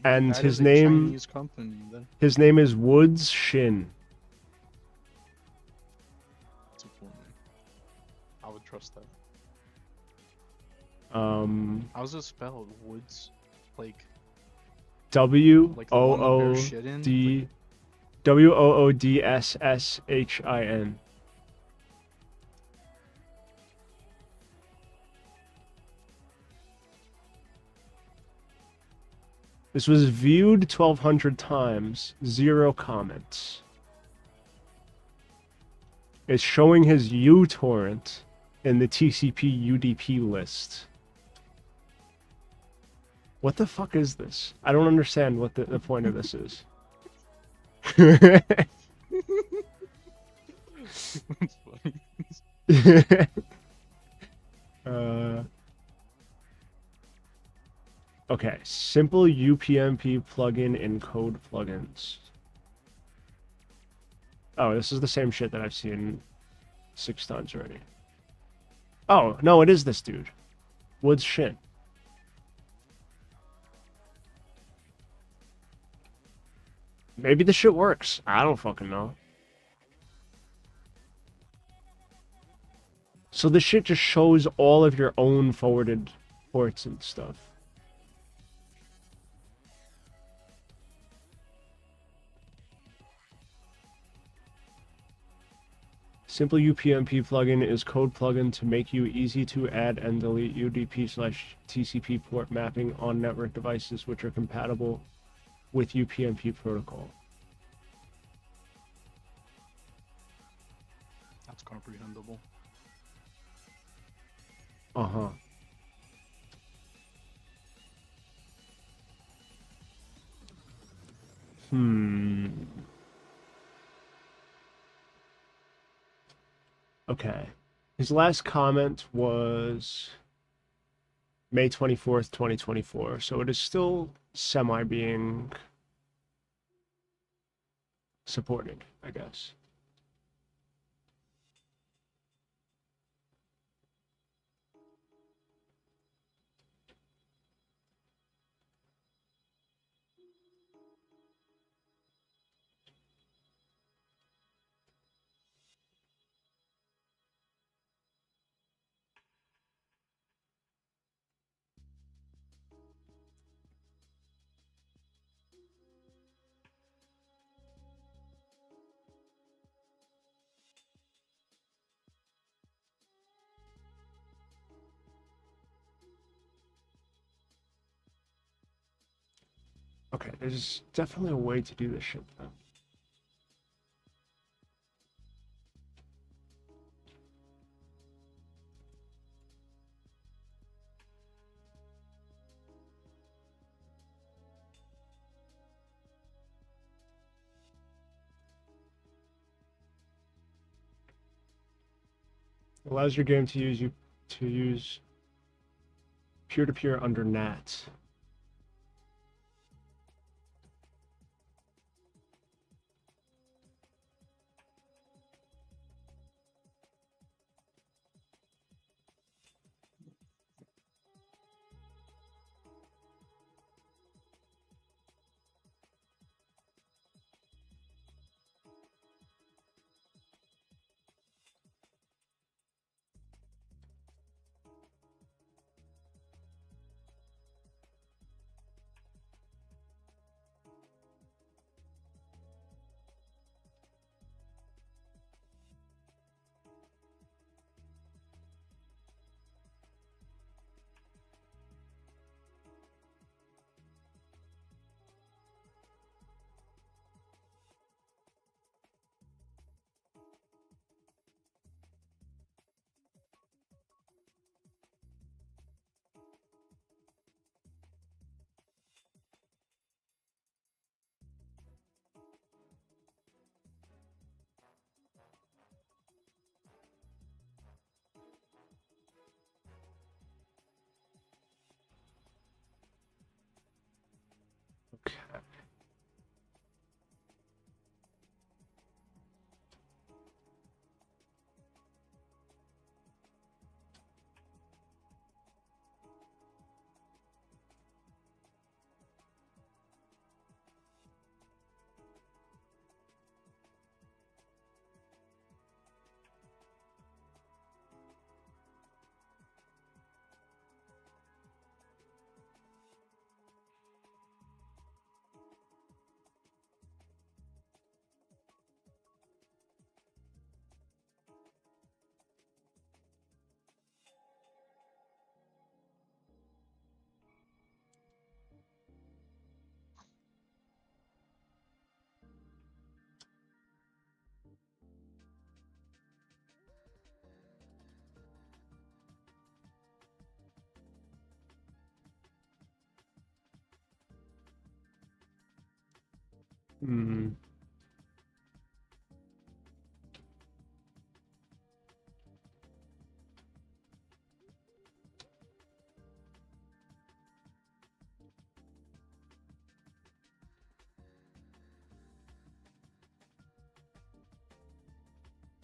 And That his is a name Chinese company, then. his name is Woods Shin. That's a cool name. I would trust that. How's it spelled? Woods? Like the one that bears shit in? WOODSSHIN. This was viewed 1,200 times, 0 comments. It's showing his uTorrent in the TCP UDP list. What the fuck is this? I don't understand what the point of this is. That's funny. Okay, simple UPnP plugin in code plugins. Oh, this is the same shit that I've seen 6 times already. Oh, no, it is this dude. Woods Shin. Maybe this shit works. I don't fucking know. So this shit just shows all of your own forwarded ports and stuff. Simple UPnP plugin is code plugin to make you easy to add and delete UDP/TCP port mapping on network devices which are compatible with UPnP protocol. That's comprehensible. Uh-huh. Okay. His last comment was May 24th, 2024. So it is still semi being supported, I guess. Okay, there's definitely a way to do this shit though. Allows your game to use peer-to-peer under NAT. Okay. Hmm.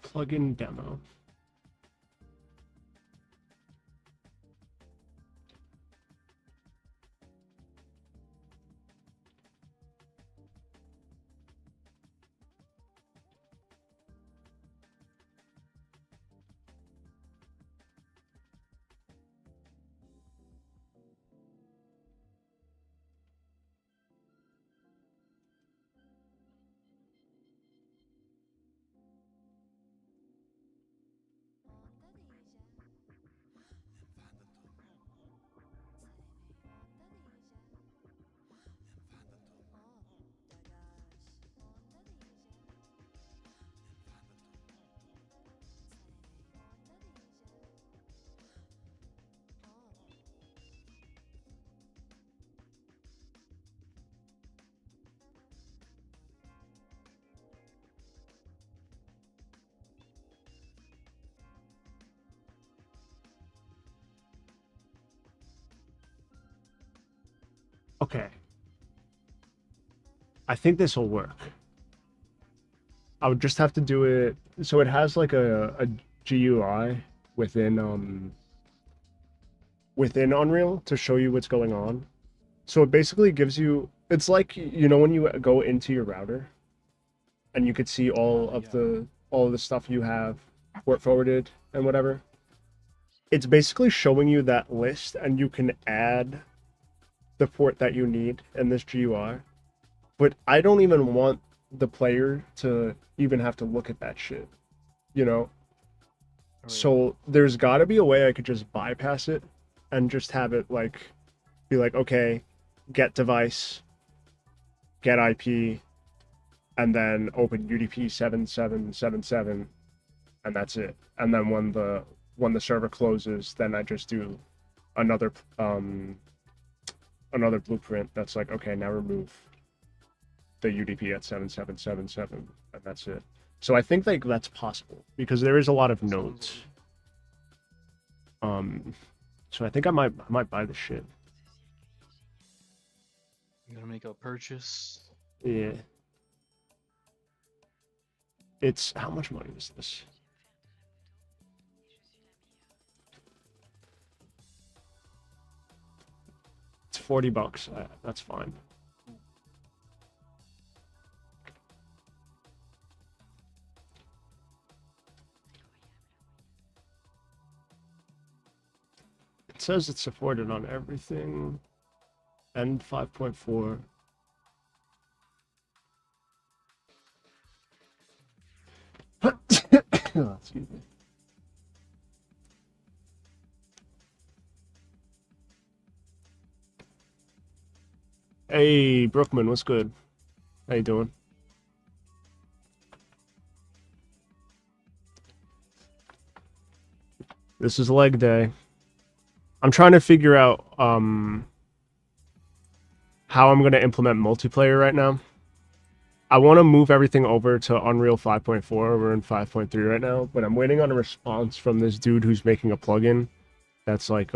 Plugin demo. Okay. I think this will work. I would just have to do it. So it has like a GUI within Unreal to show you what's going on. So it basically gives you, it's like, you know, when you go into your router and you could see all of the stuff you have port forwarded and whatever. It's basically showing you that list, and you can add the port that you need in this GUI. But I don't even want the player to even have to look at that shit, you know? Right. So there's got to be a way I could just bypass it and just have it like be like, okay, get device, get IP, and then open UDP 7777, and that's it. And then when the server closes, then I just do another blueprint that's like, okay, now remove the UDP at 7777, and that's it. So I think like that's possible because there is a lot of nodes. So I think I might buy the shit. I'm gonna make a purchase. Yeah. It's how much money is this? It's $40. That's fine. It says it's supported on everything. And 5.4. Excuse me. Hey, Brookman, what's good? How you doing? This is leg day. I'm trying to figure out how I'm going to implement multiplayer right now. I want to move everything over to Unreal 5.4. We're in 5.3 right now, but I'm waiting on a response from this dude who's making a plugin that's like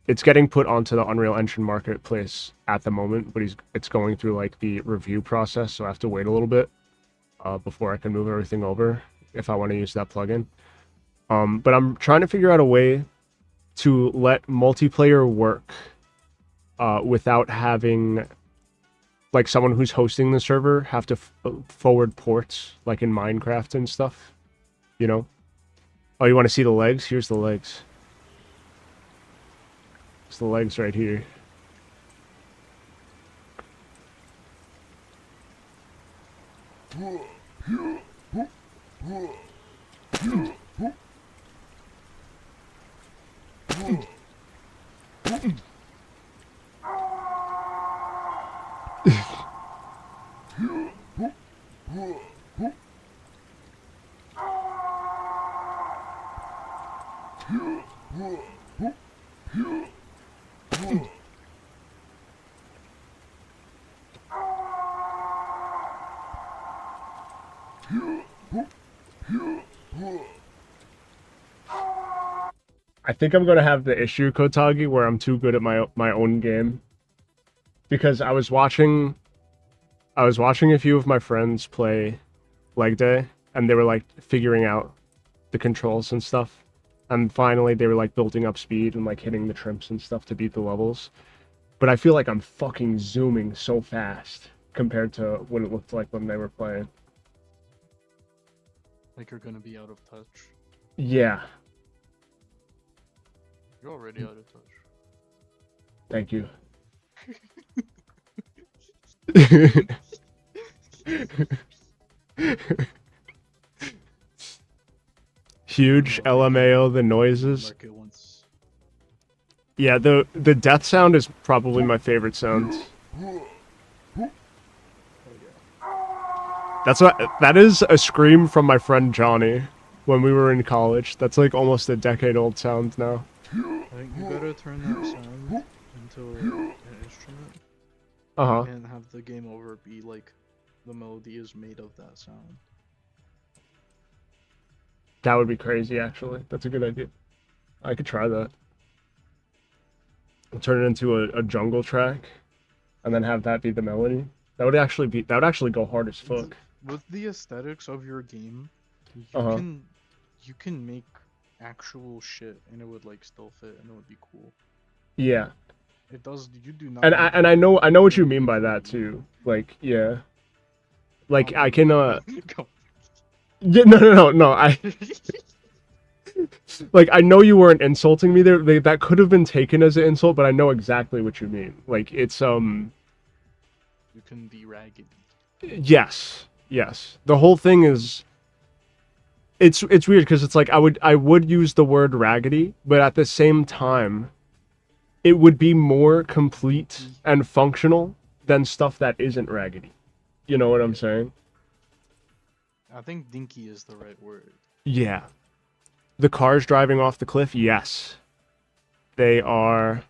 it's getting put onto the Unreal Engine marketplace at the moment, but it's going through like the review process, so I have to wait a little bit before I can move everything over if I want to use that plugin. But I'm trying to figure out a way to let multiplayer work without having like someone who's hosting the server have to forward ports like in Minecraft and stuff, you know? Oh, you want to see the legs? Here's the legs. It's the legs right here. I think I'm gonna have the issue, Kotagi, where I'm too good at my own game. Because I was watching a few of my friends play leg day, and they were like figuring out the controls and stuff. And finally they were like building up speed and like hitting the trimps and stuff to beat the levels. But I feel like I'm fucking zooming so fast compared to what it looked like when they were playing. Like you're gonna be out of touch. Yeah. You're already out of touch. Thank you. Huge LMAO, the noises. Yeah, the death sound is probably my favorite sound. That is a scream from my friend Johnny when we were in college. That's like almost a decade old sound now. I think you gotta turn that sound into an instrument. And have the game over be like the melody is made of that sound. That would be crazy, actually. That's a good idea. I could try that. I'll turn it into a jungle track, and then have that be the melody. That would actually go hard as fuck. With the aesthetics of your game, you can make actual shit, and it would like still fit, and it would be cool. Yeah. It does. You do not. And I know what you mean by that too. Like, yeah. Like I can Yeah, no. Like, I know you weren't insulting me there. That could have been taken as an insult, but I know exactly what you mean. Like, it's You can be raggedy. Yes. The whole thing is. It's weird because it's like I would use the word raggedy, but at the same time, it would be more complete and functional than stuff that isn't raggedy. You know what I'm saying? I think dinky is the right word. Yeah. The cars driving off the cliff, yes. They are...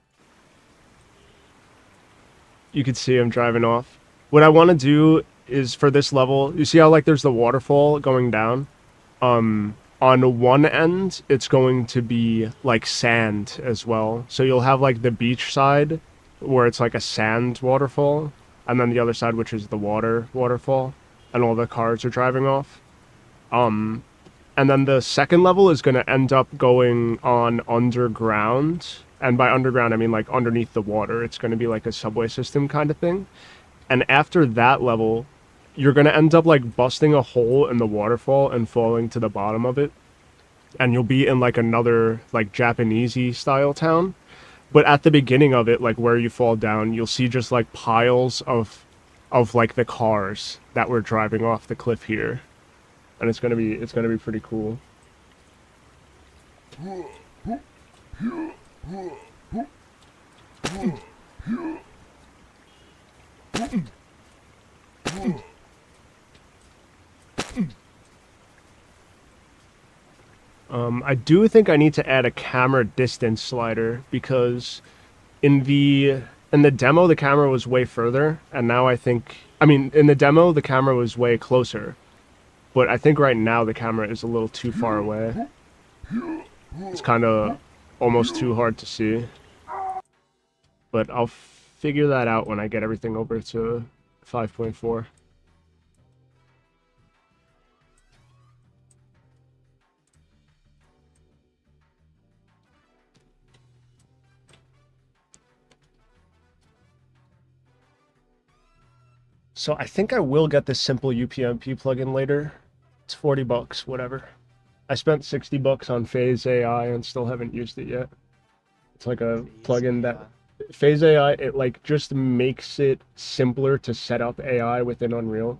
You could see them driving off. What I want to do is for this level, you see how like there's the waterfall going down? On one end, it's going to be like sand as well. So you'll have like the beach side where it's like a sand waterfall, and then the other side, which is the waterfall, and all the cars are driving off. And then the second level is going to end up going on underground. And by underground, I mean like underneath the water. It's going to be like a subway system kind of thing. And after that level, you're going to end up like busting a hole in the waterfall and falling to the bottom of it. And you'll be in like another like Japanesey style town. But at the beginning of it, like where you fall down, you'll see just like piles of like the cars that were driving off the cliff here. And it's gonna be pretty cool. I do think I need to add a camera distance slider because in the demo the camera was way further, and now in the demo the camera was way closer. But I think right now the camera is a little too far away. It's kind of almost too hard to see. But I'll figure that out when I get everything over to 5.4. So I think I will get this simple UPnP plugin later. It's $40, whatever. I spent $60 on Phase AI and still haven't used it yet. It's like a plugin that Phase AI, it like just makes it simpler to set up AI within Unreal,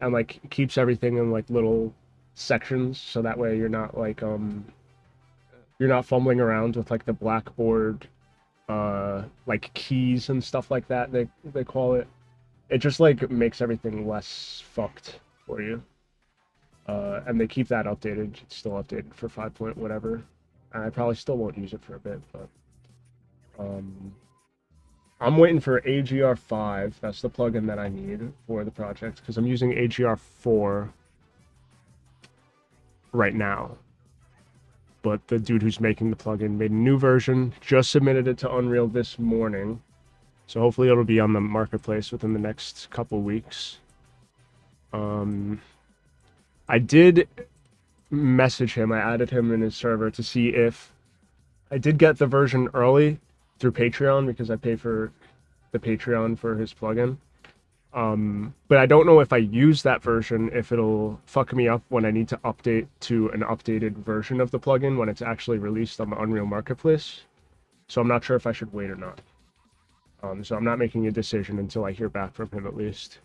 and like keeps everything in like little sections, so that way you're not like you're not fumbling around with like the blackboard like keys and stuff like that they call it. It just like makes everything less fucked for you. And they keep that updated. It's still updated for 5 point whatever. And I probably still won't use it for a bit, but I'm waiting for AGR5. That's the plugin that I need for the project, because I'm using AGR4 right now. But the dude who's making the plugin made a new version, just submitted it to Unreal this morning. So hopefully it'll be on the marketplace within the next couple weeks. I did message him. I added him in his server to see if I did get the version early through Patreon, because I pay for the Patreon for his plugin. But I don't know if I use that version, if it'll fuck me up when I need to update to an updated version of the plugin when it's actually released on the Unreal Marketplace. So I'm not sure if I should wait or not. So I'm not making a decision until I hear back from him at least.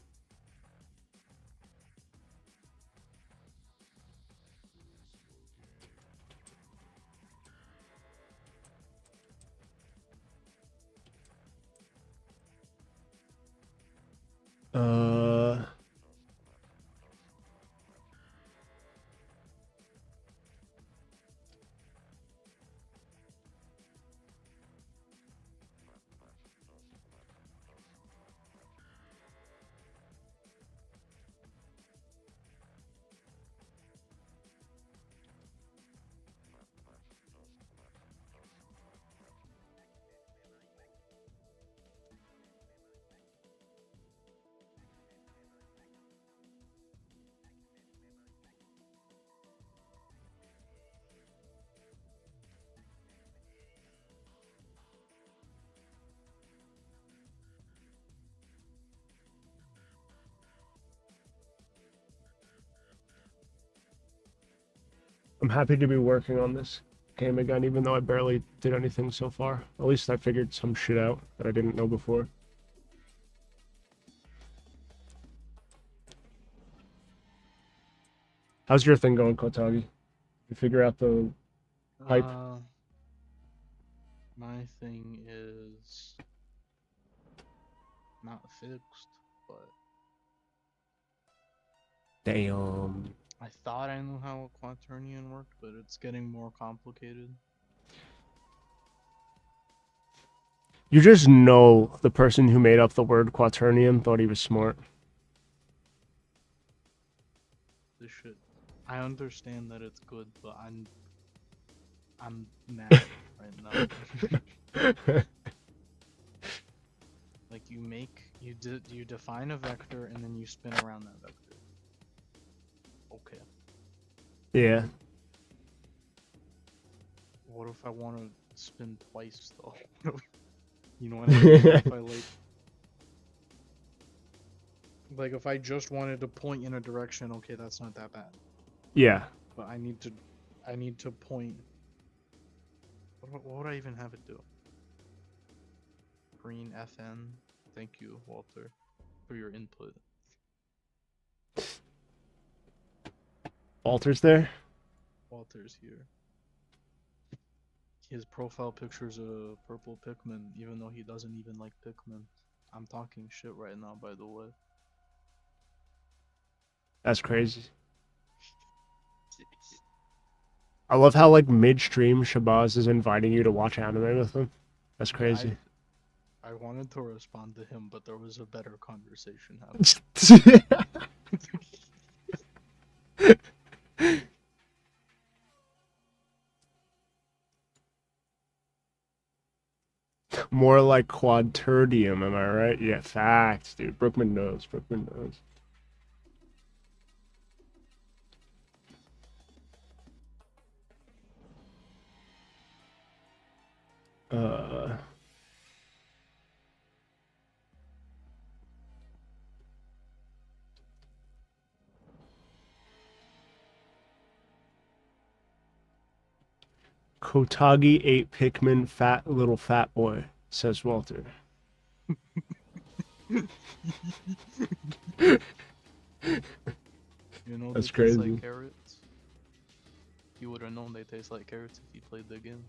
I'm happy to be working on this game again, even though I barely did anything so far. At least I figured some shit out that I didn't know before. How's your thing going, Kotagi? You figure out the hype? My thing is not fixed, but Damn. I thought I knew how a quaternion worked, but it's getting more complicated. You just know the person who made up the word quaternion thought he was smart. This shit. I understand that it's good, but I'm mad right now. Like you define a vector and then you spin around that vector. Okay. Yeah. What if I want to spin twice though? You know what I mean? If I like if I just wanted to point in a direction, okay, that's not that bad. Yeah. But I need to point. What would I even have it do? Green FN. Thank you, Walter, for your input. Walter's there? Walter's here. His profile picture's a purple Pikmin, even though he doesn't even like Pikmin. I'm talking shit right now, by the way. That's crazy. I love how, like, midstream, Shabazz is inviting you to watch anime with him. That's crazy. I wanted to respond to him, but there was a better conversation happening. More like quaternium, am I right? Yeah, facts, dude. Brookman knows. Brookman knows. Kotagi ate Pikmin, little fat boy, says Walter. You know, that's they crazy. taste like carrots. You would have known they taste like carrots if you played the game.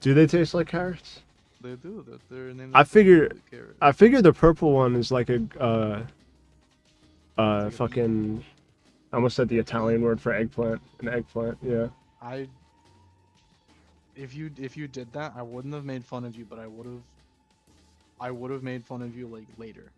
Do they taste like carrots? They do. That their name. I figure the purple one is like a like a fucking. I almost said the Italian word for eggplant. An eggplant, yeah. If you did that, I wouldn't have made fun of you, but I would have made fun of you like later.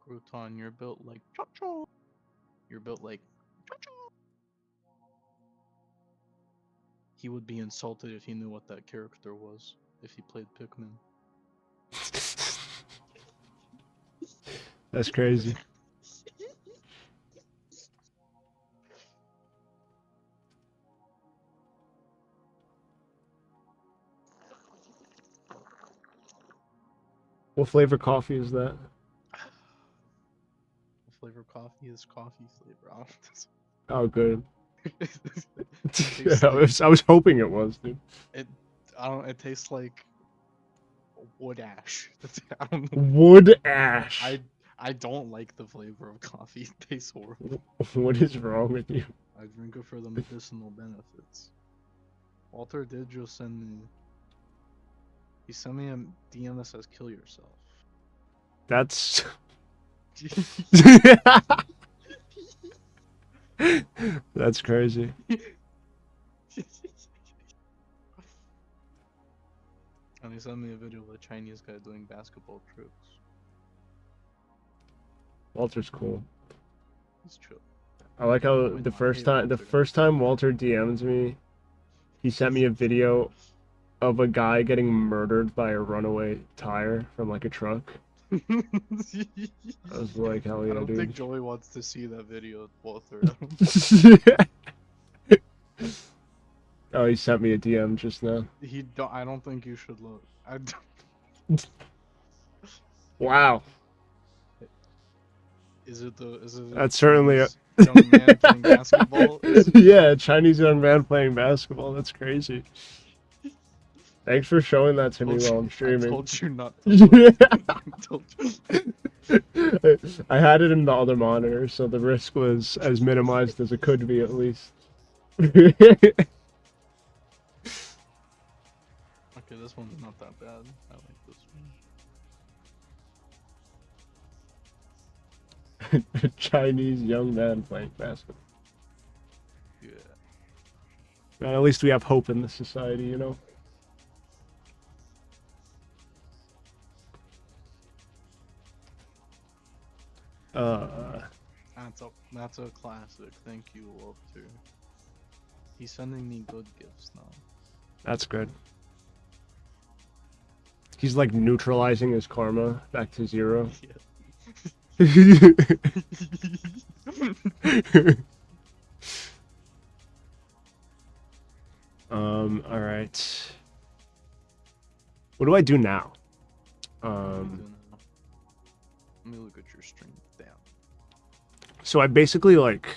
Crouton, you're built like Cho-Cho. You're built like Cho-Cho. He would be insulted if he knew what that character was, if he played Pikmin. That's crazy. What flavor coffee is that? Flavor coffee is coffee flavor. Oh, good. Tastes I was hoping it was, dude. It tastes like wood ash. I don't know. Wood ash. I don't like the flavor of coffee. It tastes horrible. What is wrong with you? I drink it for the medicinal benefits. Walter did just send me. He sent me a DM that says "kill yourself." That's. That's crazy. And he sent me a video of a Chinese guy doing basketball tricks. Walter's cool. He's chill. I like how the first time Walter DMs me, he sent me a video of a guy getting murdered by a runaway tire from like a truck. I was like, hell yeah, I don't dude. think Joey wants to see that video, Walter. Oh, he sent me a DM just now. I don't think you should look. Wow. Is it That's certainly a young man playing basketball? Yeah, Chinese young man playing basketball. That's crazy. Thanks for showing that to me while I'm I streaming. told you not to look. I told you. I had it in the other monitor, so the risk was as minimized as it could be, at least. Okay, this one's not that bad. I like this one. Chinese young man playing basketball. Yeah. Man, at least we have hope in this society, you know? That's a classic. Thank you, Love too. He's sending me good gifts now. That's good. He's like neutralizing his karma back to 0. Yeah. All right. What do I do now? Let me look at your stream. Damn. So I basically like,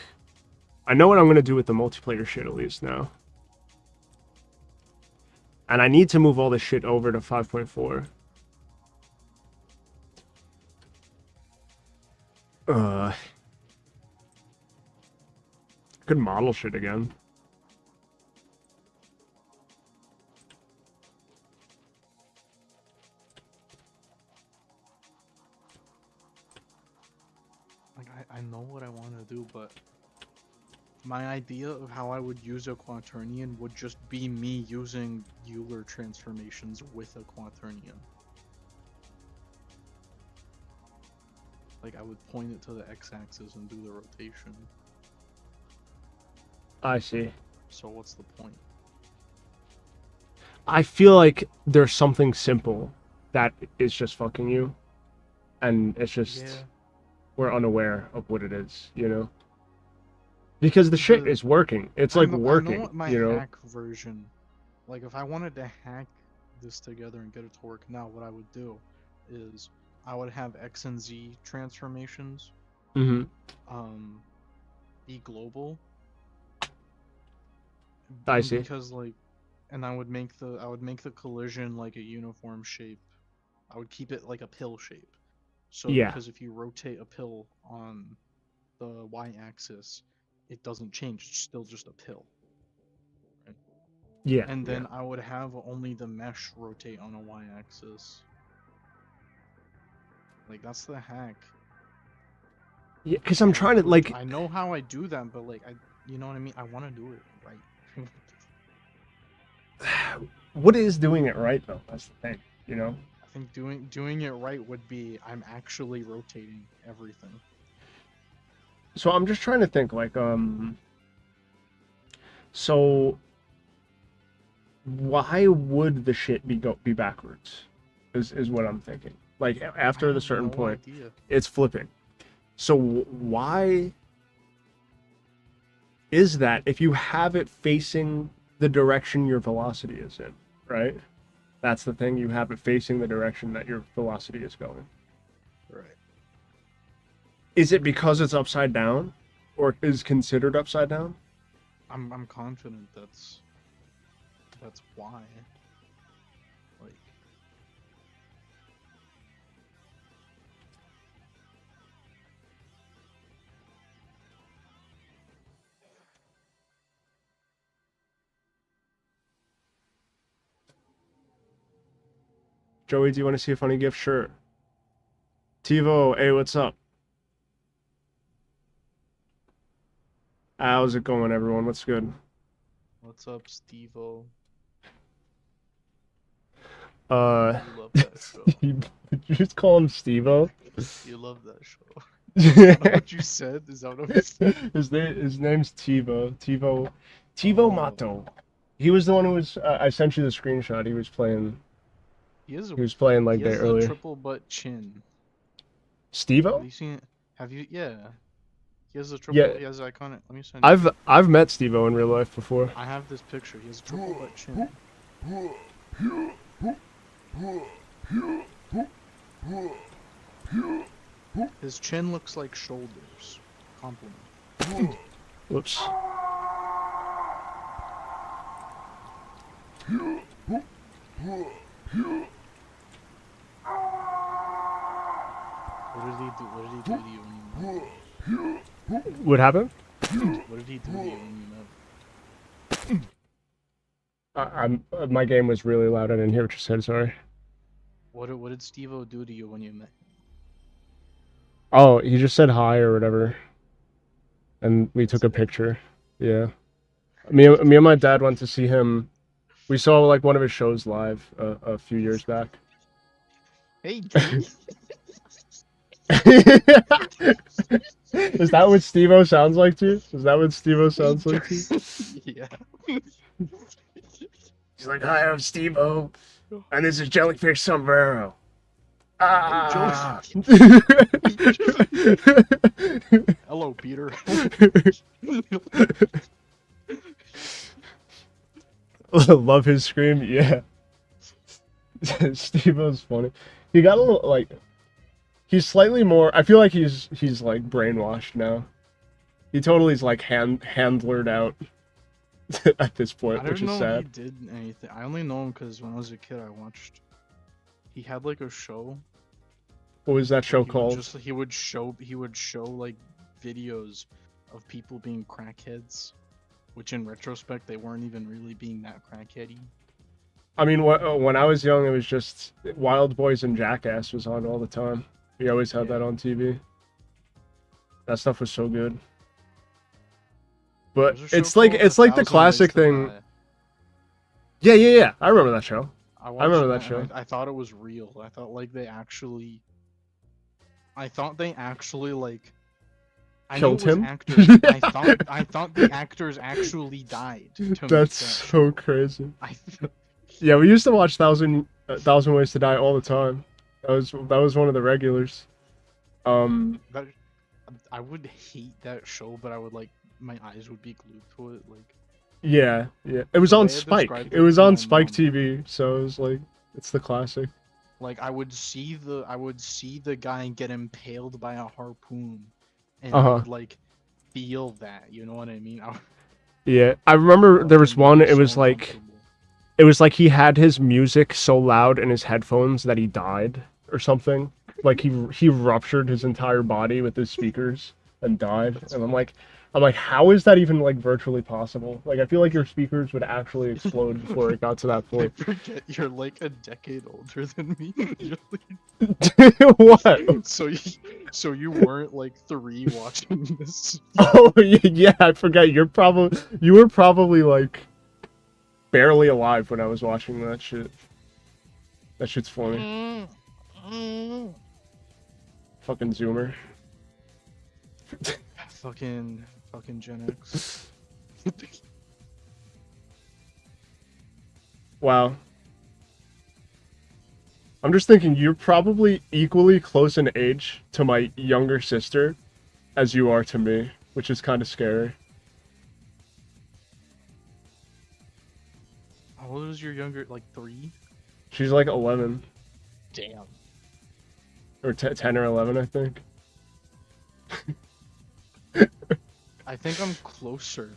I know what I'm gonna do with the multiplayer shit at least now. And I need to move all this shit over to 5.4. Could model shit again. Like I know what I want to do, but my idea of how I would use a quaternion would just be me using Euler transformations with a quaternion. Like I would point it to the x-axis and do the rotation. I see. So what's the point? I feel like there's something simple that is just fucking you. And it's just, Yeah. we're unaware of what it is, you know? Because the shit is working. It's like working, I know what my you know? hack version, like if I wanted to hack this together and get it to work now, what I would do is I would have X and Z transformations Mm-hmm. be global. I see. Because like, and I would make the collision like a uniform shape. I would keep it like a pill shape. So Yeah. because if you rotate a pill on the y-axis, it doesn't change. It's still just a pill. Right? Yeah. And then I would have only the mesh rotate on a y-axis. Like that's the hack. Yeah, because I'm trying to like. I know how I do that, but like you know what I mean. I want to do it right. What is doing it right though? That's the thing, you know. I think doing it right would be I'm actually rotating everything. So I'm just trying to think like so why would the shit be backwards? Is what I'm thinking. Like after the certain point, it's flipping. So why is that if you have it facing the direction your velocity is in, right? That's the thing, you have it facing the direction that your velocity is going. Right. Is it because it's upside down? Or is considered upside down? I'm confident that's why. Like Joey, do you want to see a funny gift? Sure. TiVo, hey, what's up? How's it going, everyone? What's good? what's up, Steve-O? You love that show. Did you just call him Steve-O? You love that show. Is that what you said? Is that what I said? His name's TiVo. TiVo Mato. He was the one who was. I sent you the screenshot. He was playing. He was playing like that earlier. Triple butt chin. Steve-O? Have you seen it? Have you? Yeah. He has a triple. Yeah. He has iconic. Let me send you. I've met Steve-O in real life before. I have this picture. He has a triple butt chin. His chin looks like shoulders. Compliment. Whoops. What did he do? What did he do to you when you met? What happened? What did he do to you when you met? My game was really loud. I didn't hear what you said. Sorry. What did Steve-O do to you when you met? Oh, he just said hi or whatever, and we took a picture. Yeah. Me and my dad went to see him. We saw like one of his shows live a few years back. Hey, dude. Is that what Steve-O sounds like to you? Is that what Steve-O sounds like to you? Yeah. He's like, hi, I'm Steve-O, and this is Jellyfish Sombrero. Ah! Hello, Peter. Love his scream, yeah. Steve-O's funny. He got a little, like, he's slightly more, I feel like he's like brainwashed now. He totally is like handlered out at this point, which is I don't know sad. if he did anything. I only know him because when I was a kid, I watched. He had like a show. What was that show He would called? he would show like videos of people being crackheads, which in retrospect they weren't even really being that crackheady. I mean, when I was young, it was just Wild Boys and Jackass was on all the time. We always had that on TV. That stuff was so good. But There's a it's show like called the 1,000 classic Ways to thing. Die. Yeah. I remember that show. I remember watched that show. and I thought it was real. I thought like they actually. I thought they actually like. I Killed knew it was him? Actors. I thought the actors actually died. To make That's that so crazy. I, Yeah, we used to watch Thousand Ways to Die all the time. That was one of the regulars. that, I would hate that show, but I would like my eyes would be glued to it. Like Yeah. It was The on way I Spike. described It it was to on my Spike mom. TV, so it was like it's the classic. I would see the guy get impaled by a harpoon, and Uh-huh. I would like feel that. You know what I mean? Yeah, I remember there was It made one. me It was so like uncomfortable. he had his music so loud in his headphones that he died or something. Like he ruptured his entire body with his speakers and died. That's And I'm like, how is that even like virtually possible? Like I feel like your speakers would actually explode before it got to that I point. forget you're like a decade older than me. You're What? so you weren't like 3 watching this. Oh yeah, I forgot. You were probably like barely alive when I was watching that shit. That shit's funny. Fucking Zoomer. Fucking Gen X. Wow. I'm just thinking you're probably equally close in age to my younger sister as you are to me, which is kind of scary. How old is your younger? Like 3? She's like 11 Damn. or 10 or 11, I think. I think I'm closer.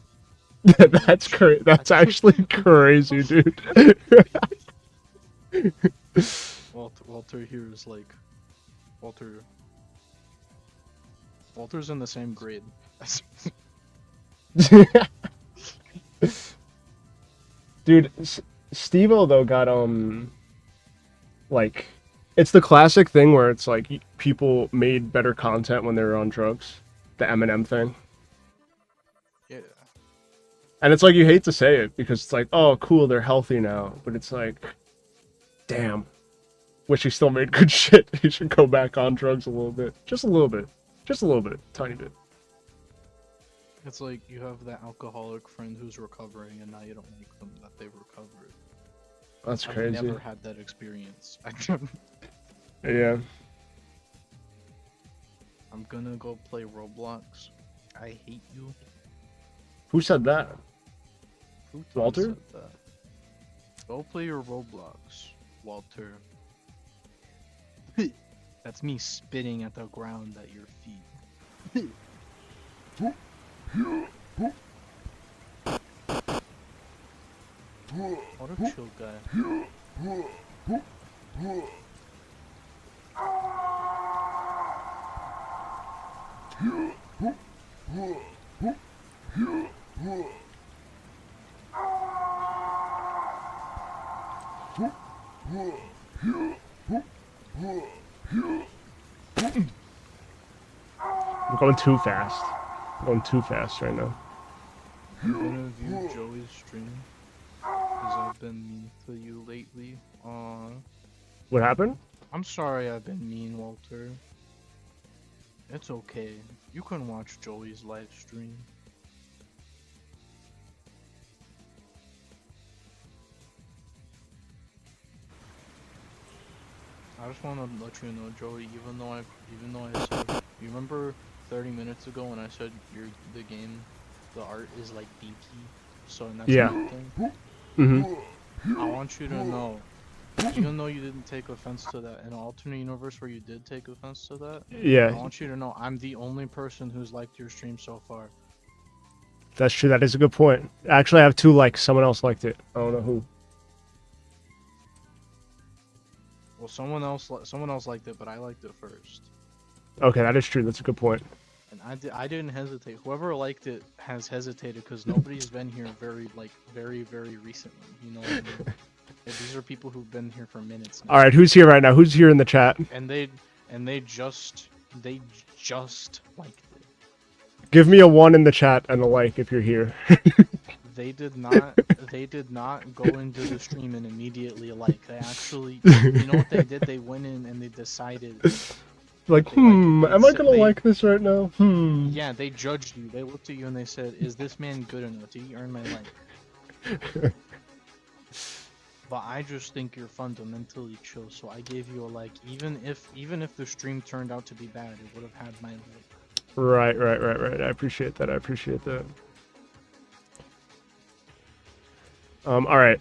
That's crazy. That's actually crazy, dude. Walter here is like Walter's in the same grade. Dude, Steve-O though got like it's the classic thing where it's like people made better content when they were on drugs. The Eminem thing. Yeah. And it's like you hate to say it because it's like, oh cool, they're healthy now, but it's like damn. Wish he still made good shit. He should go back on drugs a little bit. Just a little bit. Just a little bit. Tiny bit. It's like you have that alcoholic friend who's recovering, and now you don't like them that they've recovered. That's I've crazy. never had that experience. Yeah. I'm gonna go play Roblox I hate you. Who said that? Who Walter? said that? Go play your Roblox, Walter. That's me spitting at the ground at your feet. What a chill guy. I'm going too fast. I'm going too fast right now. I'm gonna view Joey's stream because I've been mean to you lately. What happened? I'm sorry I've been mean, Walter. It's okay. You can watch Joey's live stream. I just want to let you know, Joey. Even though I said, you remember 30 minutes ago when I said the game, the art is like DP, so and that's Yeah. a good thing. Mm-hmm. I want you to know, even though you didn't take offense to that, in an alternate universe where you did take offense to that, I Yeah, want you to know I'm the only person who's liked your stream so far. that's true. That is a good point. Actually, I have 2 likes. Someone else liked it. I don't know who. Well, someone else liked it, but I liked it first. Okay, that is true. That's a good point. And I didn't hesitate. Whoever liked it has hesitated because nobody's been here very recently. You know what I mean? And these are people who've been here for minutes now. All right, who's here right now? Who's here in the chat? And they just liked it. Give me a 1 in the chat and a like if you're here. They did not go into the stream and immediately like. They actually, you know what they did? They went in and they decided. Like, They, like, am I said gonna they- like this right now? Yeah, they judged you. They looked at you and they said, "Is this man good enough? Did he earn my like?" But I just think you're fundamentally chill, so I gave you a like. Even if the stream turned out to be bad, it would have had my like. Right. I appreciate that. All right.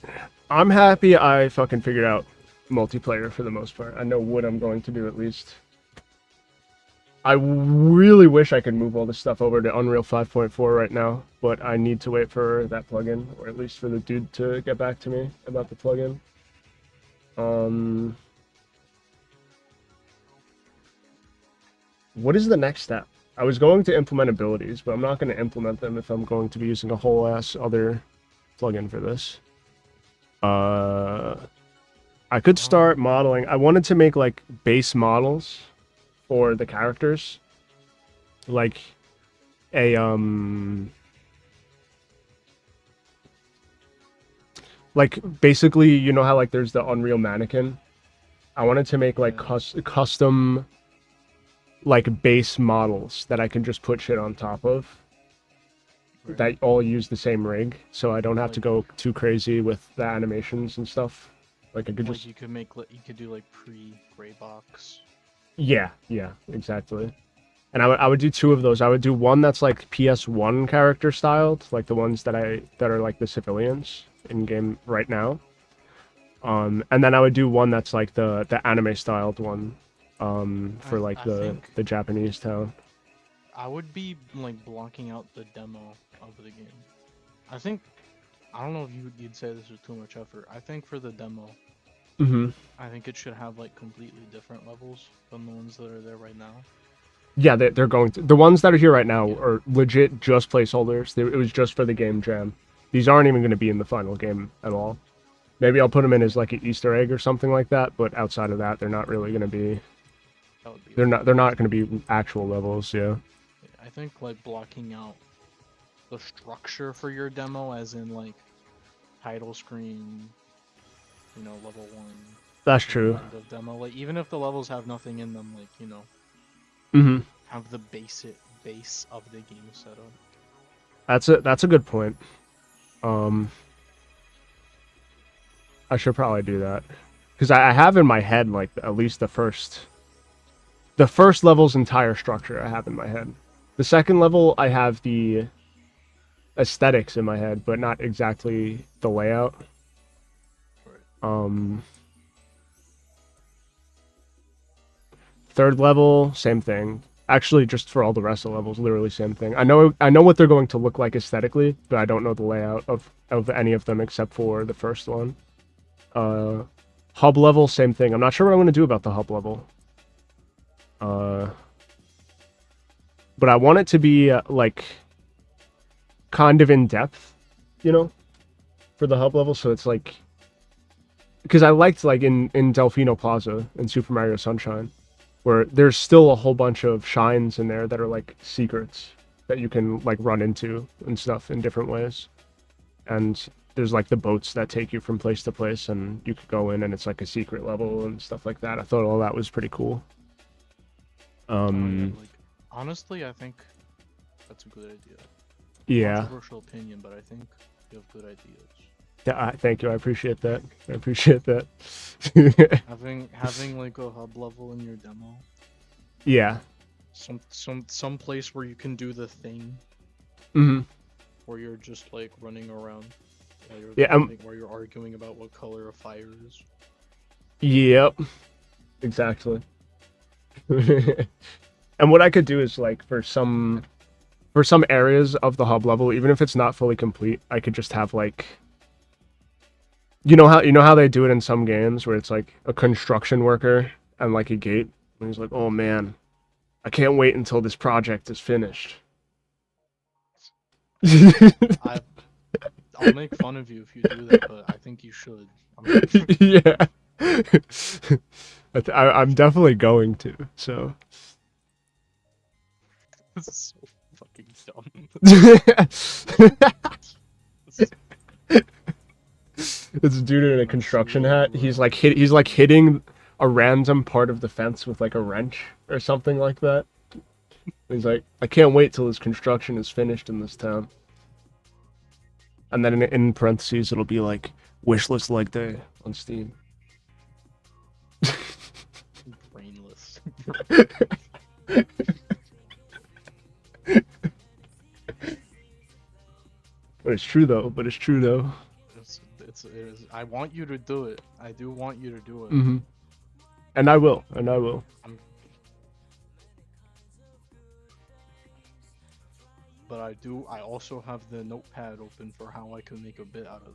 I'm happy I fucking figured out multiplayer for the most part. I know what I'm going to do at least. I really wish I could move all this stuff over to Unreal 5.4 right now, but I need to wait for that plugin, or at least for the dude to get back to me about the plugin. What is the next step? I was going to implement abilities, but I'm not going to implement them if I'm going to be using a whole ass other plugin for this. I could start modeling. I wanted to make like base models for the characters, like a like basically, you know how like there's the Unreal mannequin. I wanted to make like custom like base models that I can just put shit on top of. Right. That all use the same rig, so I don't have to go too crazy with the animations and stuff. Like I could Like just you could do like pre-gray box. yeah, exactly. And I would do 2 of those. I would do one that's like PS1 character styled, like the ones that are like the civilians in game right now. And then I would do one that's like the anime styled one, for like I the think- Japanese town. I would be like blocking out the demo of the game. I don't know if you'd say this is too much effort. I think for the demo, Mm-hmm. I think it should have like completely different levels than the ones that are there right now. Yeah, they're going to. The ones that are here right now are legit just placeholders. It was just for the game jam. These aren't even going to be in the final game at all. Maybe I'll put them in as like an Easter egg or something like that. But outside of that, they're not really going to be. That would be. They're not going to be actual levels. Yeah. I think like blocking out the structure for your demo, as in like title screen, you know, level 1. That's true. End of demo. Like even if the levels have nothing in them, like you know, Mm-hmm. have the base of the game set up. That's a good point. I should probably do that because I have in my head like at least the first level's entire structure I have in my head. The second level, I have the aesthetics in my head, but not exactly the layout. Right. Third level, same thing. Actually, just for all the rest of the levels, literally same thing. I know what they're going to look like aesthetically, but I don't know the layout of any of them except for the first one. Hub level, same thing. I'm not sure what I'm going to do about the hub level. But I want it to be like kind of in depth, you know, for the hub level. So it's like, because I liked like in Delfino Plaza in Super Mario Sunshine, where there's still a whole bunch of shines in there that are like secrets that you can like run into and stuff in different ways. And there's like the boats that take you from place to place, and you could go in and it's like a secret level and stuff like that. I thought all that was pretty cool. Like, honestly, I think that's a good idea. Yeah. Controversial opinion, but I think you have good ideas. Yeah, thank you. I appreciate that. I appreciate that. having like a hub level in your demo. Yeah. Some place where you can do the thing. Mm-hmm. Where you're just like running around. Where you're arguing about what color a fire is. Yep. Exactly. And what I could do is like for some areas of the hub level, even if it's not fully complete, I could just have like, you know how they do it in some games where it's like a construction worker and like a gate, and he's like, oh man, I can't wait until this project is finished. I'll make fun of you if you do that, but I think you should. Yeah. I'm definitely going to, so. This is so fucking dumb. It's a dude in a construction hat. He's like hitting a random part of the fence with like a wrench or something like that. He's like, I can't wait till this construction is finished in this town. And then in parentheses, it'll be like wishlist leg day on Steam. Brainless. But it's true though. It is. I want you to do it. I do want you to do it. Mm-hmm. And I will. But I also have the notepad open for how I can make a bit out of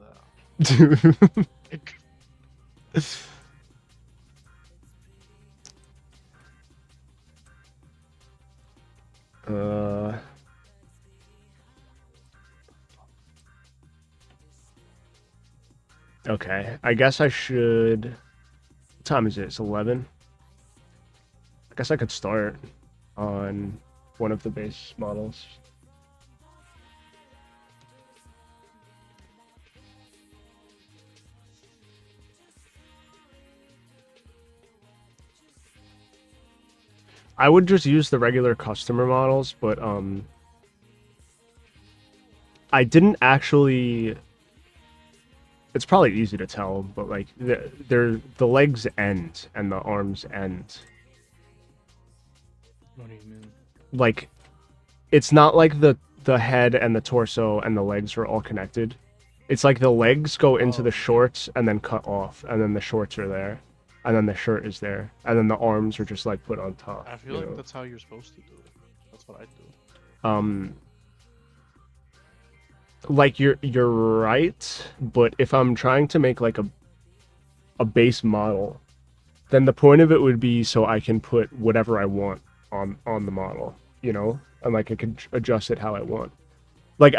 that. Okay, I guess I should... What time is it? It's 11? I guess I could start on one of the base models. I would just use the regular customer models, but I didn't actually... It's probably easy to tell, but like the legs end and the arms end. What do you mean? Like, it's not like the head and the torso and the legs are all connected. It's like the legs go into the shorts and then cut off, and then the shorts are there, and then the shirt is there, and then the arms are just like put on top. I feel like that's how you're supposed to do it. That's what I do. Like you're right, but if I'm trying to make like a base model, then the point of it would be so I can put whatever I want on the model, you know, and like I can adjust it how I want. Like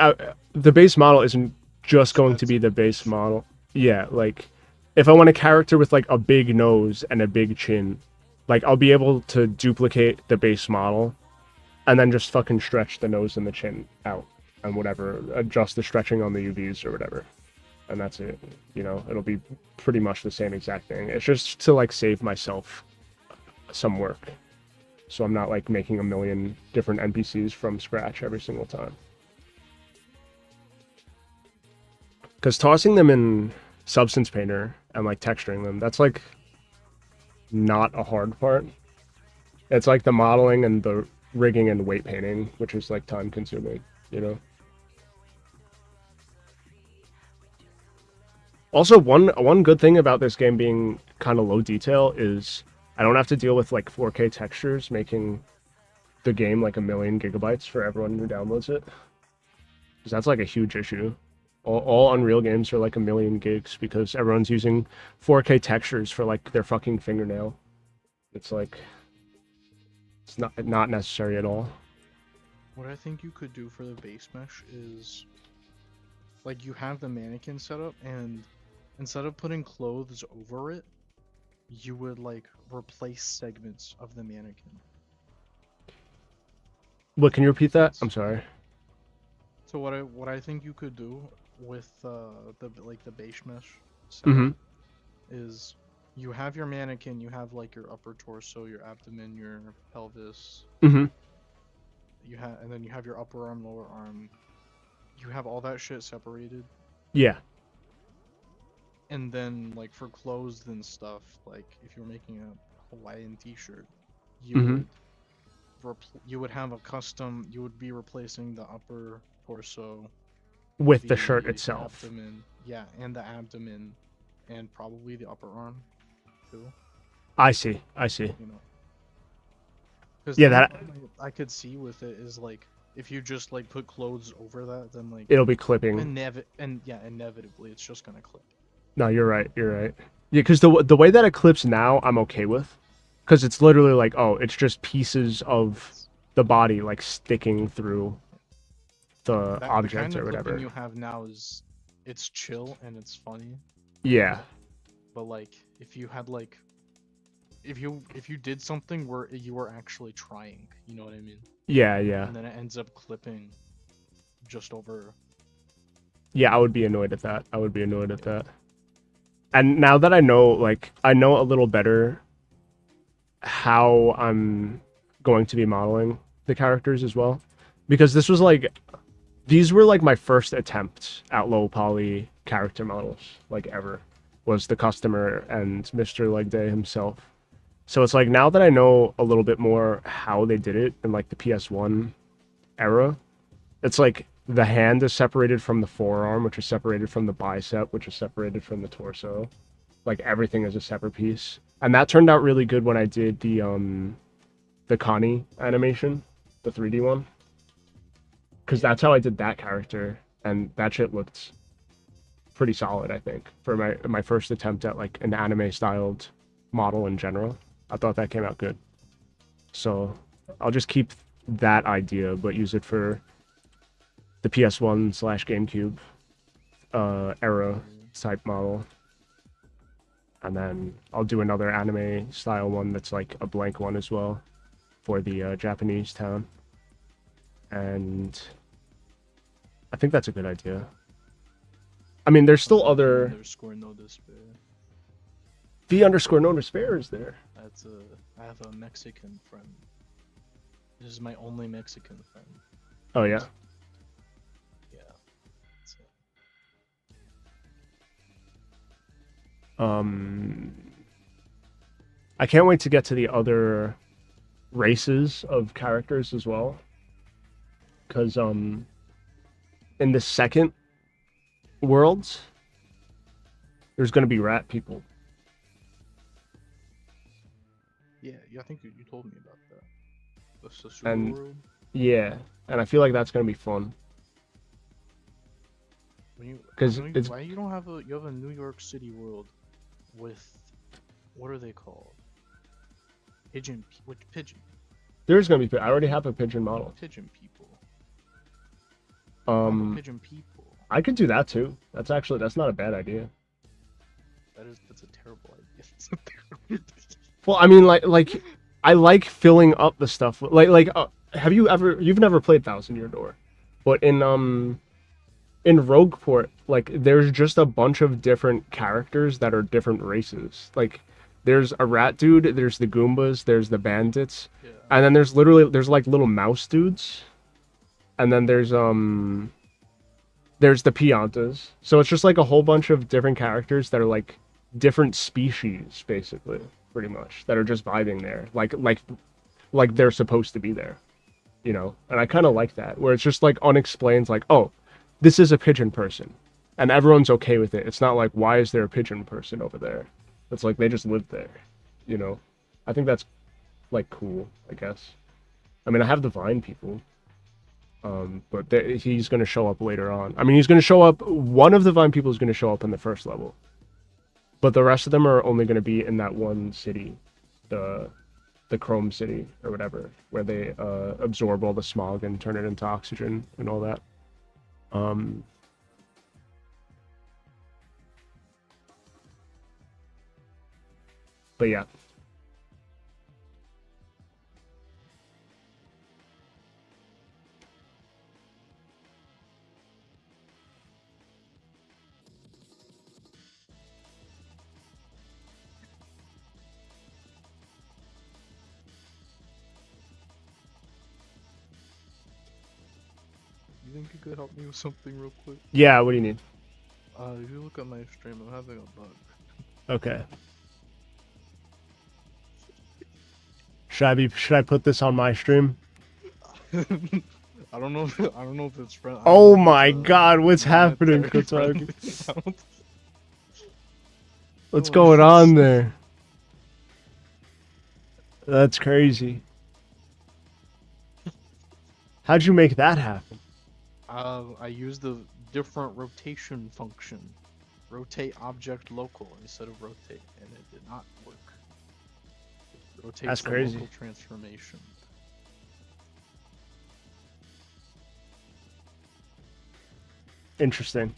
the base model isn't just going to be the base model. Yeah, like if I want a character with like a big nose and a big chin, like I'll be able to duplicate the base model and then just fucking stretch the nose and the chin out. And whatever, adjust the stretching on the UVs or whatever, and that's it. You know, it'll be pretty much the same exact thing. It's just to like save myself some work, so I'm not like making a million different NPCs from scratch every single time. Because tossing them in Substance Painter and like texturing them, that's like not a hard part. It's like the modeling and the rigging and weight painting, which is like time consuming, you know. Also, one good thing about this game being kind of low detail is I don't have to deal with like 4K textures making the game like 1,000,000 gigabytes for everyone who downloads it, because that's like a huge issue. All Unreal games are like 1,000,000 gigs because everyone's using 4K textures for like their fucking fingernail. It's like it's not necessary at all. What I think you could do for the base mesh is, like, you have the mannequin set up, and instead of putting clothes over it, you would like replace segments of the mannequin. What, can you repeat that? I'm sorry. So what I think you could do with the base mesh setup Mm-hmm. is you have your mannequin, you have like your upper torso, your abdomen, your pelvis, Mm-hmm. and then you have your upper arm, lower arm. You have all that shit separated, Yeah. and then like for clothes and stuff, like if you're making a Hawaiian t-shirt, you Mhm. you would have a custom. You would be replacing the upper torso With the shirt itself. abdomen, yeah, and the abdomen, and probably the upper arm, too. I see. You know. 'Cause Yeah, the that only problem I could see with it is like if you just like put clothes over that, then like it'll be clipping. inevitably it's just gonna clip. No, you're right. You're right. Yeah, because the way that it clips now, I'm okay with, because it's literally like, oh, it's just pieces of the body like sticking through the The object kind or of whatever. clipping you have now is it's chill and it's funny, Yeah. but like if you had like if you did something where you were actually trying, you know what I mean? Yeah. Yeah. And then it ends up clipping just over. Yeah. I would be annoyed at that. I would be annoyed at that. And now that I know, like, I know a little better how I'm going to be modeling the characters as well, because this was like, these were like my first attempt at low poly character models, like ever, was the customer and Mr. Leg Day himself. So it's like, now that I know a little bit more how they did it in like the PS1 era, it's like the hand is separated from the forearm, which is separated from the bicep, which is separated from the torso. Like everything is a separate piece. And that turned out really good when I did the Connie animation, the 3D one. Because that's how I did that character, and that shit looked pretty solid, I think, for my first attempt at like an anime styled model in general. I thought that came out good. So I'll just keep that idea, but use it for the PS1/GameCube era type model. And then I'll do another anime style one that's like a blank one as well for the Japanese town. And I think that's a good idea. I mean, there's still other... Underscore no despair. V_no despair is there. I have a Mexican friend. This is my only Mexican friend. Oh, yeah? Yeah. That's it. I can't wait to get to the other races of characters as well. Because, in the second world, there's going to be rat people. Yeah, I think you told me about that. The super And- world. Yeah, and I feel like that's going to be fun. When 'cause I know it's- why you don't have you have a New York City world with what are they called? Which pigeon? There's going to be... I already have a pigeon model. Pigeon people. Pigeon people. I could do that too. That's not a bad idea. That's a terrible idea. That's a terrible idea. Well, I mean, like I like filling up the stuff. You've never played Thousand Year Door, but in Rogueport, like there's just a bunch of different characters that are different races. Like there's a rat dude, there's the Goombas, there's the bandits, Yeah. and then there's like little mouse dudes, and then there's the Piantas. So it's just like a whole bunch of different characters that are like different species, basically, pretty much, that are just vibing there, like they're supposed to be there. you know, and I kind of like that, where it's just like unexplained, like, oh, this is a pigeon person, and everyone's okay with it. It's not like, why is there a pigeon person over there? It's like they just live there, you know. I think that's like cool, I guess. I mean, I have the Vine people, but he's gonna show up later on. I mean, he's gonna show up. One of the Vine people is gonna show up in the first level, but the rest of them are only gonna be in that one city, the Chrome City or whatever, where they absorb all the smog and turn it into oxygen and all that. But yeah. You think you could help me with something real quick? Yeah, what do you need? If you look at my stream, I'm having a bug. Okay. Should I put this on my stream? I don't know if it's friend. Oh my god, what's happening, Kotaku? What's going on there? That's crazy. How'd you make that happen? I used the different rotation function. Rotate object local instead of rotate, and it did not work. Rotates That's the crazy. local transformation. Interesting.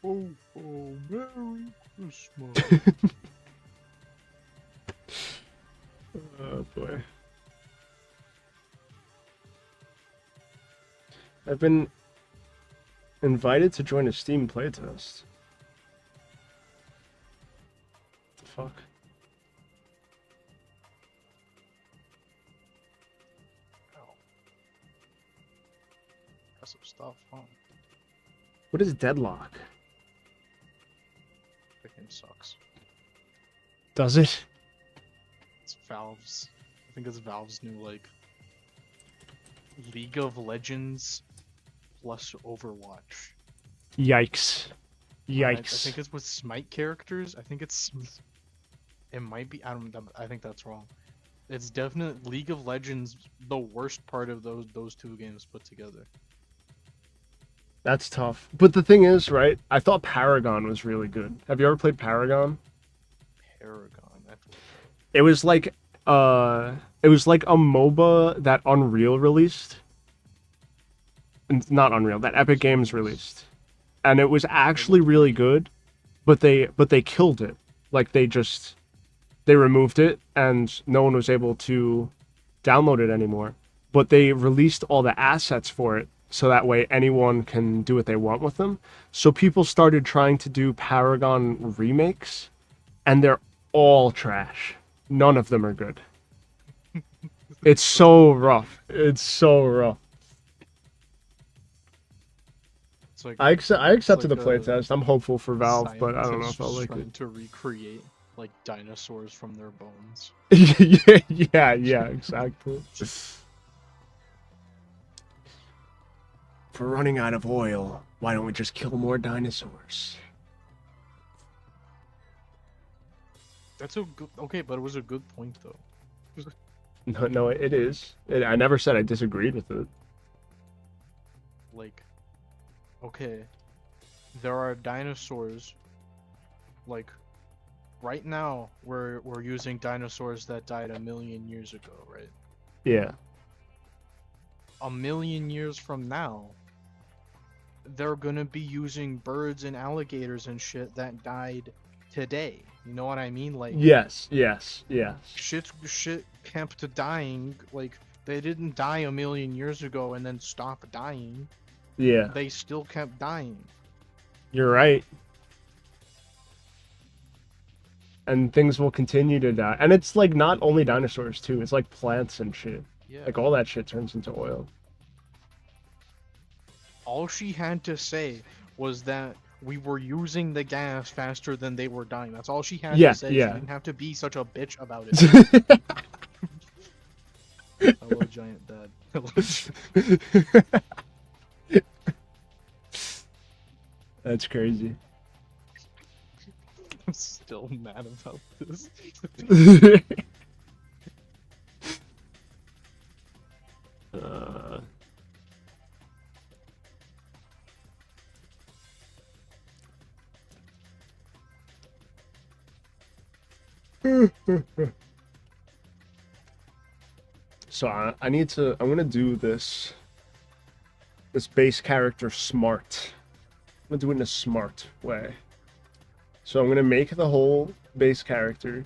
Oh, Merry Christmas. Oh boy. I've been invited to join a Steam playtest. What the fuck? That's some stuff, huh? What is Deadlock? The game sucks. Does it? It's Valve's. I think it's Valve's new, like, League of Legends plus Overwatch. Yikes. I Yikes. think it's with Smite characters. I think it's. It might be. I think that's wrong. It's definitely League of Legends, the worst part of those two games put together. That's tough. But the thing is, right? I thought Paragon was really good. Have you ever played Paragon? Paragon. It was like it was like a MOBA that Unreal released. Not Unreal, that Epic Games released. And it was actually really good, but they killed it. Like they removed it and no one was able to download it anymore. But they released all the assets for it so that way anyone can do what they want with them. So people started trying to do Paragon remakes and they're all trash. None of them are good. It's so rough. It's so rough. It's like I accepted like the playtest. I'm hopeful for Valve, but I don't know if I'll scientists like trying it. to recreate like dinosaurs from their bones. yeah, exactly. If we're running out of oil, why don't we just kill more dinosaurs? That's a good. Okay, but it was a good point though. No, it is. I never said I disagreed with it. Like, okay, there are dinosaurs. Like, right now we're using dinosaurs that died 1,000,000 years ago, right? Yeah. 1,000,000 years from now, they're gonna be using birds and alligators and shit that died today. You know what I mean? Like, Yes. shit kept dying. Like, they didn't die 1,000,000 years ago and then stop dying. Yeah. They still kept dying. You're right. And things will continue to die. And it's like not only dinosaurs too. It's like plants and shit. Yeah. Like all that shit turns into oil. All she had to say was that we were using the gas faster than they were dying. That's all she had Yeah, to say. yeah. She didn't have to be such a bitch about it. Hello, giant dad. That's crazy. I'm still mad about this. So I need to. I'm gonna do this base character smart. I'm gonna do it in a smart way. So I'm gonna make the whole base character.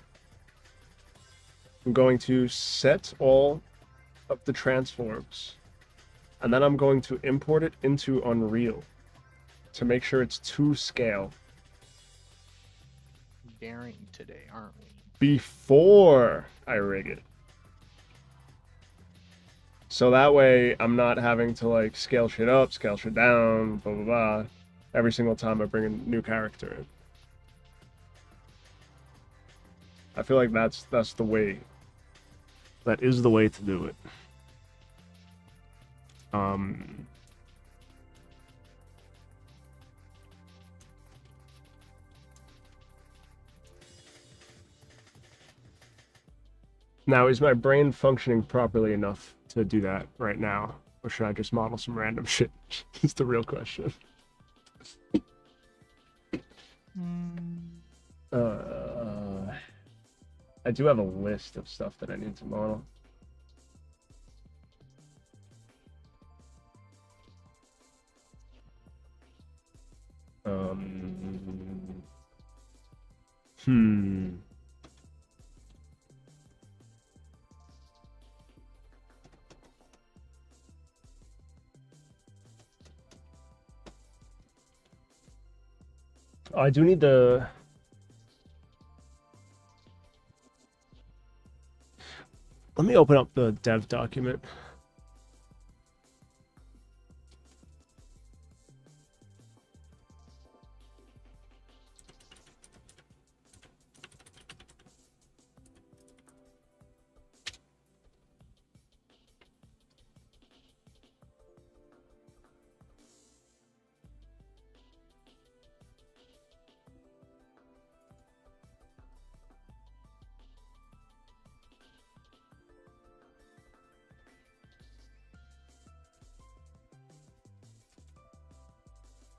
I'm going to set all of the transforms, and then I'm going to import it into Unreal to make sure it's to scale. Daring today, aren't we? Before I rig it. So that way I'm not having to like scale shit up, scale shit down, blah blah blah, every single time I bring a new character in. I feel like that's the way. That is the way to do it. Now, is my brain functioning properly enough to do that right now? Or should I just model some random shit? It's the real question. I do have a list of stuff that I need to model. I do need the... Let me open up the dev document.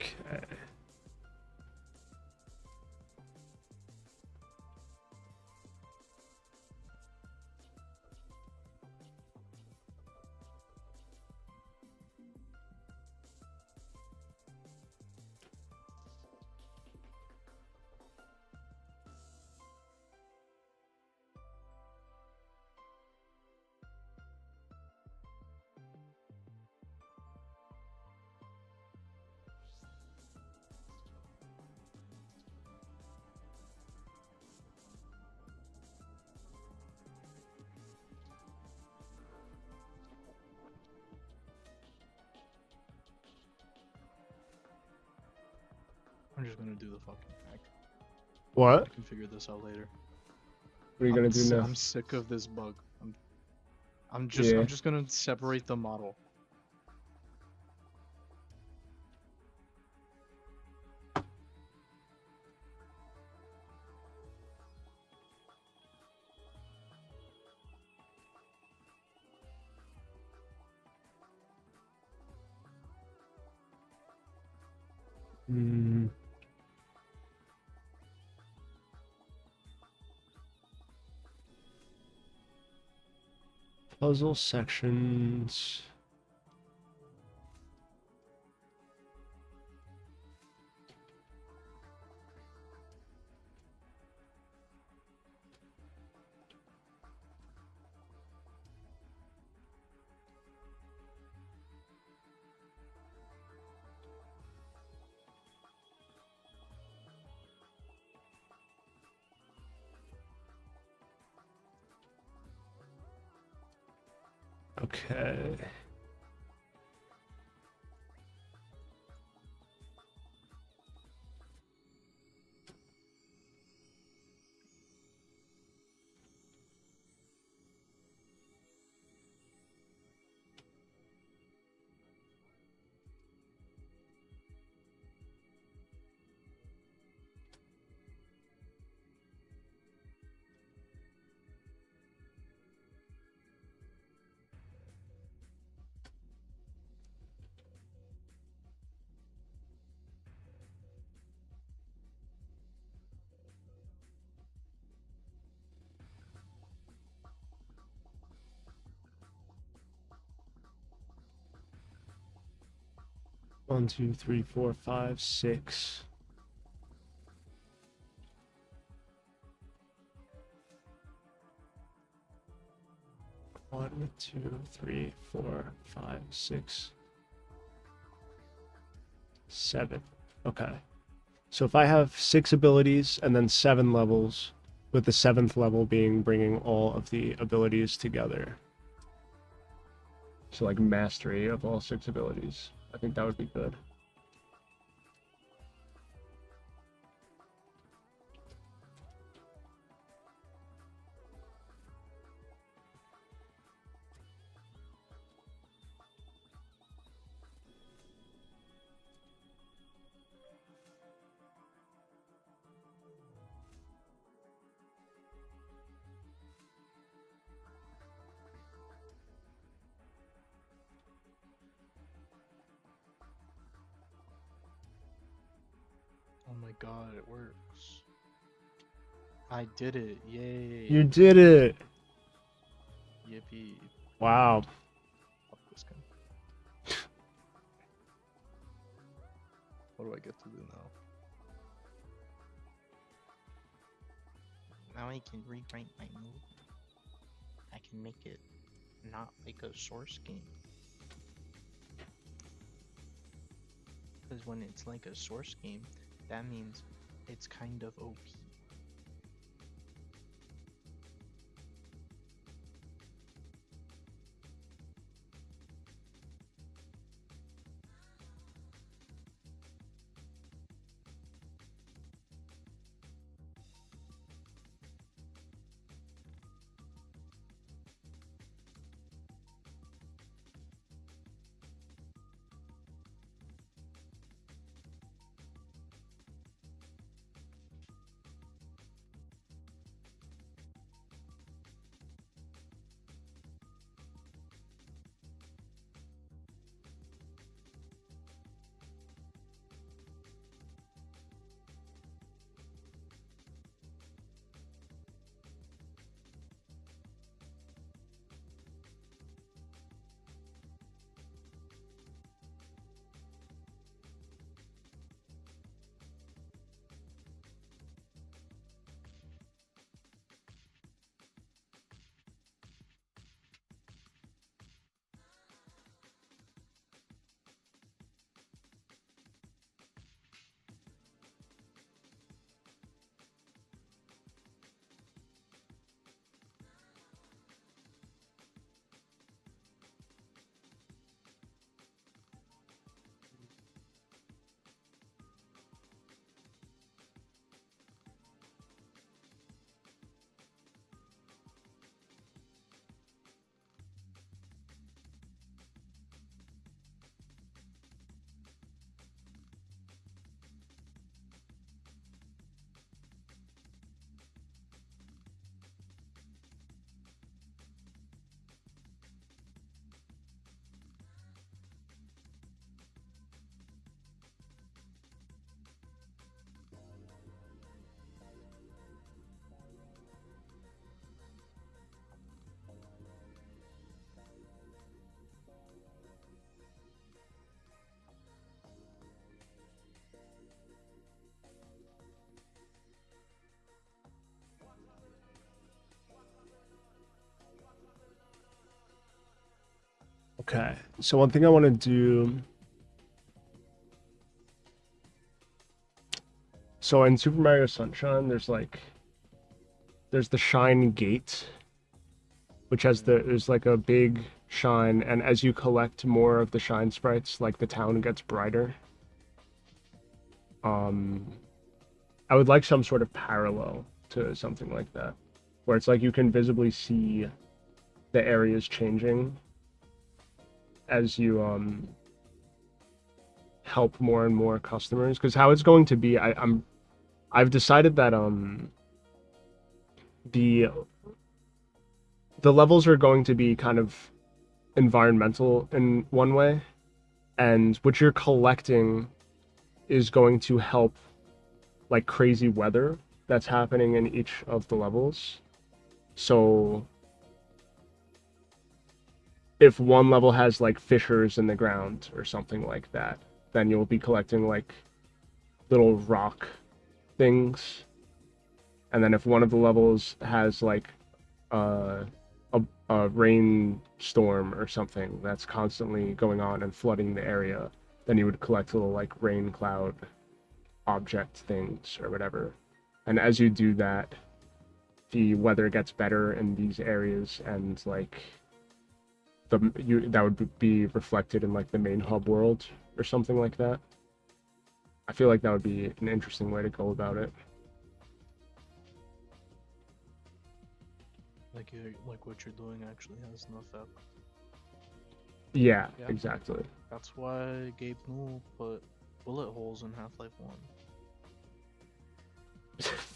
Okay. I'm just gonna do the fucking hack. What? I can figure this out later. What are you gonna do now? I'm sick of this bug. I'm Yeah. just gonna separate the model. Hmm. Puzzle sections. Okay. One, two, three, four, five, six. One, two, three, four, five, six, 7. Okay. So if I have 6 abilities and then 7 levels, with the 7th level being bringing all of the abilities together. So like mastery of all 6 abilities. I think that would be good. Oh my god, it works. I did it. Yay. You did it! Yippee. Wow. Fuck this guy. What do I get to do now? Now I can rewrite my move. I can make it not like a source game. Because when it's like a source game, that means it's kind of OP. Okay, so one thing I want to do. So in Super Mario Sunshine, there's the Shine Gate, which has there's like a big shine, and as you collect more of the shine sprites, like the town gets brighter. I would like some sort of parallel to something like that, where it's like you can visibly see the areas changing as you help more and more customers. Because how it's going to be, I've decided that the levels are going to be kind of environmental in one way, and what you're collecting is going to help like crazy weather that's happening in each of the levels. So if one level has like fissures in the ground or something like that, then you'll be collecting like little rock things. And then if one of the levels has like a rainstorm or something that's constantly going on and flooding the area, then you would collect little like rain cloud object things or whatever. And as you do that, the weather gets better in these areas, and like that would be reflected in like the main hub world or something like that. I feel like that would be an interesting way to go about it. Like what you're doing actually has an effect. Yeah, Yeah. exactly. That's why Gabe Newell put bullet holes in Half-Life 1.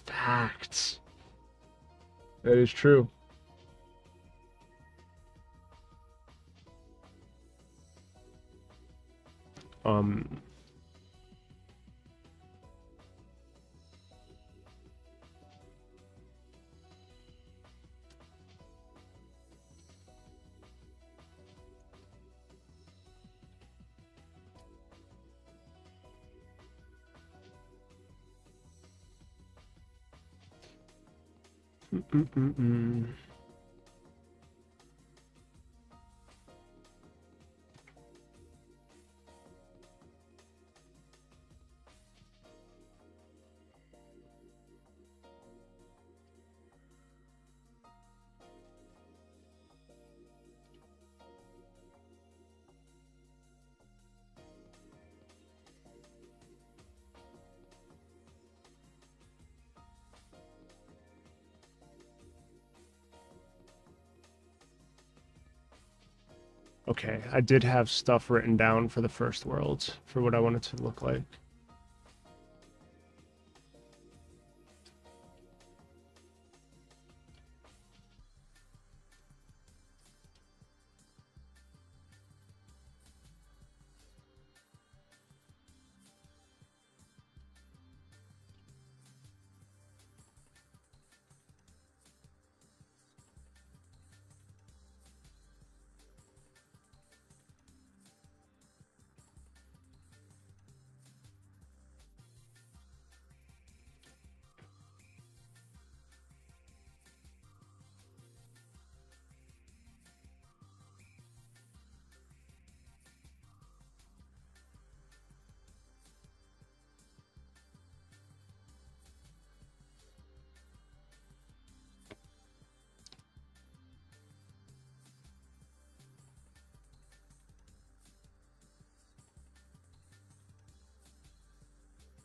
Facts. That is true. Um, Okay, I did have stuff written down for the first world for what I want it to look like.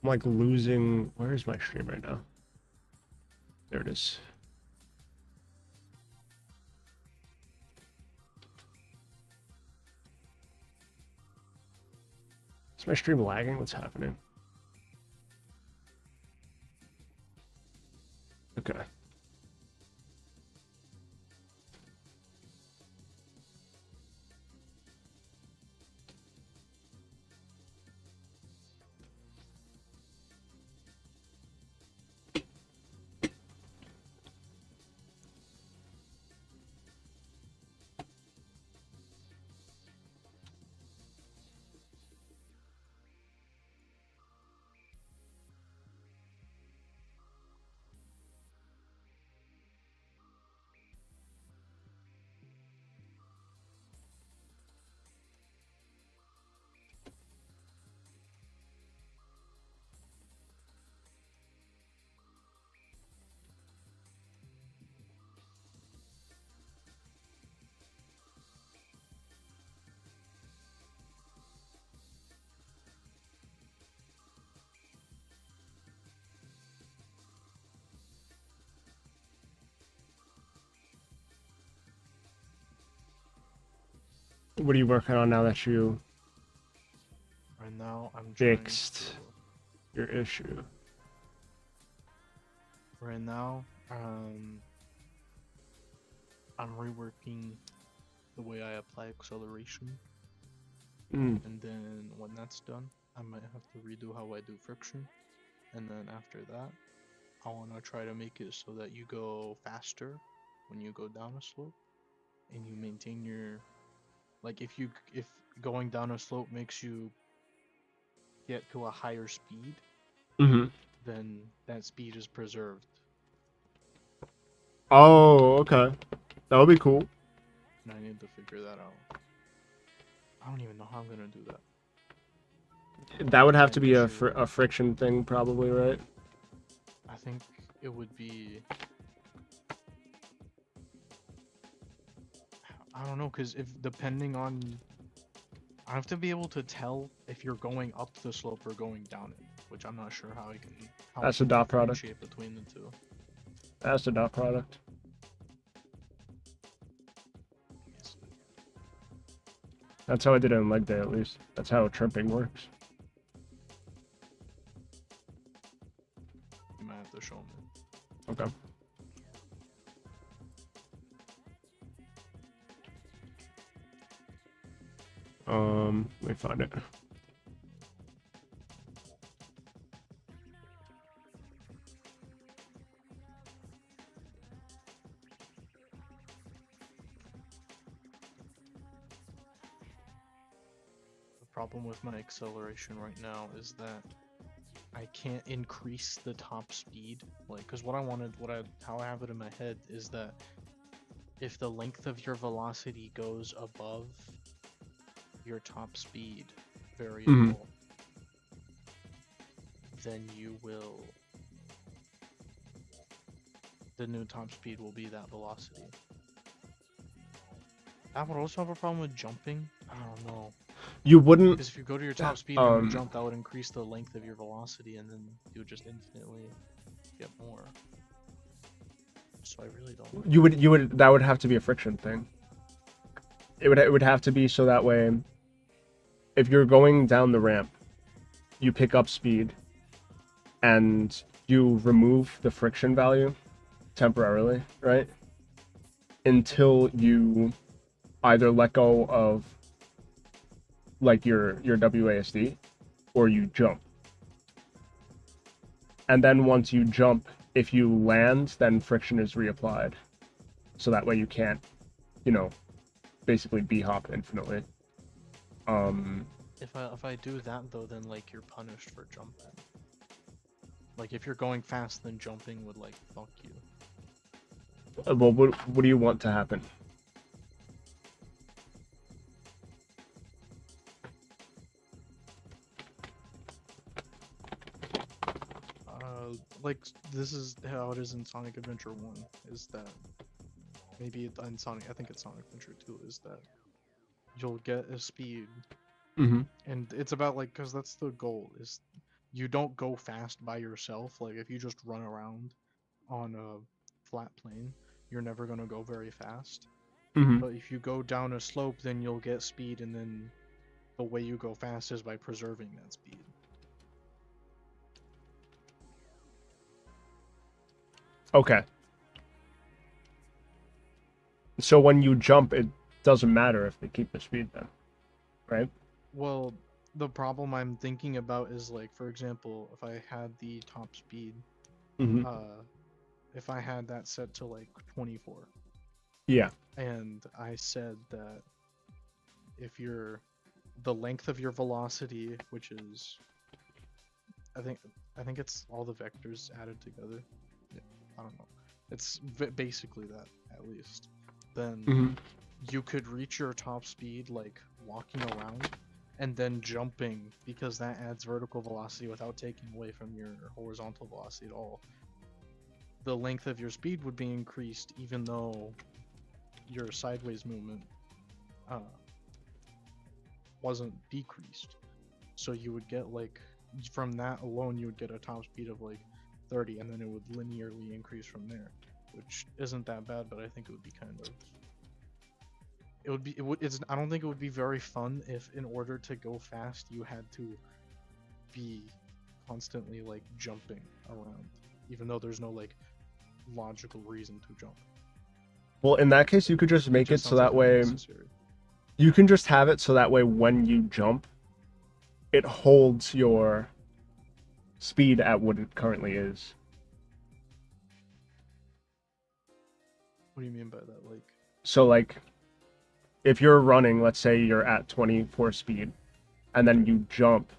I'm like losing. Where is my stream right now? There it is. Is my stream lagging? What's happening? Okay. What are you working on now that you Right now, I'm trying fixed your issue? Right now, I'm reworking the way I apply acceleration, Mm. and then when that's done, I might have to redo how I do friction, and then after that, I want to try to make it so that you go faster when you go down a slope, and you maintain your, like if going down a slope makes you get to a higher speed, Mm-hmm. then that speed is preserved. Oh, okay. That would be cool. And I need to figure that out. I don't even know how I'm gonna do that. That would have to Can't be a measure- friction thing, probably, right? I think it would be. I don't know, cause if depending on, I have to be able to tell if you're going up the slope or going down it, which I'm not sure how I can. How That's I a can dot product. differentiate between the two. That's the dot product. That's how I did it in leg day, at least. That's how tripping works. You might have to show me. Okay. Let me find it. The problem with my acceleration right now is that I can't increase the top speed, like, cause how I have it in my head is that if the length of your velocity goes above your top speed variable, then the new top speed will be that velocity. That would also have a problem with jumping. I don't know. You wouldn't. Because if you go to your top speed and you jump, that would increase the length of your velocity, and then you would just infinitely get more. So I really don't. You would. That would have to be a friction thing. It would have to be so that way. If you're going down the ramp, you pick up speed, and you remove the friction value temporarily, right? Until you either let go of like your WASD or you jump. And then once you jump, if you land, then friction is reapplied. So that way you can't, basically b-hop infinitely. If I do that though, then like you're punished for jumping. Like if you're going fast, then jumping would like fuck you. Well, what do you want to happen? Like this is how it is in Sonic Adventure 1, is that maybe in Sonic, I think it's Sonic Adventure 2, is that you'll get a speed, and it's about like, cause that's the goal, is you don't go fast by yourself. Like if you just run around on a flat plane, you're never gonna go very fast. But if you go down a slope, then you'll get speed, and then the way you go fast is by preserving that speed. Okay. So when you jump, it doesn't matter if they keep the speed then, right? Well, the problem I'm thinking about is like, for example, if I had the top speed, if I had that set to like 24. Yeah. And I said that if the length of your velocity, which is, I think it's all the vectors added together. Yeah, I don't know. It's basically that, at least. Then you could reach your top speed like walking around and then jumping, because that adds vertical velocity without taking away from your horizontal velocity at all. The length of your speed would be increased even though your sideways movement wasn't decreased. So you would get like, from that alone you would get a top speed of like 30, and then it would linearly increase from there, which isn't that bad, but I think it would be kind of it would be it's I don't think it would be very fun if in order to go fast you had to be constantly like jumping around, even though there's no like logical reason to jump. Well, in that case, you could just make it just so sounds like that way unnecessary. you can just have it so that way when you jump, it holds your speed at what it currently is. What do you mean by that? Like, So like if you're running, let's say you're at 24 speed and then you jump,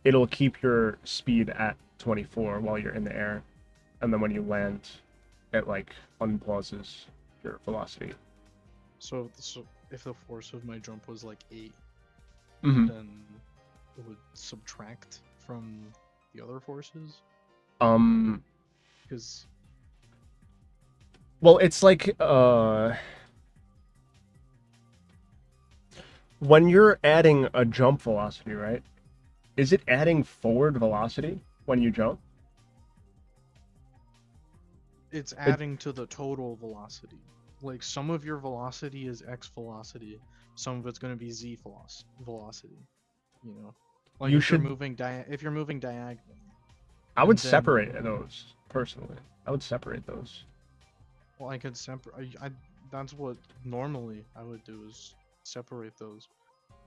it'll keep your speed at 24 while you're in the air. And then when you land, it like unpauses your velocity. so if the force of my jump was like 8, Mm-hmm. then it would subtract from the other forces? Because Well, it's like when you're adding a jump velocity, right? Is it adding forward velocity when you jump? it's adding to the total velocity. Like, some of your velocity is x velocity, some of it's going to be z velocity. You know, like You if should- you're moving if you're moving diagonally. I would And then- separate those personally. I would separate those. Well, I could separate. That's what normally I would do, is separate those.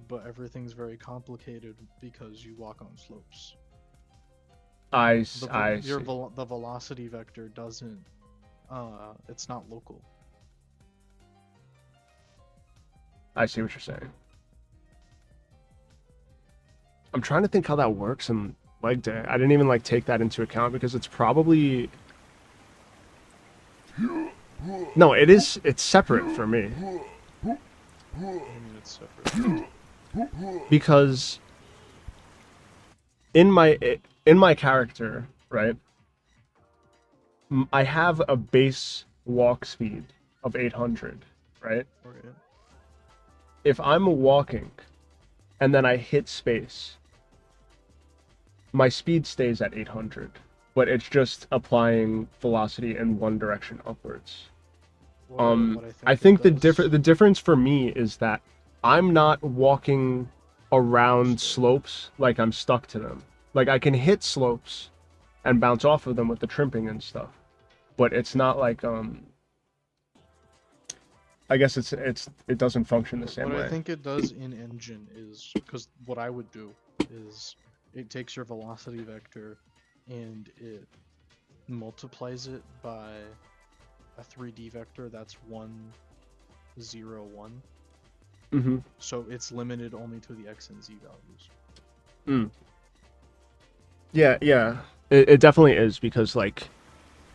But everything's very complicated because you walk on slopes. I The see. velocity vector doesn't. It's not local. I see what you're saying. I'm trying to think how that works in leg day. I didn't even like take that into account because it's probably no, it's separate for me I mean, it's separate. because in my character, right? I have a base walk speed of 800, right? Right. If I'm walking and then I hit space, my speed stays at 800, but it's just applying velocity in one direction upwards. What I it think the does- difference for me is that I'm not walking around slopes like I'm stuck to them. Like I can hit slopes and bounce off of them with the tripping and stuff, but it's not like I guess it doesn't function the same What way. I think it does in engine is, because what I would do is it takes your velocity vector and it multiplies it by a 3D vector that's 1, 0, 1. Mm-hmm. So it's limited only to the x and z values. Yeah. It definitely is because like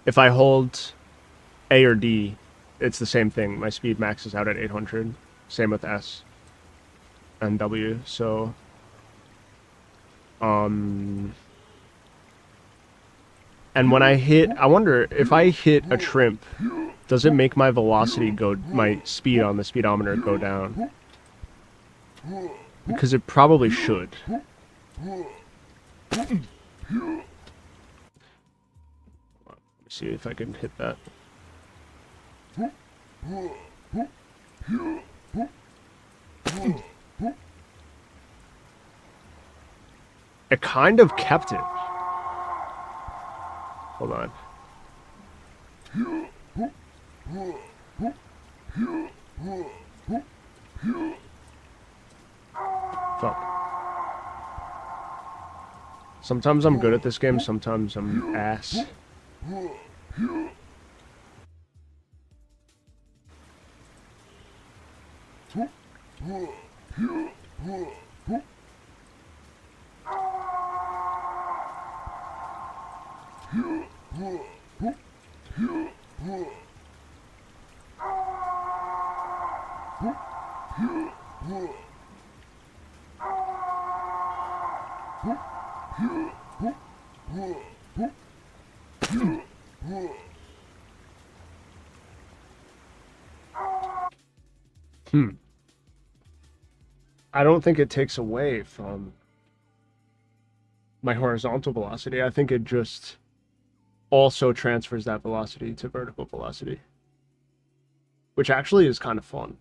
if I hold A or D, it's the same thing. My speed maxes out at 800. Same with S and W. So and when I hit, I wonder if I hit a trimp, does it make my my speed on the speedometer go down? Because it probably should. Let me see if I can hit that. It kind of kept it. Hold on. Fuck. Sometimes I'm good at this game, sometimes I'm ass. I don't think it takes away from my horizontal velocity. I think it just also transfers that velocity to vertical velocity, which actually is kind of fun.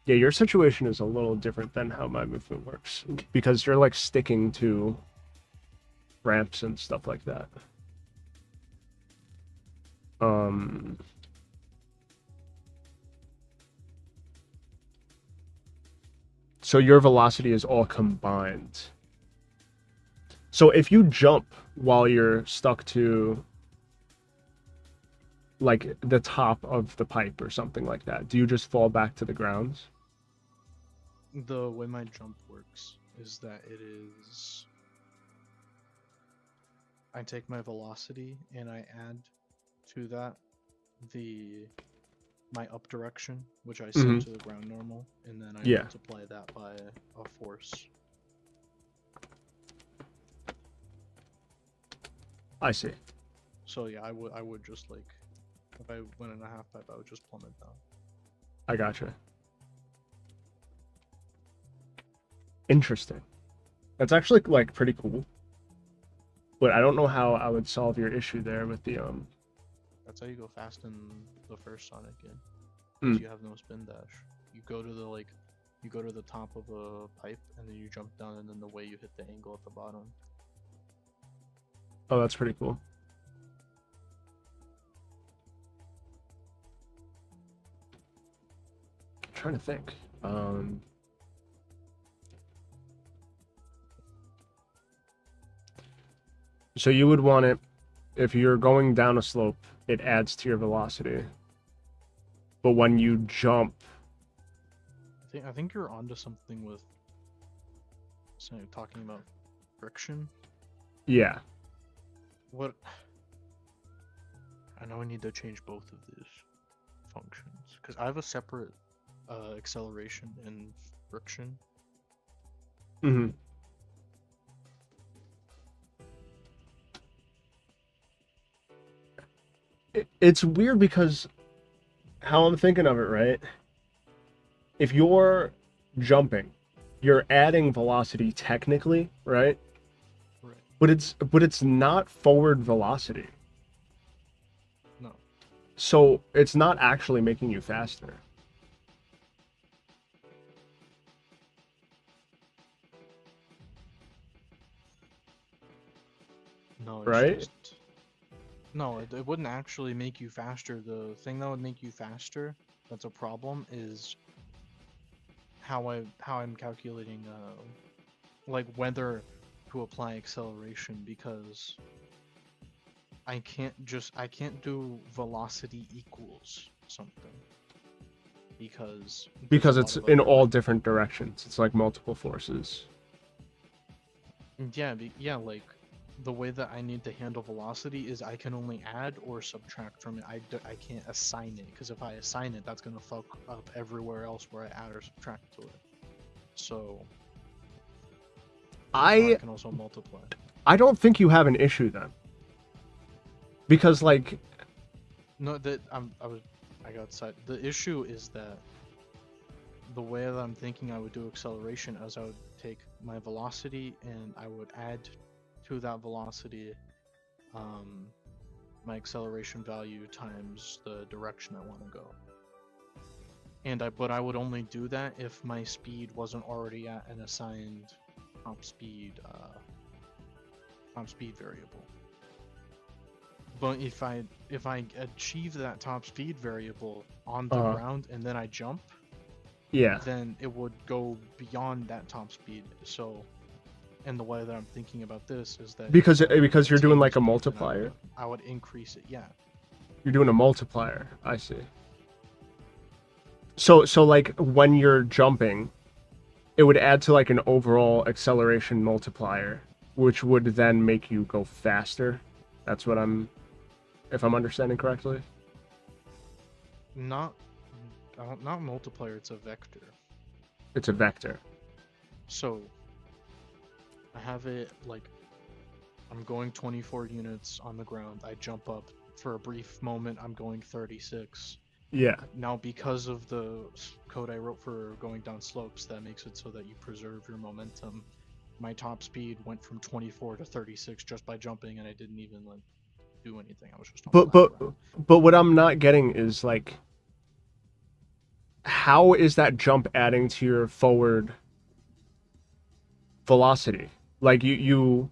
Yeah, your situation is a little different than how my movement works because you're like sticking to ramps and stuff like that. So your velocity is all combined. So if you jump while you're stuck to like the top of the pipe or something like that, do you just fall back to the ground? The way my jump works is that it is. I take my velocity and I add to that my up direction, which I set to the ground normal, and then I multiply that by a force. I see. So yeah, I would just like, if I went in a half pipe, I would just plummet down. I gotcha. Interesting. That's actually like pretty cool. But I don't know how I would solve your issue there with the That's how you go fast in the first Sonic game. Because you have no spin dash. You go to the top of a pipe and then you jump down, and then the way you hit the angle at the bottom. Oh, that's pretty cool. I'm trying to think. So you would want it, if you're going down a slope, it adds to your velocity. But when you jump, I think you're onto something with talking about friction. yeah. What? I know I need to change both of these functions because I have a separate acceleration and friction. Mm-hmm. It's weird because how I'm thinking of it, right? If you're jumping, you're adding velocity technically, right? Right. But it's not forward velocity. No. So it's not actually making you faster. No, it's right? just... No, it wouldn't actually make you faster. The thing that would make you faster, that's a problem, is how I'm calculating like whether to apply acceleration, because I can't do velocity equals something because It's in all different directions. It's like multiple forces. Yeah, like the way that I need to handle velocity is I can only add or subtract from it. I can't assign it, because if I assign it, that's gonna fuck up everywhere else where I add or subtract to it. So I can also multiply. I don't think you have an issue then, because like No, that I got side. The issue is that the way that I'm thinking I would do acceleration is I would take my velocity and I would add to that velocity my acceleration value times the direction I want to go. But I would only do that if my speed wasn't already at an assigned top speed variable. But if I achieve that top speed variable on the ground and then I jump, then it would go beyond that top speed. So, and the way that I'm thinking about this is that because you're doing like a multiplier. I would increase it. Yeah. You're doing a multiplier. I see. So like when you're jumping, it would add to like an overall acceleration multiplier, which would then make you go faster. That's what if I'm understanding correctly. Not multiplier, it's a vector. It's a vector. So I have it like I'm going 24 units on the ground. I jump up for a brief moment. I'm going 36. Yeah. Now, because of the code I wrote for going down slopes, that makes it so that you preserve your momentum. My top speed went from 24 to 36 just by jumping, and I didn't even like do anything. I was just on But flat but ground. but what I'm not getting is like, how is that jump adding to your forward velocity? Like it'll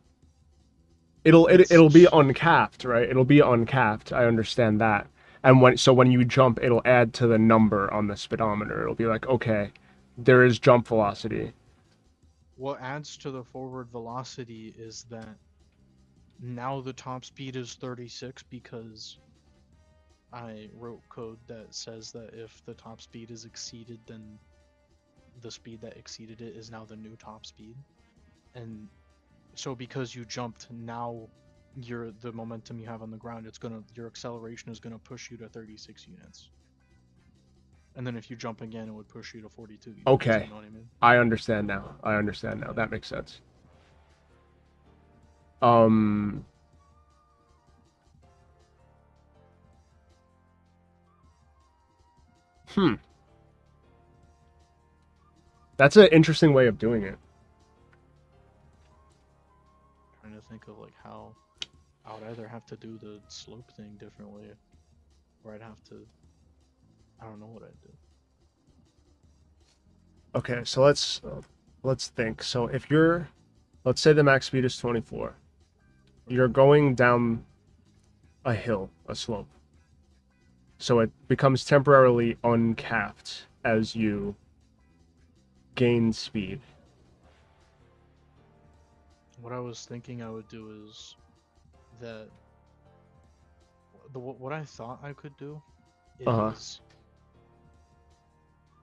be uncapped, right? It'll be uncapped. I understand that. And when you jump, it'll add to the number on the speedometer. It'll be like, okay, there is jump velocity. What adds to the forward velocity is that now the top speed is 36 because I wrote code that says that if the top speed is exceeded, then the speed that exceeded it is now the new top speed. And so because you jumped, now the momentum you have on the ground, your acceleration is gonna push you to 36 units. And then if you jump again, it would push you to 42 units. Okay. You know what I mean? I understand now. That makes sense. That's an interesting way of doing it. Trying to think of like how I would either have to do the slope thing differently, or I'd have to. I don't know what I'd do. Okay, so let's think. So if let's say the max speed is 24, you're going down a hill, a slope. So it becomes temporarily uncapped as you gain speed. What I was thinking I would do is that what I thought I could do is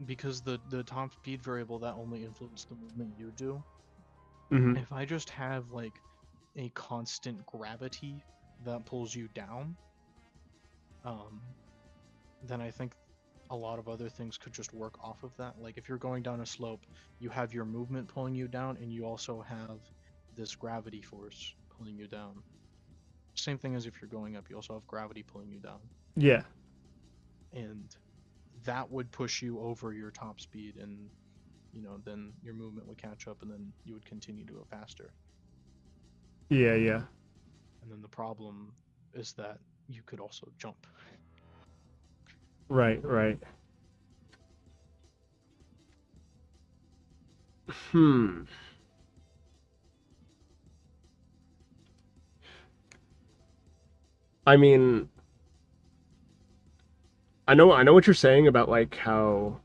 because the top speed variable that only influences the movement you do. Mm-hmm. If I just have like a constant gravity that pulls you down, then I think a lot of other things could just work off of that. Like if you're going down a slope, you have your movement pulling you down, and you also have this gravity force pulling you down. Same thing as if you're going up, you also have gravity pulling you down. Yeah. And that would push you over your top speed, and then your movement would catch up, and then you would continue to go faster. Yeah, yeah. And then the problem is that you could also jump. Right. I mean, I know what you're saying about like how.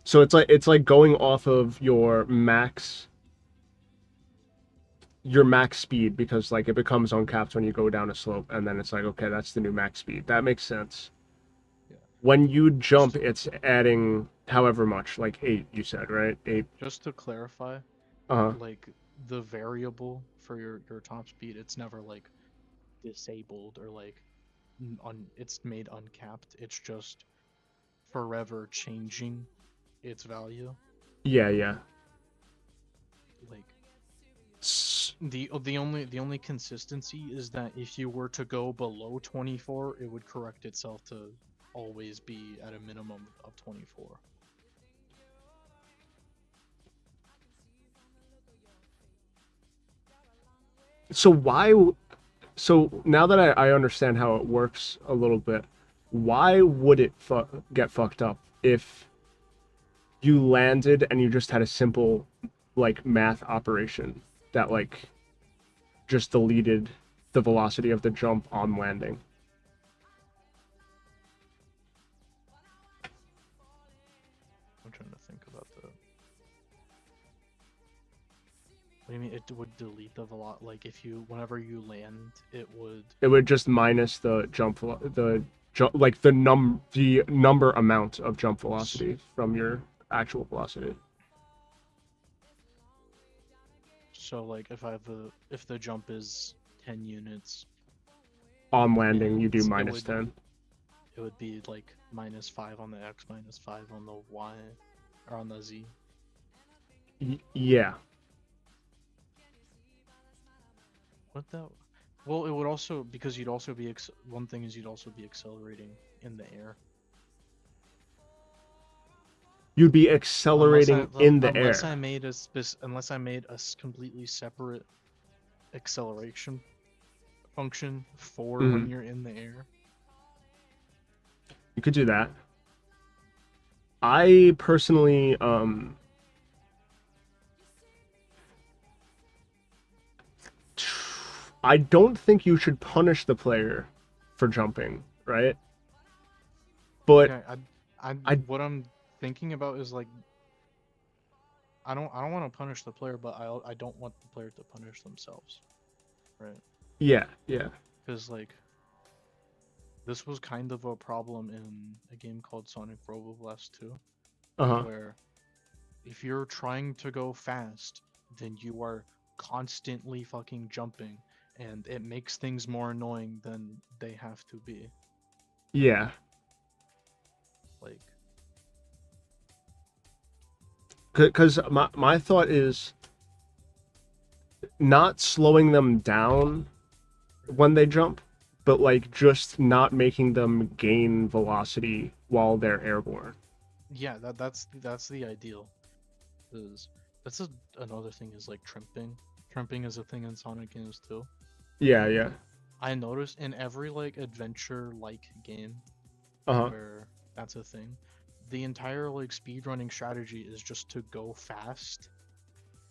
So it's like going off of your max speed, because like it becomes uncapped when you go down a slope, and then it's like, okay, that's the new max speed. That makes sense. Yeah. When you jump, it's adding however much, like 8, you said, right? 8. Just to clarify, like the variable for your top speed, it's never like disabled or like it's made uncapped. It's just forever changing its value. Yeah. Like the only consistency is that if you were to go below 24, it would correct itself to always be at a minimum of 24. So now that I understand how it works a little bit, why would it get fucked up if you landed and you just had a simple like math operation that like just deleted the velocity of the jump on landing? I'm trying to think about that. What do you mean it would delete the velocity? Like if whenever you land, it would just minus the like the number amount of jump velocity from your actual velocity. So like if the jump is 10 units on landing, you do minus 10. It would be like -5 on the X, -5 on the Y, or on the Z. Yeah. What the? Well, it would also, because you'd also be one thing is you'd also be accelerating in the air. You'd be accelerating in the unless air. Unless I made a completely separate acceleration function for Mhm. when you're in the air. You could do that. I personally, I don't think you should punish the player for jumping, right? But Okay, I what I'm thinking about is like I don't want to punish the player, but I don't want the player to punish themselves, right? yeah, yeah. Because like this was kind of a problem in a game called Sonic Roboblast 2, Uh-huh. where if you're trying to go fast, then you are constantly fucking jumping, and it makes things more annoying than they have to be. Yeah. Like, Cuz my thought is not slowing them down when they jump, but like just not making them gain velocity while they're airborne. yeah, that's the ideal. Is that's another thing is like trimping. Trimping is a thing in Sonic games too. Yeah, yeah. I noticed in every like adventure like game Uh-huh. where that's a thing, the entire like speedrunning strategy is just to go fast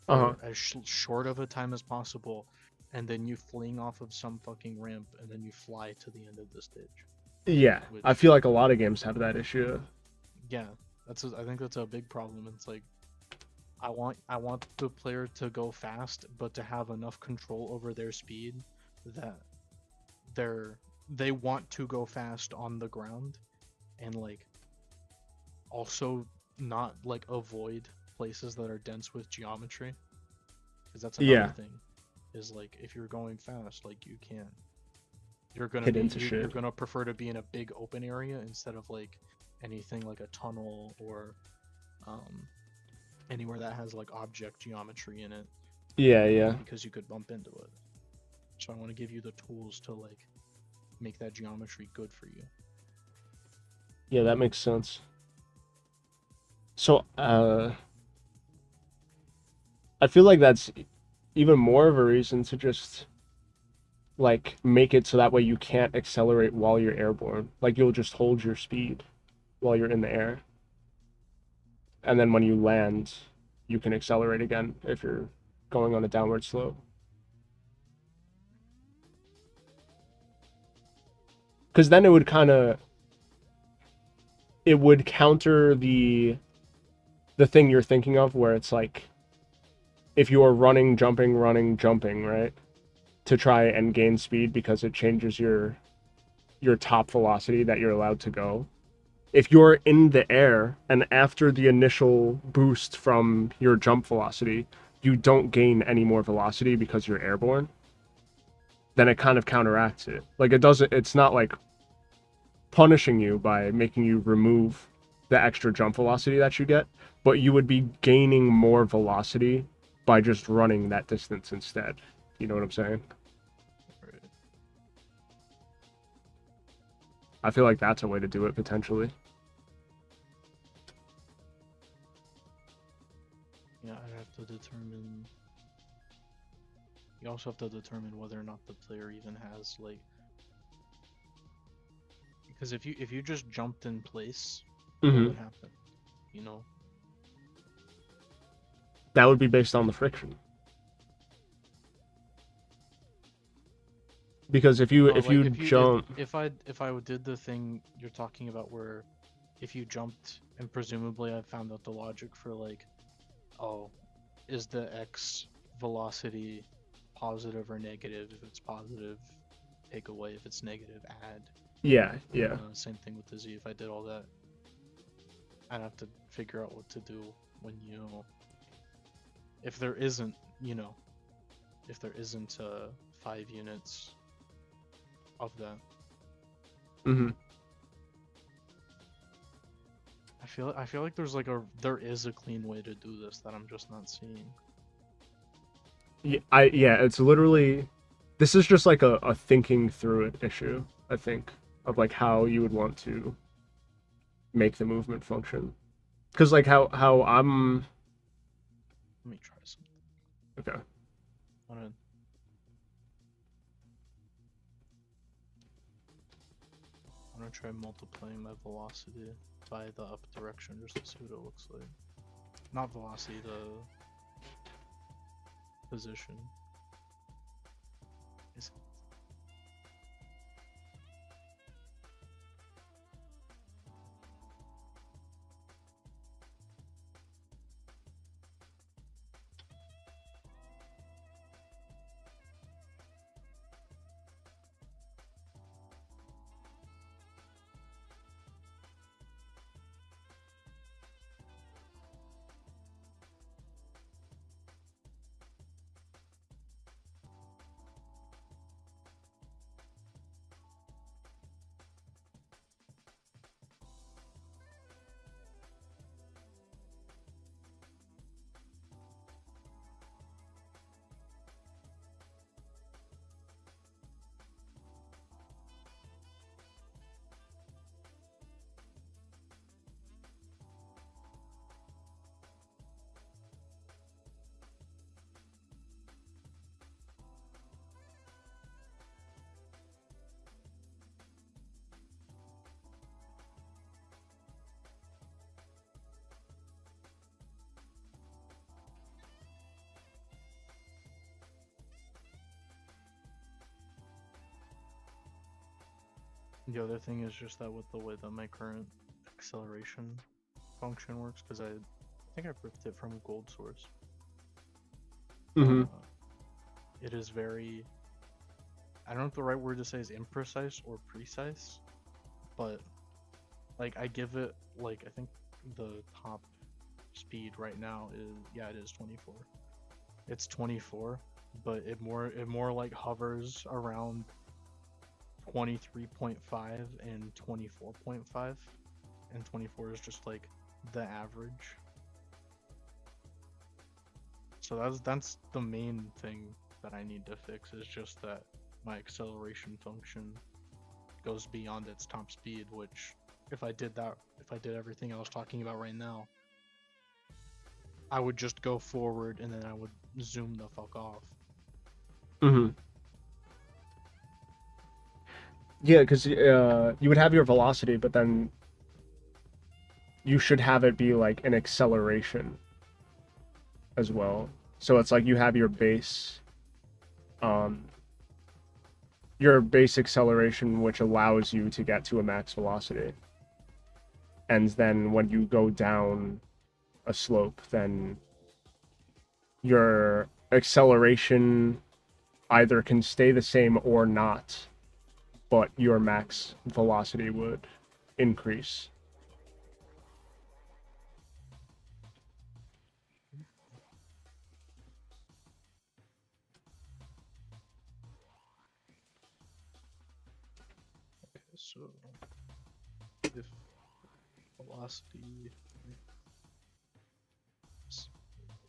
Uh-huh. for as short of a time as possible, and then you fling off of some fucking ramp, and then you fly to the end of the stage. Yeah. I Which, feel like a lot of games have that issue. yeah, I think that's a big problem. It's like I want the player to go fast, but to have enough control over their speed that they want to go fast on the ground, and like also not like avoid places that are dense with geometry, because that's another Yeah. thing. Is like if you're going fast, like you can, you're gonna Hit be into you're shit. gonna prefer to be in a big open area instead of like anything like a tunnel or um anywhere that has like object geometry in it, Yeah, yeah. because you could bump into it. So I want to give you the tools to like make that geometry good for you. Yeah, that makes sense. So, I feel like that's even more of a reason to just like make it so that way you can't accelerate while you're airborne. Like you'll just hold your speed while you're in the air. And then when you land, you can accelerate again if you're going on a downward slope. Because then it would counter the thing you're thinking of where it's like if you are running, jumping, right? To try and gain speed because it changes your top velocity that you're allowed to go. If you're in the air and after the initial boost from your jump velocity, you don't gain any more velocity because you're airborne, then it kind of counteracts it. Like it's not like punishing you by making you remove the extra jump velocity that you get, but you would be gaining more velocity by just running that distance instead. You know what I'm saying? Right. I feel like that's a way to do it potentially. Yeah, I have to determine. You also have to determine whether or not the player even has like, because if you just jumped in place, what Mm-hmm. would happen? You know? That would be based on the friction. Because if No, if like you jump, if I did the thing you're talking about where if you jumped and presumably I found out the logic for like, oh, is the X velocity positive or negative? If it's positive, take away. If it's negative, add. yeah, yeah, Same thing with the Z. If I did all that, I'd have to figure out what to do when if there isn't, if there isn't 5 units of that. mm-hmm. I feel like there is a clean way to do this that I'm just not seeing. Yeah, it's literally, this is just like a thinking through it issue, I think, of like how you would want to make the movement function. Because like how I'm Let me try something. okay. Wanna... gonna try multiplying my velocity by the up direction just to see what it looks like. Not velocity, the position. Is The other thing is just that with the way that my current acceleration function works, because I think I ripped it from Gold Source. Mm-hmm. It is very, I don't know if the right word to say is imprecise or precise, but like I give it like, I think the top speed right now is, yeah, it is 24. It's 24, but it more like hovers around 23.5 and 24.5, and 24 is just like the average. So that's the main thing that I need to fix, is just that my acceleration function goes beyond its top speed, which if I did everything I was talking about right now, I would just go forward and then I would zoom the fuck off. Mm-hmm. Yeah, because you would have your velocity, but then you should have it be like an acceleration as well. So it's like you have your base acceleration, which allows you to get to a max velocity. And then when you go down a slope, then your acceleration either can stay the same or not, but your max velocity would increase. Okay, so if velocity is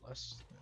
less than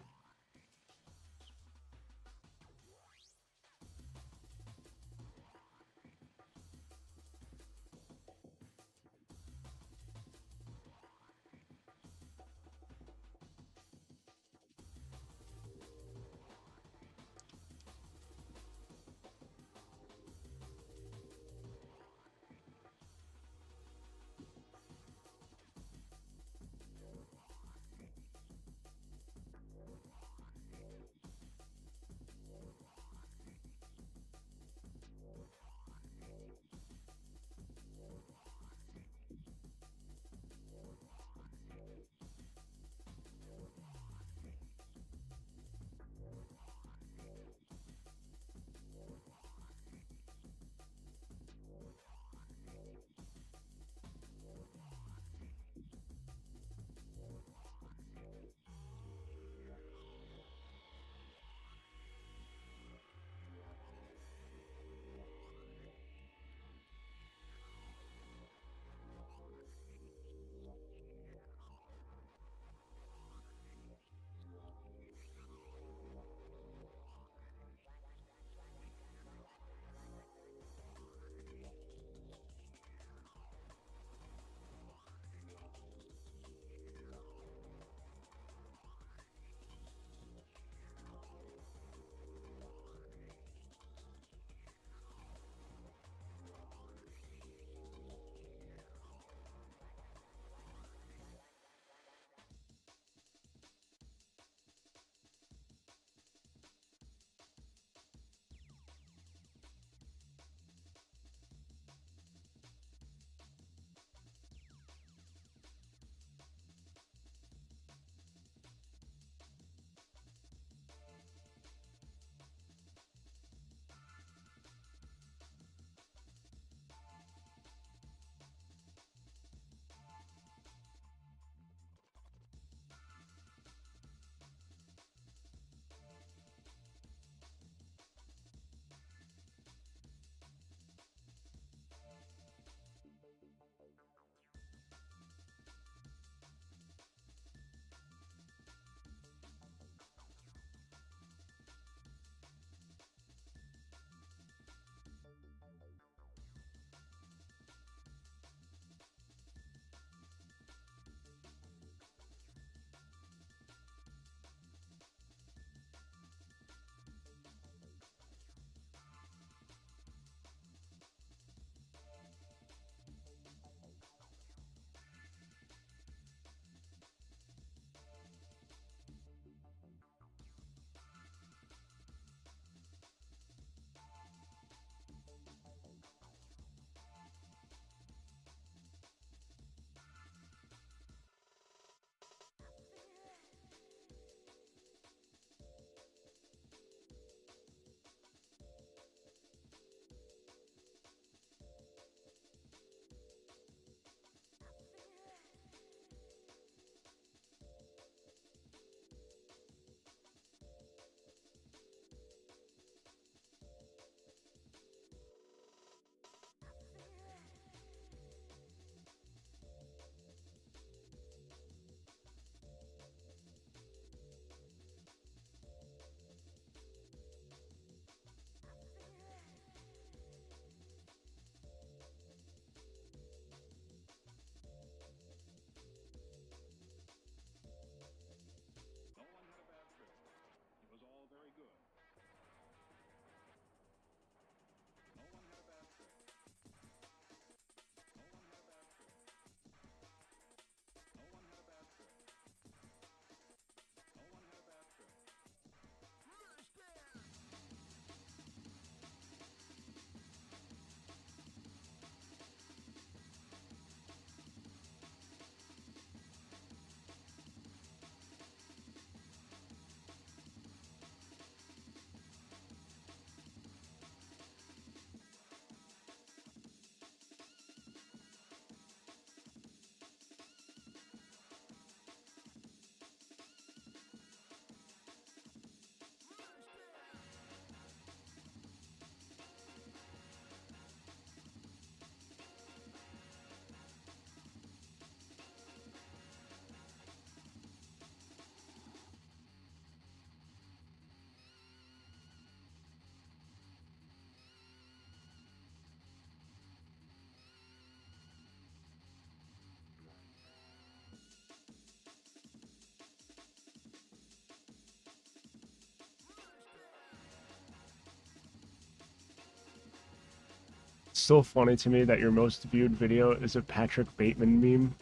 It's still funny to me that your most viewed video is a Patrick Bateman meme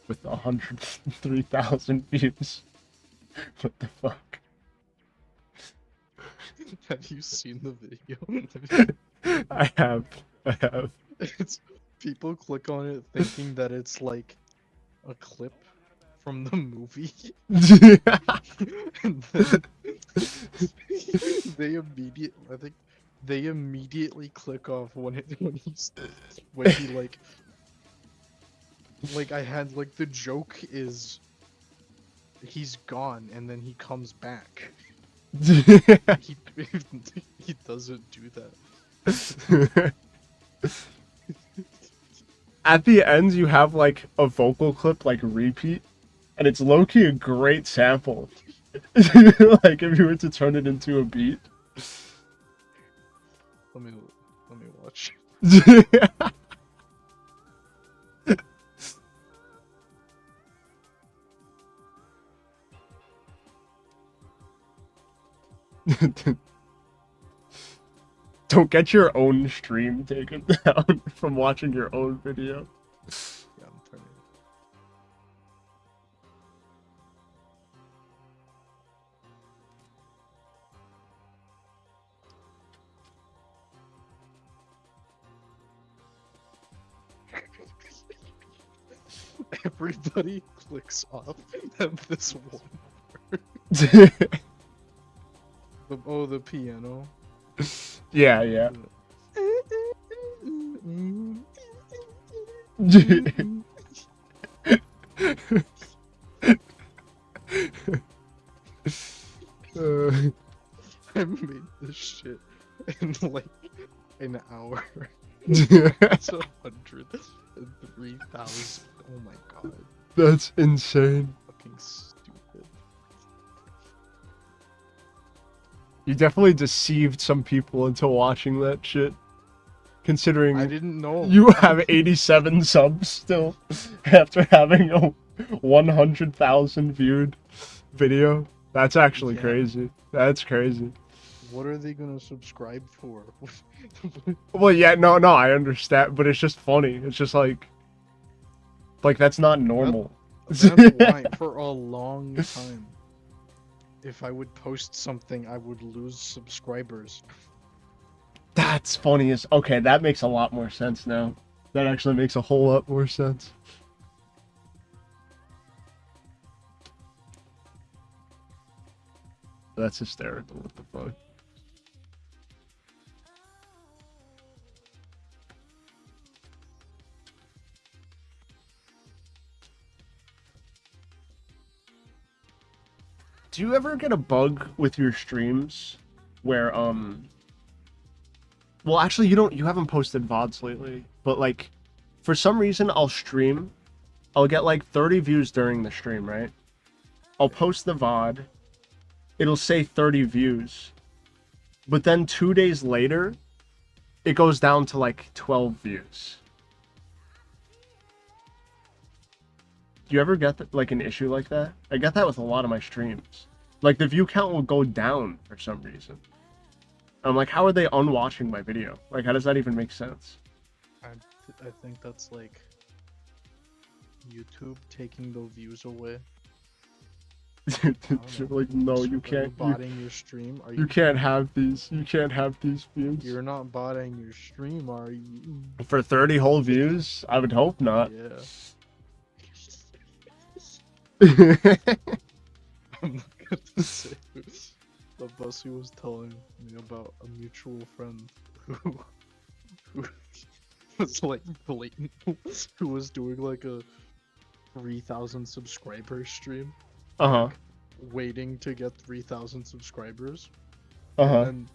with 103,000 views. What the fuck? Have you seen the video? I have. It's people click on it thinking that it's like a clip from the movie, and then I think they immediately click off when he like I had like the joke is he's gone and then he comes back. He he doesn't do that. At the end, you have like a vocal clip like repeat, and it's low-key a great sample. Like if you were to turn it into a beat. Let me watch. Don't get your own stream taken down from watching your own video. Yeah, I'm turning. Everybody clicks off at this one part. The piano. Yeah. I made this shit in like an hour. It's 103,000. Oh my god. That's insane. Fucking stupid. You definitely deceived some people into watching that shit. Considering I didn't know. you have 87 subs still after having a 100,000 viewed video. That's actually Yeah. crazy. That's crazy. What are they gonna subscribe for? Well, yeah, no, I understand, but it's just funny. It's just like that's not normal. That's why, for a long time, if I would post something, I would lose subscribers. That's funny as okay. That makes a lot more sense now. That actually makes a whole lot more sense. That's hysterical. What the fuck? Do you ever get a bug with your streams where well, actually you haven't posted VODs lately, but like for some reason I'll stream, I'll get like 30 views during the stream, right? I'll post the VOD, it'll say 30 views, but then 2 days later it goes down to like 12 views. Do you ever get like an issue like that? I get that with a lot of my streams. Like the view count will go down for some reason. I'm like, how are they unwatching my video? Like, how does that even make sense? I think that's like YouTube taking the views away. Like, no, you can't. Botting your stream? Are You can't have these. You can't have these views. You're not botting your stream, are you? For 30 whole views? I would hope not. Yeah. I'm not gonna say. The Bussy was telling me about a mutual friend who was like blatant, who was doing like a 3,000 subscriber stream, Uh-huh. waiting to get 3,000 subscribers, Uh-huh. and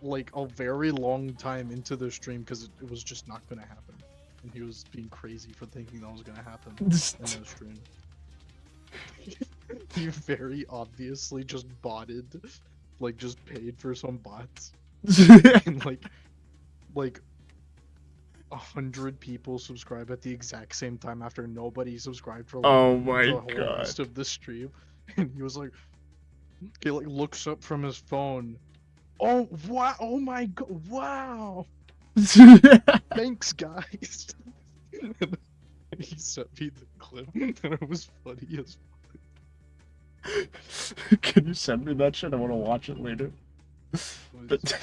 like a very long time into the stream because it was just not gonna happen, and he was being crazy for thinking that was gonna happen in the stream. He very obviously just botted, like just paid for some bots, and like 100 people subscribe at the exact same time after nobody subscribed for like, Oh my the whole god. rest of the stream, and he was like, he like looks up from his phone, oh wow, oh my god, wow, Thanks, guys. And he sent me the clip, and it was funny as Can you send me that shit? I want to watch it later. fuck.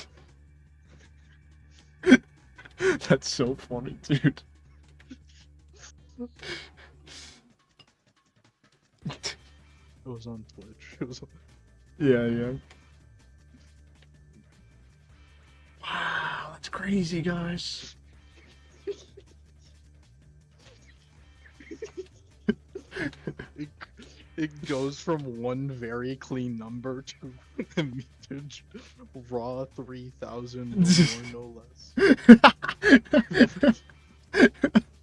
That's so funny, dude. It was on Twitch. It was on... Yeah, yeah. Wow, that's crazy, guys. It goes from one very clean number to immediate raw 3,000 or more, no less.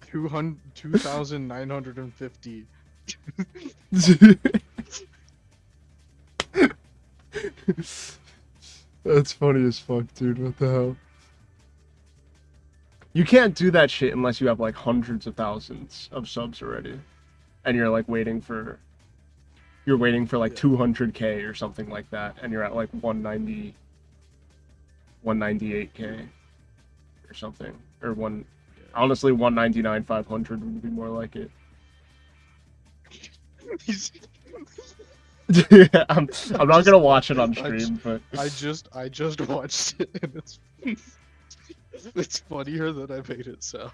2,950. That's funny as fuck, dude. What the hell? You can't do that shit unless you have like hundreds of thousands of subs already. And you're like waiting for like 200k or something like that, and you're at like 198k or something, or honestly 199,500 would be more like it. Yeah, I'm not gonna watch it on stream, but I just watched it, and it's funnier than I made it sound.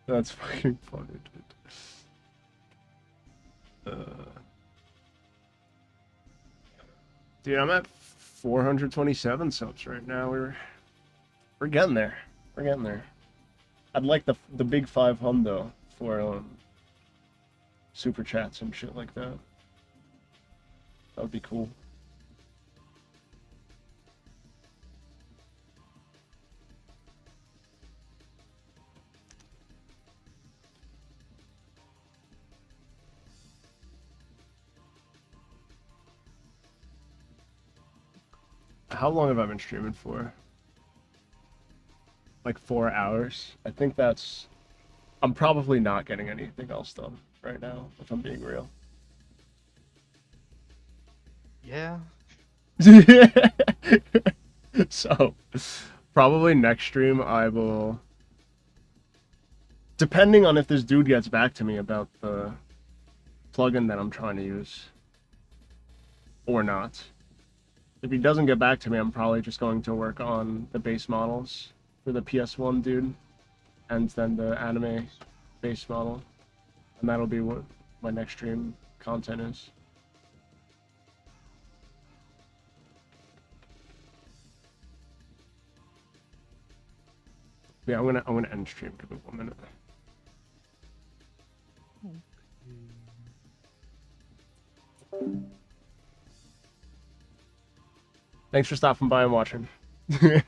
That's fucking funny, dude. Dude, I'm at 427 subs right now. We're getting there. We're getting there. I'd like the big 500 for super chats and shit like that. That would be cool. How long have I been streaming for? Like 4 hours. I think that's... I'm probably not getting anything else done right now, if I'm being real. Yeah. So, probably next stream I will... Depending on if this dude gets back to me about the plugin that I'm trying to use. Or not. If he doesn't get back to me, I'm probably just going to work on the base models for the PS1 dude, and then the anime base model, and that'll be what my next stream content is. Yeah, I'm gonna end stream. Give me 1 minute. Thanks for stopping by and watching. We're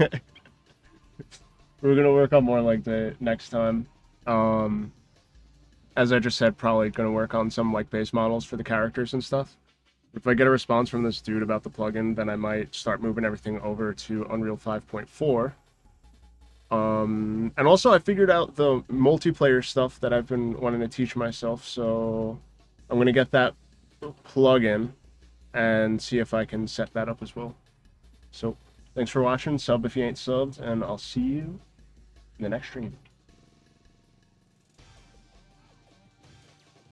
gonna work on more like the next time. As I just said, probably gonna work on some like base models for the characters and stuff. If I get a response from this dude about the plugin, then I might start moving everything over to Unreal 5.4. And also I figured out the multiplayer stuff that I've been wanting to teach myself, so I'm gonna get that plugin and see if I can set that up as well. So, thanks for watching, sub if you ain't subbed, and I'll see you in the next stream.